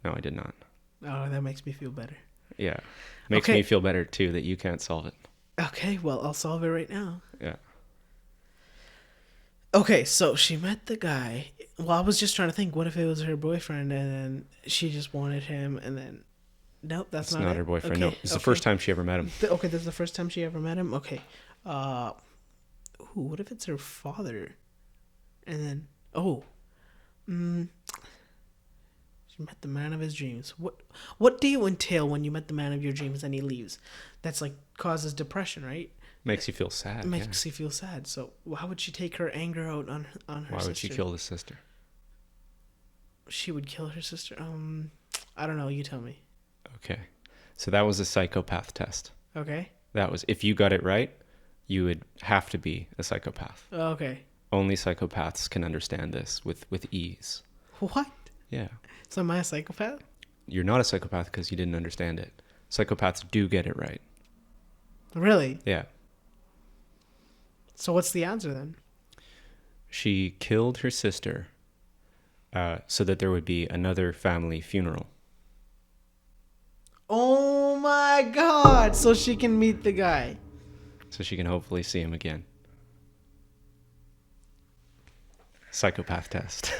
[SPEAKER 1] No, I did not.
[SPEAKER 2] Oh, that makes me feel better.
[SPEAKER 1] Yeah. Makes
[SPEAKER 2] Okay.
[SPEAKER 1] me feel better, too, that you can't solve it.
[SPEAKER 2] Okay, well, I'll solve it right now.
[SPEAKER 1] Yeah.
[SPEAKER 2] Okay, so she met the guy. Well, I was just trying to think, what if it was her boyfriend and then she just wanted him and then... Nope, that's
[SPEAKER 1] It's
[SPEAKER 2] not
[SPEAKER 1] not
[SPEAKER 2] it.
[SPEAKER 1] her boyfriend.
[SPEAKER 2] Okay,
[SPEAKER 1] No, it's the first time she ever met him.
[SPEAKER 2] Okay, that's the first time she ever met him? Okay. What if it's her father? And then... She met the man of his dreams. What do you entail when you met the man of your dreams and he leaves? That's like causes depression, right?
[SPEAKER 1] Makes you feel sad.
[SPEAKER 2] It makes you feel sad. So why would she take her anger out on her sister?
[SPEAKER 1] Why would she kill the sister?
[SPEAKER 2] She would kill her sister? I don't know. You tell me.
[SPEAKER 1] Okay. So that was a psychopath test.
[SPEAKER 2] Okay.
[SPEAKER 1] That was, if you got it right, you would have to be a psychopath.
[SPEAKER 2] Okay.
[SPEAKER 1] Only psychopaths can understand this with ease.
[SPEAKER 2] What?
[SPEAKER 1] Yeah.
[SPEAKER 2] So am I a psychopath?
[SPEAKER 1] You're not a psychopath because you didn't understand it. Psychopaths do get it right.
[SPEAKER 2] Really?
[SPEAKER 1] Yeah.
[SPEAKER 2] So what's the answer then?
[SPEAKER 1] She killed her sister so that there would be another family funeral.
[SPEAKER 2] Oh my god! So she can meet the guy.
[SPEAKER 1] So she can hopefully see him again. Psychopath test.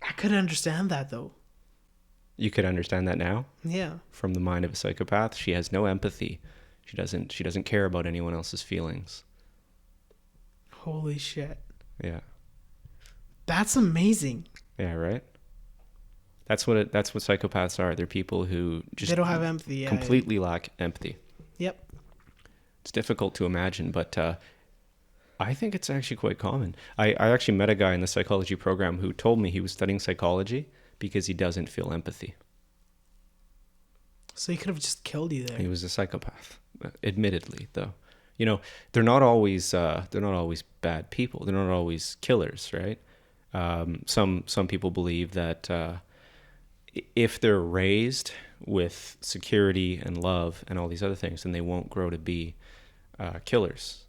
[SPEAKER 2] I could understand that though.
[SPEAKER 1] You could understand that now?
[SPEAKER 2] Yeah.
[SPEAKER 1] From the mind of a psychopath. She has no empathy. She doesn't care about anyone else's feelings.
[SPEAKER 2] Holy shit.
[SPEAKER 1] Yeah.
[SPEAKER 2] That's amazing.
[SPEAKER 1] Yeah, right? That's what psychopaths are. They're people who just
[SPEAKER 2] They don't have empathy. Yeah,
[SPEAKER 1] completely lack empathy.
[SPEAKER 2] Yep.
[SPEAKER 1] It's difficult to imagine, but I think it's actually quite common. I actually met a guy in the psychology program who told me he was studying psychology because he doesn't feel empathy.
[SPEAKER 2] So he could have just killed you there.
[SPEAKER 1] He was a psychopath, admittedly, though. You know, they're not always bad people. They're not always killers, right? Some people believe that if they're raised with security and love and all these other things, then they won't grow to be killers.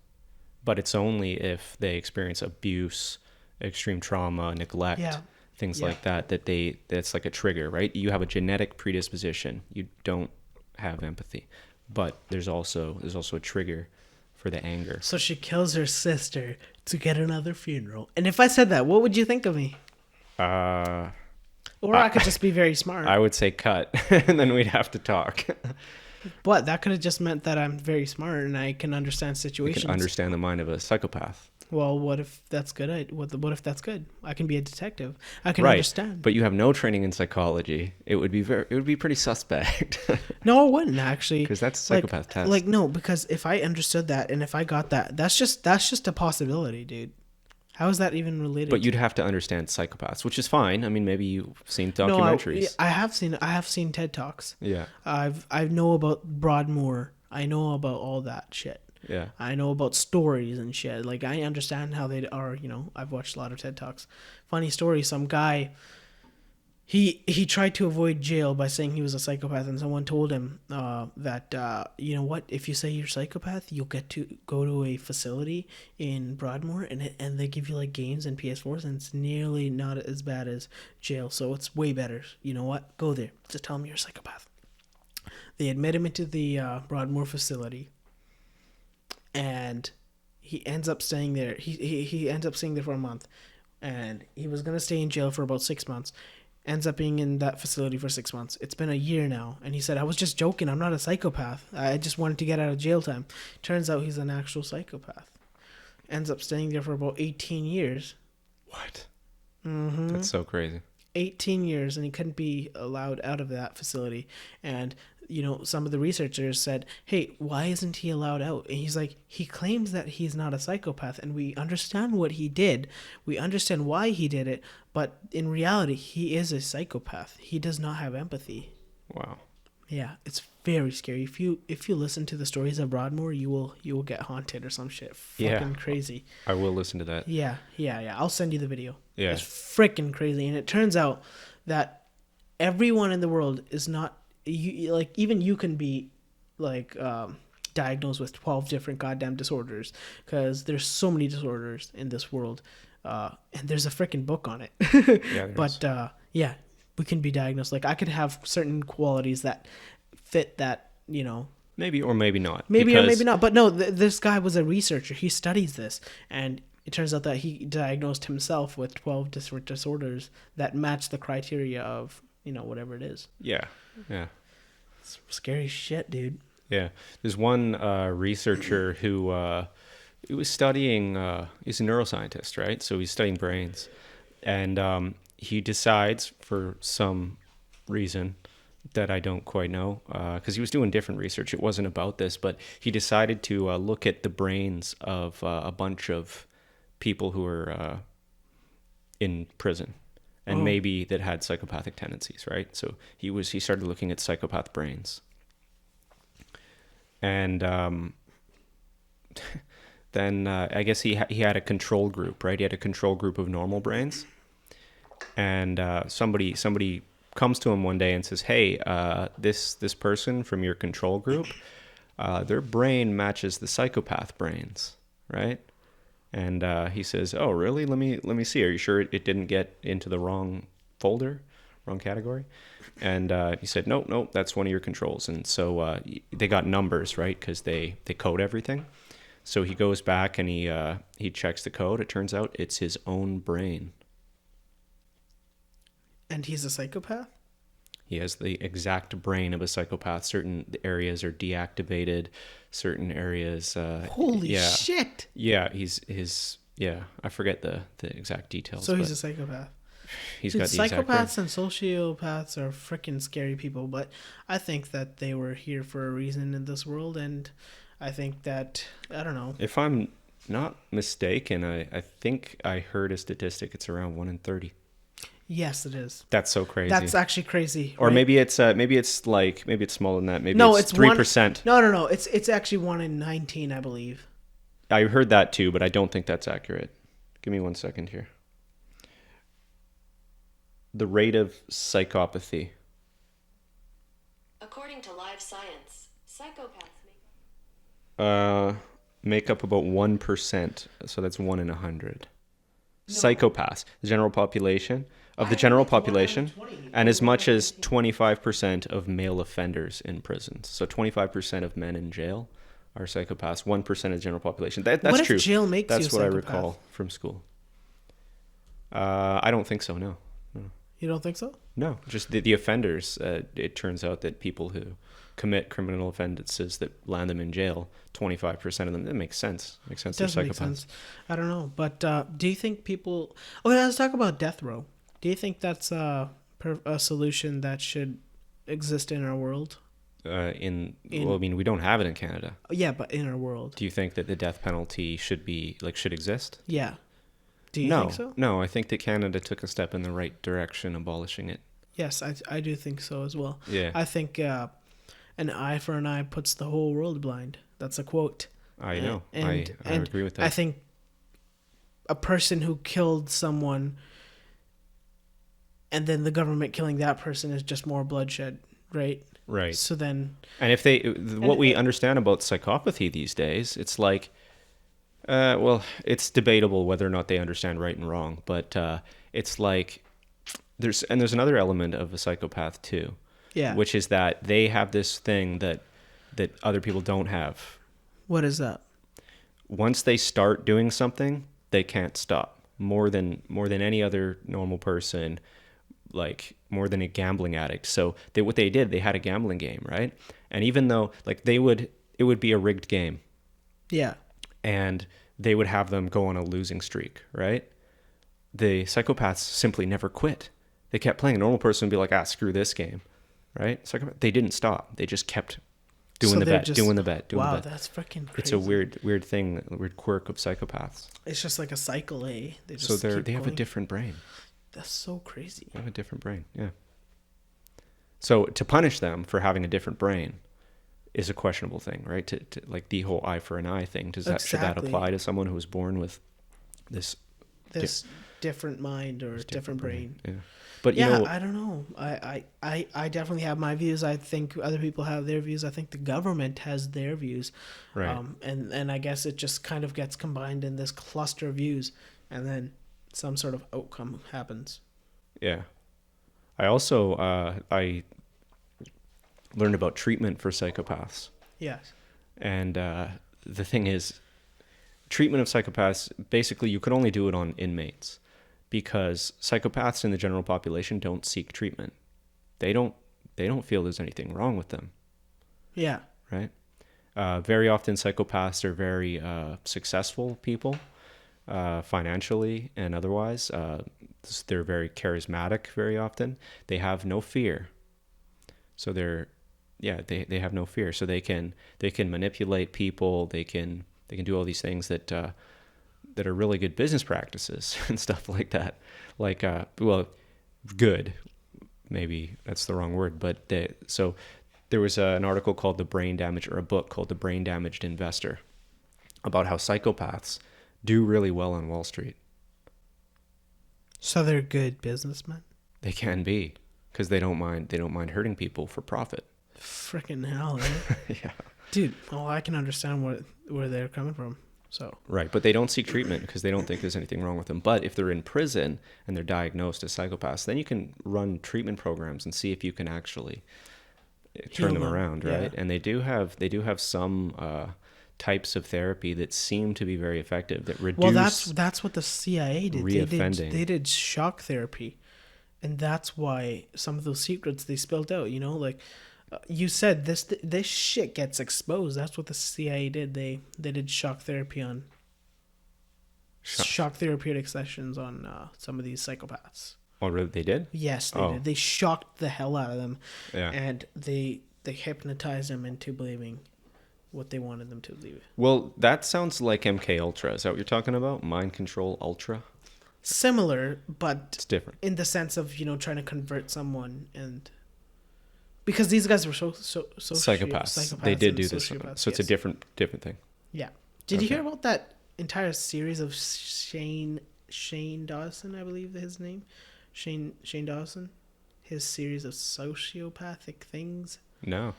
[SPEAKER 1] But it's only if they experience abuse, extreme trauma, neglect, things like that, that's like a trigger, right? You have a genetic predisposition. You don't have empathy. But there's also a trigger for the anger.
[SPEAKER 2] So she kills her sister to get another funeral. And if I said that, what would you think of me? Or I could just be very smart.
[SPEAKER 1] I would say cut, and then we'd have to talk.
[SPEAKER 2] But that could have just meant that I'm very smart and I can understand
[SPEAKER 1] You
[SPEAKER 2] situations.
[SPEAKER 1] can understand the mind of a psychopath.
[SPEAKER 2] Well, what if that's good? What if that's good? I can be a detective. I can
[SPEAKER 1] Right,
[SPEAKER 2] understand.
[SPEAKER 1] but you have no training in psychology. It would be pretty suspect.
[SPEAKER 2] No, it wouldn't actually.
[SPEAKER 1] Because that's a psychopath test.
[SPEAKER 2] Like no, because if I understood that and if I got that, that's just a possibility, dude. How is that even related?
[SPEAKER 1] But you'd have to understand psychopaths, which is fine. I mean, maybe you've seen
[SPEAKER 2] No,
[SPEAKER 1] documentaries.
[SPEAKER 2] I have seen TED Talks.
[SPEAKER 1] Yeah.
[SPEAKER 2] I know about Broadmoor. I know about all that shit.
[SPEAKER 1] Yeah.
[SPEAKER 2] I know about stories and shit. Like I understand how they are. I've watched a lot of TED Talks. Funny story. Some guy. He tried to avoid jail by saying he was a psychopath, and someone told him that you know what, if you say you're a psychopath, you'll get to go to a facility in Broadmoor, and they give you like games and PS4s, and it's nearly not as bad as jail, so it's way better. You know what? Go there. Just tell him you're a psychopath. They admit him into the Broadmoor facility, and he ends up staying there. He ends up staying there for a month, and he was gonna stay in jail for about 6 months. Ends up being in that facility for 6 months. It's been a year now. And he said, I was just joking. I'm not a psychopath. I just wanted to get out of jail time. Turns out he's an actual psychopath. Ends up staying there for about 18 years.
[SPEAKER 1] What?
[SPEAKER 2] Mm-hmm.
[SPEAKER 1] That's so crazy.
[SPEAKER 2] 18 years, and he couldn't be allowed out of that facility. And some of the researchers said, hey, why isn't he allowed out? And he's like, he claims that he's not a psychopath, and we understand what he did. We understand why he did it, but in reality, he is a psychopath. He does not have empathy.
[SPEAKER 1] Wow.
[SPEAKER 2] Yeah, it's very scary. If you listen to the stories of Broadmoor, you will get haunted or some shit. Fucking crazy.
[SPEAKER 1] I will listen to that.
[SPEAKER 2] Yeah. I'll send you the video.
[SPEAKER 1] Yeah.
[SPEAKER 2] It's freaking crazy, and it turns out that everyone in the world is not even you can be diagnosed with 12 different goddamn disorders, because there's so many disorders in this world, and there's a freaking book on it.
[SPEAKER 1] Yeah,
[SPEAKER 2] but we can be diagnosed. Like I could have certain qualities that fit that,
[SPEAKER 1] Maybe or maybe not.
[SPEAKER 2] Maybe or maybe not. But no, this guy was a researcher. He studies this, and it turns out that he diagnosed himself with 12 different disorders that match the criteria of, whatever it is.
[SPEAKER 1] Yeah. Yeah.
[SPEAKER 2] It's scary shit, dude.
[SPEAKER 1] Yeah. There's one researcher who was studying, he's a neuroscientist, right? So he's studying brains. And he decides, for some reason that I don't quite know, because he was doing different research. It wasn't about this, but he decided to look at the brains of a bunch of people who were in prison. And maybe that had psychopathic tendencies, right? So he started looking at psychopath brains, and then I guess he had a control group, right? He had a control group of normal brains, and somebody comes to him one day and says, "Hey, this person from your control group, their brain matches the psychopath brains, right?" And he says, "Oh, really? Let me see. Are you sure it didn't get into the wrong folder, wrong category?" And he said, "Nope, that's one of your controls." And so they got numbers, right? Because they code everything. So he goes back and he checks the code. It turns out it's his own brain.
[SPEAKER 2] And he's a psychopath?
[SPEAKER 1] He has the exact brain of a psychopath. Certain areas are deactivated. Certain areas.
[SPEAKER 2] Holy shit!
[SPEAKER 1] Yeah, I forget the exact details.
[SPEAKER 2] So he's a psychopath.
[SPEAKER 1] He's got the exact brain.
[SPEAKER 2] Psychopaths and sociopaths are freaking scary people, but I think that they were here for a reason in this world, and I think that, I don't know.
[SPEAKER 1] If I'm not mistaken, I think I heard a statistic. It's around 1 in 30.
[SPEAKER 2] Yes, it is.
[SPEAKER 1] That's so crazy.
[SPEAKER 2] That's actually crazy.
[SPEAKER 1] Or
[SPEAKER 2] right?
[SPEAKER 1] maybe it's smaller than that. Maybe it's 3%.
[SPEAKER 2] No. It's actually 1 in 19, I believe.
[SPEAKER 1] I heard that too, but I don't think that's accurate. Give me 1 second here. The rate of psychopathy.
[SPEAKER 3] According to Live Science, psychopaths
[SPEAKER 1] make up about 1%. So that's 1 in 100. No. Psychopaths, the general population. Of the general population, and as much as 25% of male offenders in prisons. So 25% of men in jail are psychopaths. 1% of the general population. That's
[SPEAKER 2] What if
[SPEAKER 1] true.
[SPEAKER 2] jail makes you a
[SPEAKER 1] That's what I
[SPEAKER 2] psychopath?
[SPEAKER 1] recall from school. I don't think so. No.
[SPEAKER 2] You don't think so?
[SPEAKER 1] No, just the offenders. It turns out that people who commit criminal offenses that land them in jail, 25% of them. That makes sense. Makes sense.
[SPEAKER 2] It does
[SPEAKER 1] They're
[SPEAKER 2] make
[SPEAKER 1] psychopaths.
[SPEAKER 2] sense. I don't know, but do you think people? Oh, let's talk about death row. Do you think that's a solution that should exist in our world?
[SPEAKER 1] Well, I mean, we don't have it in Canada.
[SPEAKER 2] Yeah, but in our world.
[SPEAKER 1] Do you think that the death penalty should exist?
[SPEAKER 2] Yeah. Do you
[SPEAKER 1] No,
[SPEAKER 2] think so?
[SPEAKER 1] no. I think that Canada took a step in the right direction, abolishing it.
[SPEAKER 2] Yes, I do think so as well.
[SPEAKER 1] Yeah.
[SPEAKER 2] I think an eye for an eye puts the whole world blind. That's a quote.
[SPEAKER 1] I know.
[SPEAKER 2] And
[SPEAKER 1] I agree with that.
[SPEAKER 2] I think a person who killed someone and then the government killing that person is just more bloodshed, right?
[SPEAKER 1] Right.
[SPEAKER 2] So then...
[SPEAKER 1] And if what we understand about psychopathy these days, it's like, well, it's debatable whether or not they understand right and wrong, but it's like there's another element of a psychopath too,
[SPEAKER 2] Yeah.
[SPEAKER 1] which is that they have this thing that other people don't have.
[SPEAKER 2] What is that?
[SPEAKER 1] Once they start doing something, they can't stop. More than any other normal person, like more than a gambling addict. So what they did, they had a gambling game, right? And even though like it would be a rigged game.
[SPEAKER 2] Yeah.
[SPEAKER 1] And they would have them go on a losing streak, right? The psychopaths simply never quit. They kept playing. A normal person would be like, screw this game, right? They didn't stop. They just kept doing the bet.
[SPEAKER 2] Wow, that's freaking crazy.
[SPEAKER 1] It's a weird thing, a weird quirk of psychopaths.
[SPEAKER 2] It's just like a cycle, eh? They just
[SPEAKER 1] So
[SPEAKER 2] keep
[SPEAKER 1] they have a
[SPEAKER 2] going.
[SPEAKER 1] different brain.
[SPEAKER 2] That's so crazy.
[SPEAKER 1] They have a different brain, yeah. So to punish them for having a different brain is a questionable thing, right? To like the whole eye for an eye thing. Should that
[SPEAKER 2] Exactly.
[SPEAKER 1] apply to someone who was born with this
[SPEAKER 2] different mind or different brain?
[SPEAKER 1] Yeah. But
[SPEAKER 2] Yeah, I don't know. I definitely have my views. I think other people have their views. I think the government has their views.
[SPEAKER 1] Right.
[SPEAKER 2] And I guess it just kind of gets combined in this cluster of views, and then some sort of outcome happens.
[SPEAKER 1] Yeah. I also I learned about treatment for psychopaths.
[SPEAKER 2] Yes.
[SPEAKER 1] And the thing is, treatment of psychopaths, basically you could only do it on inmates because psychopaths in the general population don't seek treatment. They don't feel there's anything wrong with them.
[SPEAKER 2] Yeah.
[SPEAKER 1] Right? Very often psychopaths are very successful people, financially and otherwise. They're very charismatic very often. They have no fear. So they have no fear. So they can manipulate people. They can do all these things that are really good business practices and stuff like that. Like, good, maybe that's the wrong word, but so there was an article called a book called The Brain Damaged Investor about how psychopaths do really well on Wall Street.
[SPEAKER 2] So they're good businessmen?
[SPEAKER 1] They can be, because they don't mind hurting people for profit.
[SPEAKER 2] Freaking hell, eh?
[SPEAKER 1] Yeah.
[SPEAKER 2] Dude, well, I can understand where they're coming from. So
[SPEAKER 1] Right, but they don't seek treatment because they don't think there's anything wrong with them. But if they're in prison and they're diagnosed as psychopaths, then you can run treatment programs and see if you can actually turn them around, right?
[SPEAKER 2] Yeah.
[SPEAKER 1] And they do have some types of therapy that seem to be very effective that reduce.
[SPEAKER 2] Well, that's what the CIA did.
[SPEAKER 1] Reoffending.
[SPEAKER 2] They did shock therapy, and that's why some of those secrets they spilled out. You know, like you said, this shit gets exposed. That's what the CIA did. They did shock therapy on shock therapeutic sessions on some of these psychopaths.
[SPEAKER 1] Oh, really? They did?
[SPEAKER 2] Yes, they did. They shocked the hell out of them,
[SPEAKER 1] Yeah.
[SPEAKER 2] and they hypnotized them into believing what they wanted them to believe.
[SPEAKER 1] Well, that sounds like MK Ultra. Is that what you're talking about? Mind Control Ultra?
[SPEAKER 2] Similar, but
[SPEAKER 1] It's different.
[SPEAKER 2] in the sense of, trying to convert someone, and because these guys were so
[SPEAKER 1] Psychopaths. They did
[SPEAKER 2] and
[SPEAKER 1] do this.
[SPEAKER 2] sociopaths,
[SPEAKER 1] So it's a
[SPEAKER 2] yes.
[SPEAKER 1] different thing.
[SPEAKER 2] Yeah. Did you
[SPEAKER 1] Okay.
[SPEAKER 2] hear about that entire series of Shane Dawson, I believe his name? Shane Dawson? His series of sociopathic things?
[SPEAKER 1] No.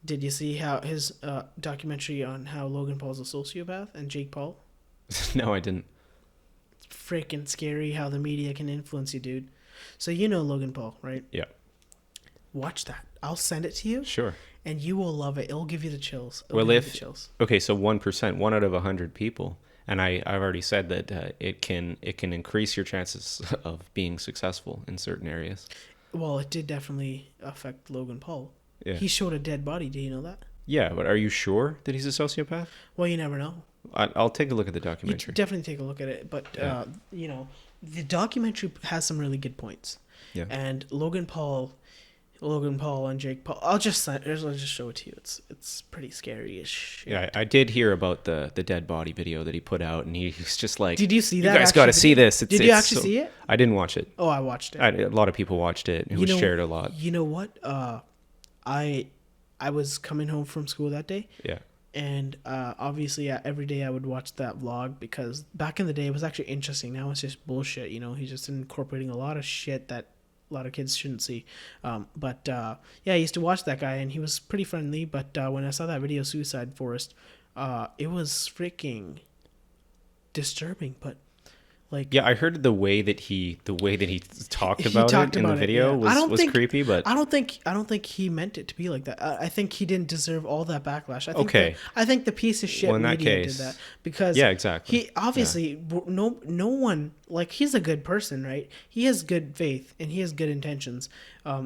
[SPEAKER 2] Did you see how his documentary on how Logan Paul's a sociopath and Jake Paul?
[SPEAKER 1] No, I didn't.
[SPEAKER 2] It's freaking scary how the media can influence you, dude. So you know Logan Paul, right?
[SPEAKER 1] Yeah.
[SPEAKER 2] Watch that. I'll send it to you.
[SPEAKER 1] Sure.
[SPEAKER 2] and you will love it. It'll give you the chills. It'll
[SPEAKER 1] Well,
[SPEAKER 2] give you
[SPEAKER 1] if
[SPEAKER 2] the chills.
[SPEAKER 1] okay, so 1%, 1 out of 100 people, and I've already said that it can increase your chances of being successful in certain areas.
[SPEAKER 2] Well, it did definitely affect Logan Paul.
[SPEAKER 1] Yeah.
[SPEAKER 2] He showed a dead body. Do you know that?
[SPEAKER 1] Yeah, but are you sure that he's a sociopath?
[SPEAKER 2] Well, you never know.
[SPEAKER 1] I'll take a look at the
[SPEAKER 2] You
[SPEAKER 1] documentary.
[SPEAKER 2] definitely take a look at it. But,
[SPEAKER 1] Yeah.
[SPEAKER 2] the documentary has some really good points.
[SPEAKER 1] Yeah.
[SPEAKER 2] And Logan Paul and Jake Paul. I'll just show it to you. It's pretty scary as shit.
[SPEAKER 1] Yeah, I did hear about the dead body video that he put out, and he's just like,
[SPEAKER 2] Did you see
[SPEAKER 1] "You
[SPEAKER 2] that?
[SPEAKER 1] guys got to see this."
[SPEAKER 2] Did you actually see it?
[SPEAKER 1] I didn't watch it.
[SPEAKER 2] Oh, I watched it.
[SPEAKER 1] A lot of people watched it. It was shared a lot.
[SPEAKER 2] You know what? I was coming home from school that day.
[SPEAKER 1] Yeah.
[SPEAKER 2] And obviously, every day I would watch that vlog because back in the day it was actually interesting. Now it's just bullshit. He's just incorporating a lot of shit that a lot of kids shouldn't see. But I used to watch that guy, and he was pretty friendly. But when I saw that video, Suicide Forest, it was freaking disturbing. But like,
[SPEAKER 1] Yeah, I heard the way that he talked about it in the video was creepy, but
[SPEAKER 2] I don't think he meant it to be like that. I think he didn't deserve all that backlash. I think the piece of shit
[SPEAKER 1] Well, in that
[SPEAKER 2] media
[SPEAKER 1] case,
[SPEAKER 2] did that because
[SPEAKER 1] yeah, exactly.
[SPEAKER 2] He obviously no one, like, he's a good person, right? He has good faith and he has good intentions.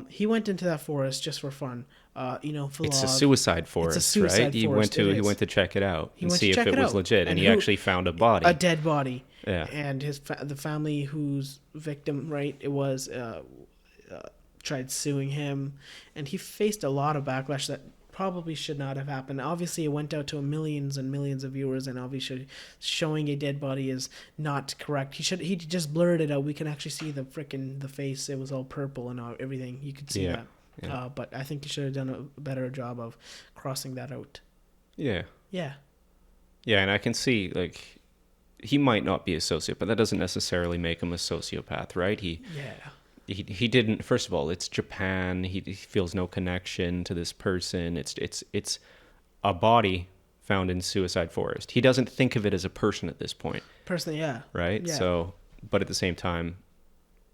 [SPEAKER 2] He went into that forest just for fun.
[SPEAKER 1] It's a suicide forest, right? He went to check it out and see if it was legit, and he actually found a
[SPEAKER 2] dead body.
[SPEAKER 1] Yeah.
[SPEAKER 2] And the family whose victim, right, it was, tried suing him, and he faced a lot of backlash that probably should not have happened. Obviously, it went out to millions and millions of viewers, and obviously showing a dead body is not correct. He just blurred it out. We can actually see the face. It was all purple and everything. You could see that. Yeah. But I think he should have done a better job of crossing that out.
[SPEAKER 1] Yeah.
[SPEAKER 2] Yeah.
[SPEAKER 1] Yeah, and I can see, like, he might not be a sociopath, but that doesn't necessarily make him a sociopath, right? He didn't. First of all, it's Japan. He feels no connection to this person. It's a body found in Suicide Forest. He doesn't think of it as a person at this point.
[SPEAKER 2] Yeah.
[SPEAKER 1] Right.
[SPEAKER 2] Yeah.
[SPEAKER 1] So, but at the same time,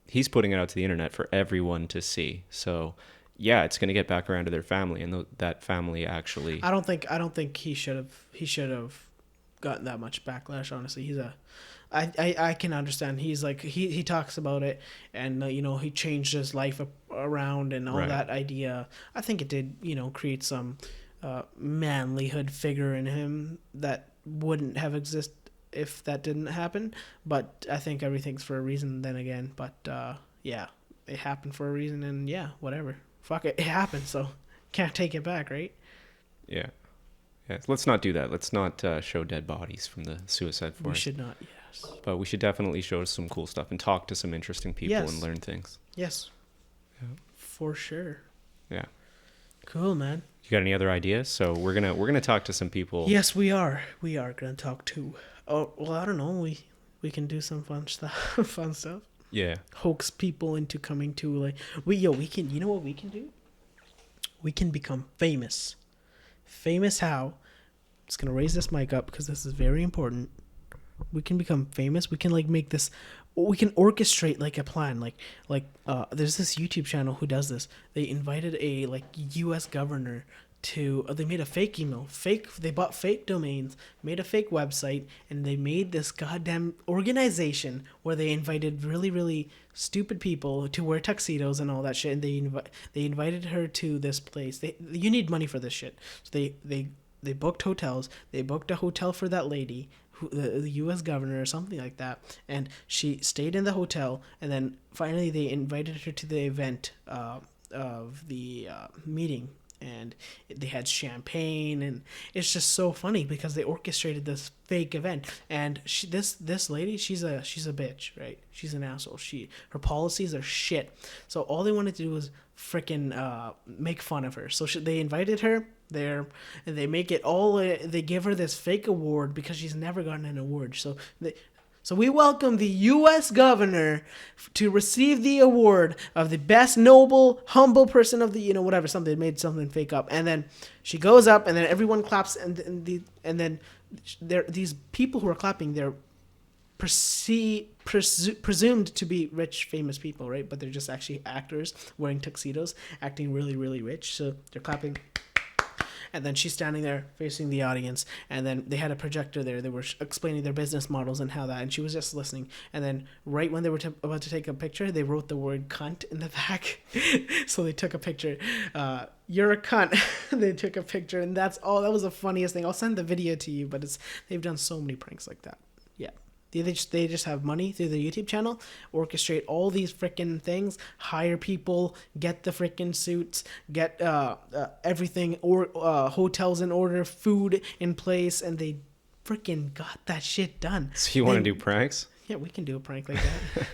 [SPEAKER 1] he's putting it out to the internet for everyone to see. So, yeah, it's going to get back around to their family, and that family actually.
[SPEAKER 2] I don't think he should have gotten that much backlash. Honestly, I can understand. He's like he talks about it, and he changed his life around and all that idea. I think it did create some manlyhood figure in him that wouldn't have existed if that didn't happen. But I think everything's for a reason. Then again, but it happened for a reason, and whatever. Fuck it, it happened. So can't take it back, right?
[SPEAKER 1] Yeah. Yeah, let's not do that. Let's not show dead bodies from the Suicide Forest.
[SPEAKER 2] We should not, yes.
[SPEAKER 1] But we should definitely show some cool stuff and talk to some interesting people and learn things.
[SPEAKER 2] Yes. Yeah. For sure.
[SPEAKER 1] Yeah.
[SPEAKER 2] Cool, man.
[SPEAKER 1] You got any other ideas? So we're gonna talk to some people.
[SPEAKER 2] Yes, we are. We are gonna talk to. Oh well, I don't know. We can do some fun stuff.
[SPEAKER 1] Yeah.
[SPEAKER 2] Hoax people into coming to we can. You know what we can do? We can become famous. Famous how? Just gonna raise this mic up because this is very important. We can become famous. We can make this. We can orchestrate a plan. There's this YouTube channel who does this. They invited a U.S. governor to. They made a fake email. They bought fake domains, made a fake website, and they made this goddamn organization where they invited really, really stupid people to wear tuxedos and all that shit. And they invited her to this place. You need money for this shit. So they booked hotels. They booked a hotel for that lady, the U.S. governor or something like that, and she stayed in the hotel. And then finally they invited her to the event of the meeting. And they had champagne, and it's just so funny because they orchestrated this fake event. And this lady, she's a bitch, right? She's an asshole. Her policies are shit. So all they wanted to do was frickin' make fun of her. So they invited her there, and they make it all. They give her this fake award because she's never gotten an award. So we welcome the U.S. governor to receive the award of the best noble, humble person of the, whatever, something. They made something fake up. And then she goes up, and then everyone claps, and then these people who are clapping, they're presumed to be rich, famous people, right? But they're just actually actors wearing tuxedos, acting really, really rich. So they're clapping. and then she's standing there facing the audience, and then they had a projector there. They were explaining their business models and how that, and she was just listening. And then right when they were about to take a picture, they wrote the word cunt in the back. So they took a picture. You're a cunt. They took a picture, and that's all. That was the funniest thing. I'll send the video to you, but they've done so many pranks like that. Yeah. They just have money through their YouTube channel, orchestrate all these freaking things, hire people, get the freaking suits, get everything, or hotels in order, food in place, and they freaking got that shit done.
[SPEAKER 1] So you want to do pranks?
[SPEAKER 2] Yeah, we can do a prank like that.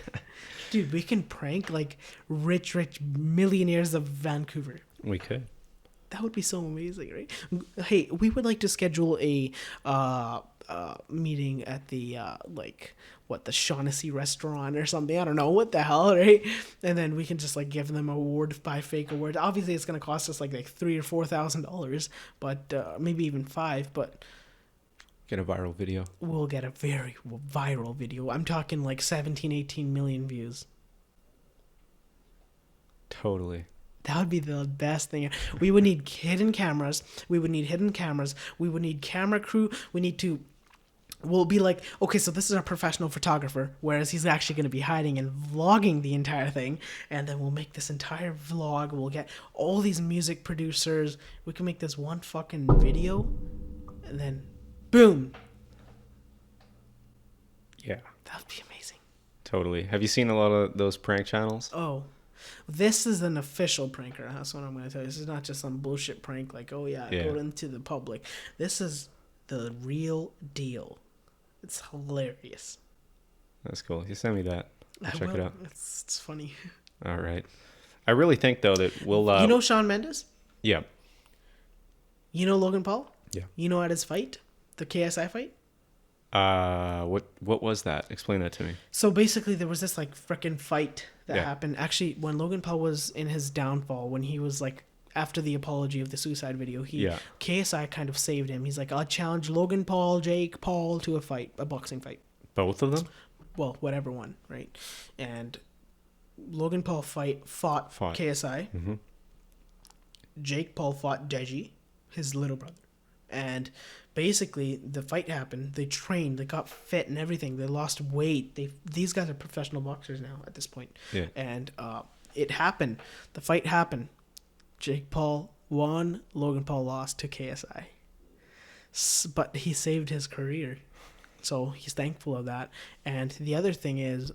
[SPEAKER 2] Dude, we can prank like rich millionaires of Vancouver.
[SPEAKER 1] We could.
[SPEAKER 2] That would be so amazing, right? Hey, we would like to schedule a meeting at the the Shaughnessy restaurant or something. I don't know what the hell, right? And then we can just like give them buy fake awards. Obviously, it's gonna cost us like $3,000 or $4,000, but maybe even $5,000. But
[SPEAKER 1] get a viral video.
[SPEAKER 2] We'll get a very viral video. I'm talking like 17, 18 million views.
[SPEAKER 1] Totally.
[SPEAKER 2] That would be the best thing. We would need hidden cameras. We would need camera crew. We'll be like, okay, so this is a professional photographer, whereas he's actually going to be hiding and vlogging the entire thing. And then we'll make this entire vlog. We'll get all these music producers. We can make this one fucking video. And then, boom.
[SPEAKER 1] Yeah.
[SPEAKER 2] That would be amazing.
[SPEAKER 1] Totally. Have you seen a lot of those prank channels?
[SPEAKER 2] Oh. This is an official pranker. That's what I'm going to tell you. This is not just some bullshit prank like, oh yeah, go into the public. This is the real deal. It's hilarious.
[SPEAKER 1] That's cool. You send me that. I'll check it out.
[SPEAKER 2] It's funny.
[SPEAKER 1] All right. I really think though that we'll.
[SPEAKER 2] You know Shawn Mendes?
[SPEAKER 1] Yeah.
[SPEAKER 2] You know Logan Paul?
[SPEAKER 1] Yeah.
[SPEAKER 2] You know at his fight, the KSI fight?
[SPEAKER 1] What was that? Explain that to me.
[SPEAKER 2] So basically, there was this like freaking fight that happened. Actually, when Logan Paul was in his downfall, when he was like after the apology of the suicide video, KSI kind of saved him. He's like, I'll challenge Logan Paul, Jake Paul to a boxing fight.
[SPEAKER 1] Both of them?
[SPEAKER 2] Well, whatever one, right? And Logan Paul fought KSI.
[SPEAKER 1] Mm-hmm.
[SPEAKER 2] Jake Paul fought Deji, his little brother. And basically, the fight happened. They trained. They got fit and everything. They lost weight. These guys are professional boxers now at this point.
[SPEAKER 1] Yeah.
[SPEAKER 2] And it happened. The fight happened. Jake Paul won. Logan Paul lost to KSI. But he saved his career. So he's thankful of that. And the other thing is,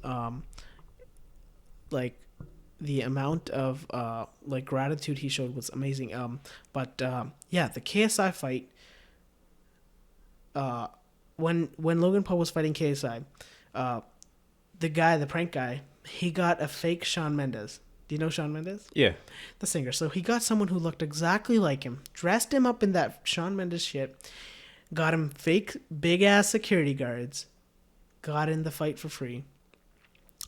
[SPEAKER 2] the amount of gratitude he showed was amazing. The KSI fight. When Logan Paul was fighting KSI, the prank guy, he got a fake Shawn Mendes. Do you know Shawn Mendes?
[SPEAKER 1] Yeah.
[SPEAKER 2] The singer. So he got someone who looked exactly like him, dressed him up in that Shawn Mendes shit, got him fake big ass security guards, got in the fight for free.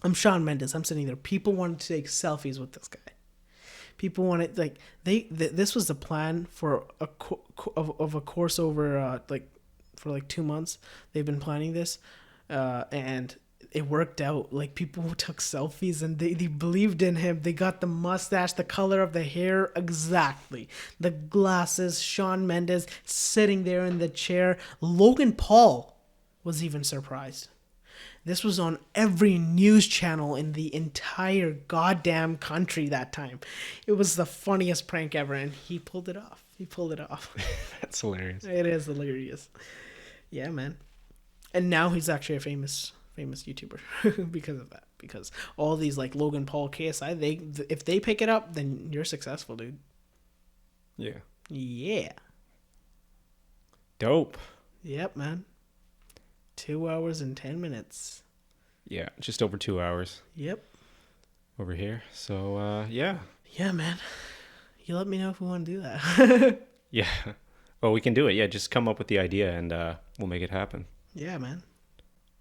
[SPEAKER 2] I'm Shawn Mendes. I'm sitting there. People wanted to take selfies with this guy. People wanted this was the plan for a course over for 2 months. They've been planning this, and it worked out. Like, people took selfies and they believed in him. They got the mustache, the color of the hair exactly, the glasses. Shawn Mendes sitting there in the chair. Logan Paul was even surprised. This was on every news channel in the entire goddamn country that time. It was the funniest prank ever, and he pulled it off.
[SPEAKER 1] That's hilarious.
[SPEAKER 2] It is hilarious. Yeah, man. And now he's actually a famous YouTuber because of that. Because all these like Logan Paul, KSI, if they pick it up, then you're successful, dude.
[SPEAKER 1] Yeah.
[SPEAKER 2] Yeah.
[SPEAKER 1] Dope.
[SPEAKER 2] Yep, man. 2 hours and 10 minutes.
[SPEAKER 1] Yeah, just over 2 hours.
[SPEAKER 2] Yep.
[SPEAKER 1] Over here. So, yeah.
[SPEAKER 2] Yeah, man. You let me know if we want to do that.
[SPEAKER 1] Yeah. Well, we can do it. Yeah, just come up with the idea and we'll make it happen.
[SPEAKER 2] Yeah, man.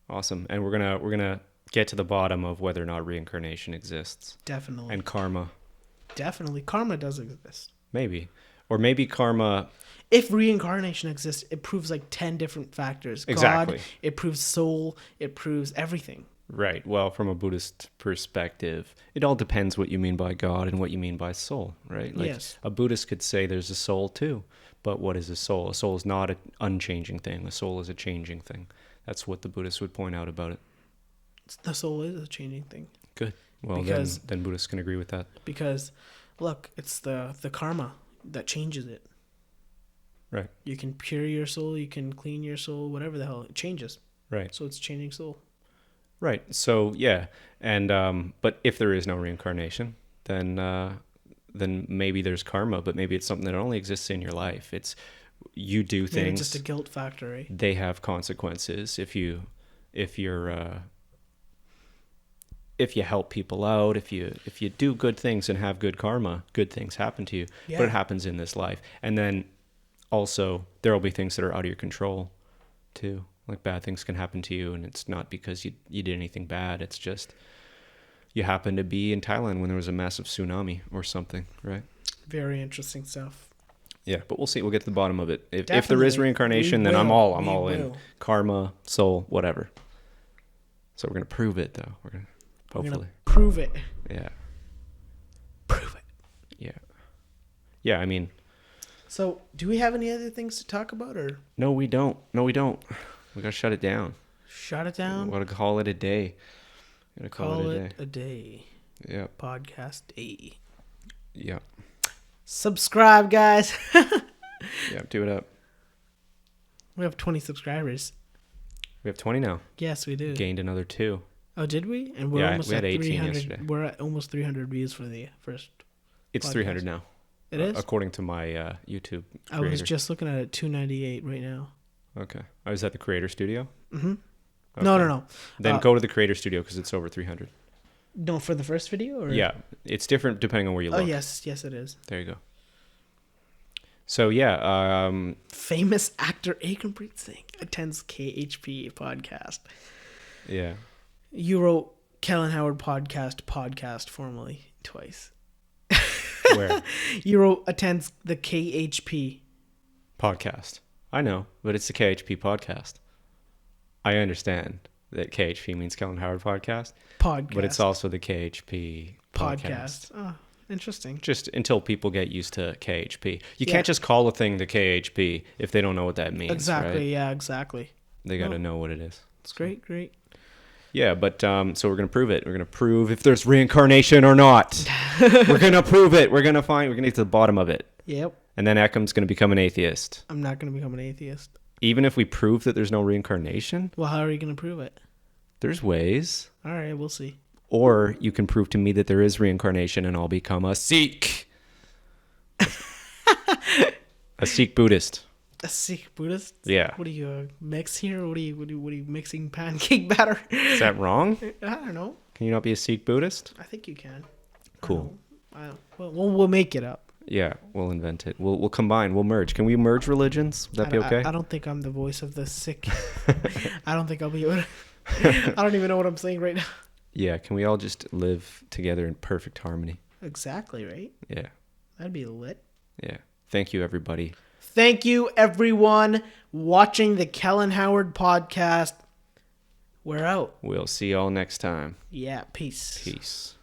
[SPEAKER 1] Awesome. And we're gonna get to the bottom of whether or not reincarnation exists.
[SPEAKER 2] Definitely.
[SPEAKER 1] And karma.
[SPEAKER 2] Definitely. Karma does exist.
[SPEAKER 1] Maybe. Or maybe karma...
[SPEAKER 2] If reincarnation exists, it proves like 10 different factors.
[SPEAKER 1] Exactly.
[SPEAKER 2] God, it proves soul, it proves everything.
[SPEAKER 1] Right. Well, from a Buddhist perspective, it all depends what you mean by God and what you mean by soul, right? Like,
[SPEAKER 2] yes.
[SPEAKER 1] A Buddhist could say there's a soul too, But what is a soul? A soul is not an unchanging thing. A soul is a changing thing. That's what the Buddhists would point out about it.
[SPEAKER 2] The soul is a changing thing.
[SPEAKER 1] Good. Well,
[SPEAKER 2] Because-
[SPEAKER 1] then Buddhists can agree with that.
[SPEAKER 2] Because, look, it's the karma that changes it.
[SPEAKER 1] Right.
[SPEAKER 2] You can pure your soul, you can clean your soul, whatever the hell. It changes.
[SPEAKER 1] Right.
[SPEAKER 2] So it's changing soul.
[SPEAKER 1] Right. So yeah, and but if there is no reincarnation, then maybe there's karma, but maybe it's something that only exists in your life. It's you do
[SPEAKER 2] Maybe
[SPEAKER 1] things.
[SPEAKER 2] it's just a guilt factor, right?
[SPEAKER 1] They have consequences if you help people out, if you do good things and have good karma, good things happen to you.
[SPEAKER 2] Yeah.
[SPEAKER 1] But it happens in this life, and then also there will be things that are out of your control too. Like bad things can happen to you, and it's not because you did anything bad. It's just you happened to be in Thailand when there was a massive tsunami or something, right?
[SPEAKER 2] Very interesting stuff.
[SPEAKER 1] Yeah, but we'll see. We'll get to the bottom of it. If there is
[SPEAKER 2] Definitely.
[SPEAKER 1] reincarnation,
[SPEAKER 2] We
[SPEAKER 1] then I'm
[SPEAKER 2] will.
[SPEAKER 1] all
[SPEAKER 2] We
[SPEAKER 1] in.
[SPEAKER 2] will.
[SPEAKER 1] Karma, soul, whatever. So we're gonna prove it, though. We're gonna
[SPEAKER 2] We're
[SPEAKER 1] hopefully,
[SPEAKER 2] gonna prove it.
[SPEAKER 1] yeah,
[SPEAKER 2] Prove it.
[SPEAKER 1] yeah, yeah. I mean,
[SPEAKER 2] So, do we have any other things to talk about, or
[SPEAKER 1] no, we don't. No, we don't. We gotta shut it down.
[SPEAKER 2] shut it
[SPEAKER 1] We
[SPEAKER 2] down?
[SPEAKER 1] gotta call it a day. Gotta
[SPEAKER 2] Call
[SPEAKER 1] it a day.
[SPEAKER 2] it a day.
[SPEAKER 1] Yeah,
[SPEAKER 2] Podcast day.
[SPEAKER 1] yeah,
[SPEAKER 2] Subscribe, guys.
[SPEAKER 1] yeah. Do it up.
[SPEAKER 2] We have 20 subscribers.
[SPEAKER 1] We have 20 now.
[SPEAKER 2] Yes, we do.
[SPEAKER 1] Gained another 2.
[SPEAKER 2] Oh, did we? And we're
[SPEAKER 1] Yeah,
[SPEAKER 2] almost
[SPEAKER 1] we had
[SPEAKER 2] at
[SPEAKER 1] 18
[SPEAKER 2] 300.
[SPEAKER 1] yesterday.
[SPEAKER 2] We're at almost 300 views for the first.
[SPEAKER 1] It's
[SPEAKER 2] Podcast.
[SPEAKER 1] 300 now.
[SPEAKER 2] It is.
[SPEAKER 1] According to my YouTube
[SPEAKER 2] I was
[SPEAKER 1] creator.
[SPEAKER 2] just looking at it, 298 right now.
[SPEAKER 1] Okay. I was at the creator studio.
[SPEAKER 2] Mm-hmm.
[SPEAKER 1] Okay.
[SPEAKER 2] No.
[SPEAKER 1] Then go to the creator studio because it's over 300.
[SPEAKER 2] No, for the first video, or
[SPEAKER 1] Yeah, it's different depending on where you
[SPEAKER 2] Oh
[SPEAKER 1] look.
[SPEAKER 2] yes, it is.
[SPEAKER 1] There you go. So yeah,
[SPEAKER 2] Famous actor Ekamprit Singh attends KHP podcast.
[SPEAKER 1] yeah.
[SPEAKER 2] You wrote Kellan Howard podcast formally twice.
[SPEAKER 1] Where?
[SPEAKER 2] You wrote attends the KHP.
[SPEAKER 1] Podcast. I know, but it's the KHP podcast. I understand that KHP means Kellan Howard podcast, but it's also the KHP podcast.
[SPEAKER 2] Oh, interesting.
[SPEAKER 1] Just until people get used to KHP. You
[SPEAKER 2] Yeah.
[SPEAKER 1] can't just call a thing the KHP if they don't know what that means.
[SPEAKER 2] Exactly.
[SPEAKER 1] Right?
[SPEAKER 2] Yeah. Exactly.
[SPEAKER 1] They got to
[SPEAKER 2] No.
[SPEAKER 1] know what it is.
[SPEAKER 2] It's great.
[SPEAKER 1] Yeah, but so we're gonna prove it. We're gonna prove if there's reincarnation or not. We're gonna prove it. We're gonna get to the bottom of it,
[SPEAKER 2] Yep.
[SPEAKER 1] and then Ekam's gonna become an atheist.
[SPEAKER 2] I'm not gonna become an atheist.
[SPEAKER 1] Even if we prove that there's no reincarnation,
[SPEAKER 2] Well, how are you gonna prove it?
[SPEAKER 1] there's ways.
[SPEAKER 2] All right, we'll see.
[SPEAKER 1] Or you can prove to me that there is reincarnation, and I'll become a Sikh, a Sikh Buddhist.
[SPEAKER 2] A Sikh Buddhist?
[SPEAKER 1] Yeah.
[SPEAKER 2] What are you, a mix here? What are you mixing pancake batter?
[SPEAKER 1] Is that wrong?
[SPEAKER 2] I don't know.
[SPEAKER 1] Can you not be a Sikh Buddhist?
[SPEAKER 2] I think you can.
[SPEAKER 1] Cool.
[SPEAKER 2] I don't. We'll make it up.
[SPEAKER 1] Yeah, we'll invent it. We'll combine. We'll merge. Can we merge religions? Would that be okay?
[SPEAKER 2] I don't think I'm the voice of the Sikh. I don't think I'll be able to. I don't even know what I'm saying right now.
[SPEAKER 1] Yeah. Can we all just live together in perfect harmony?
[SPEAKER 2] Exactly, right?
[SPEAKER 1] Yeah.
[SPEAKER 2] That'd be lit.
[SPEAKER 1] Yeah. Thank you, everybody.
[SPEAKER 2] Thank you, everyone, watching the Kellan Howard podcast. We're out.
[SPEAKER 1] We'll see y'all next time.
[SPEAKER 2] Yeah, peace.
[SPEAKER 1] Peace.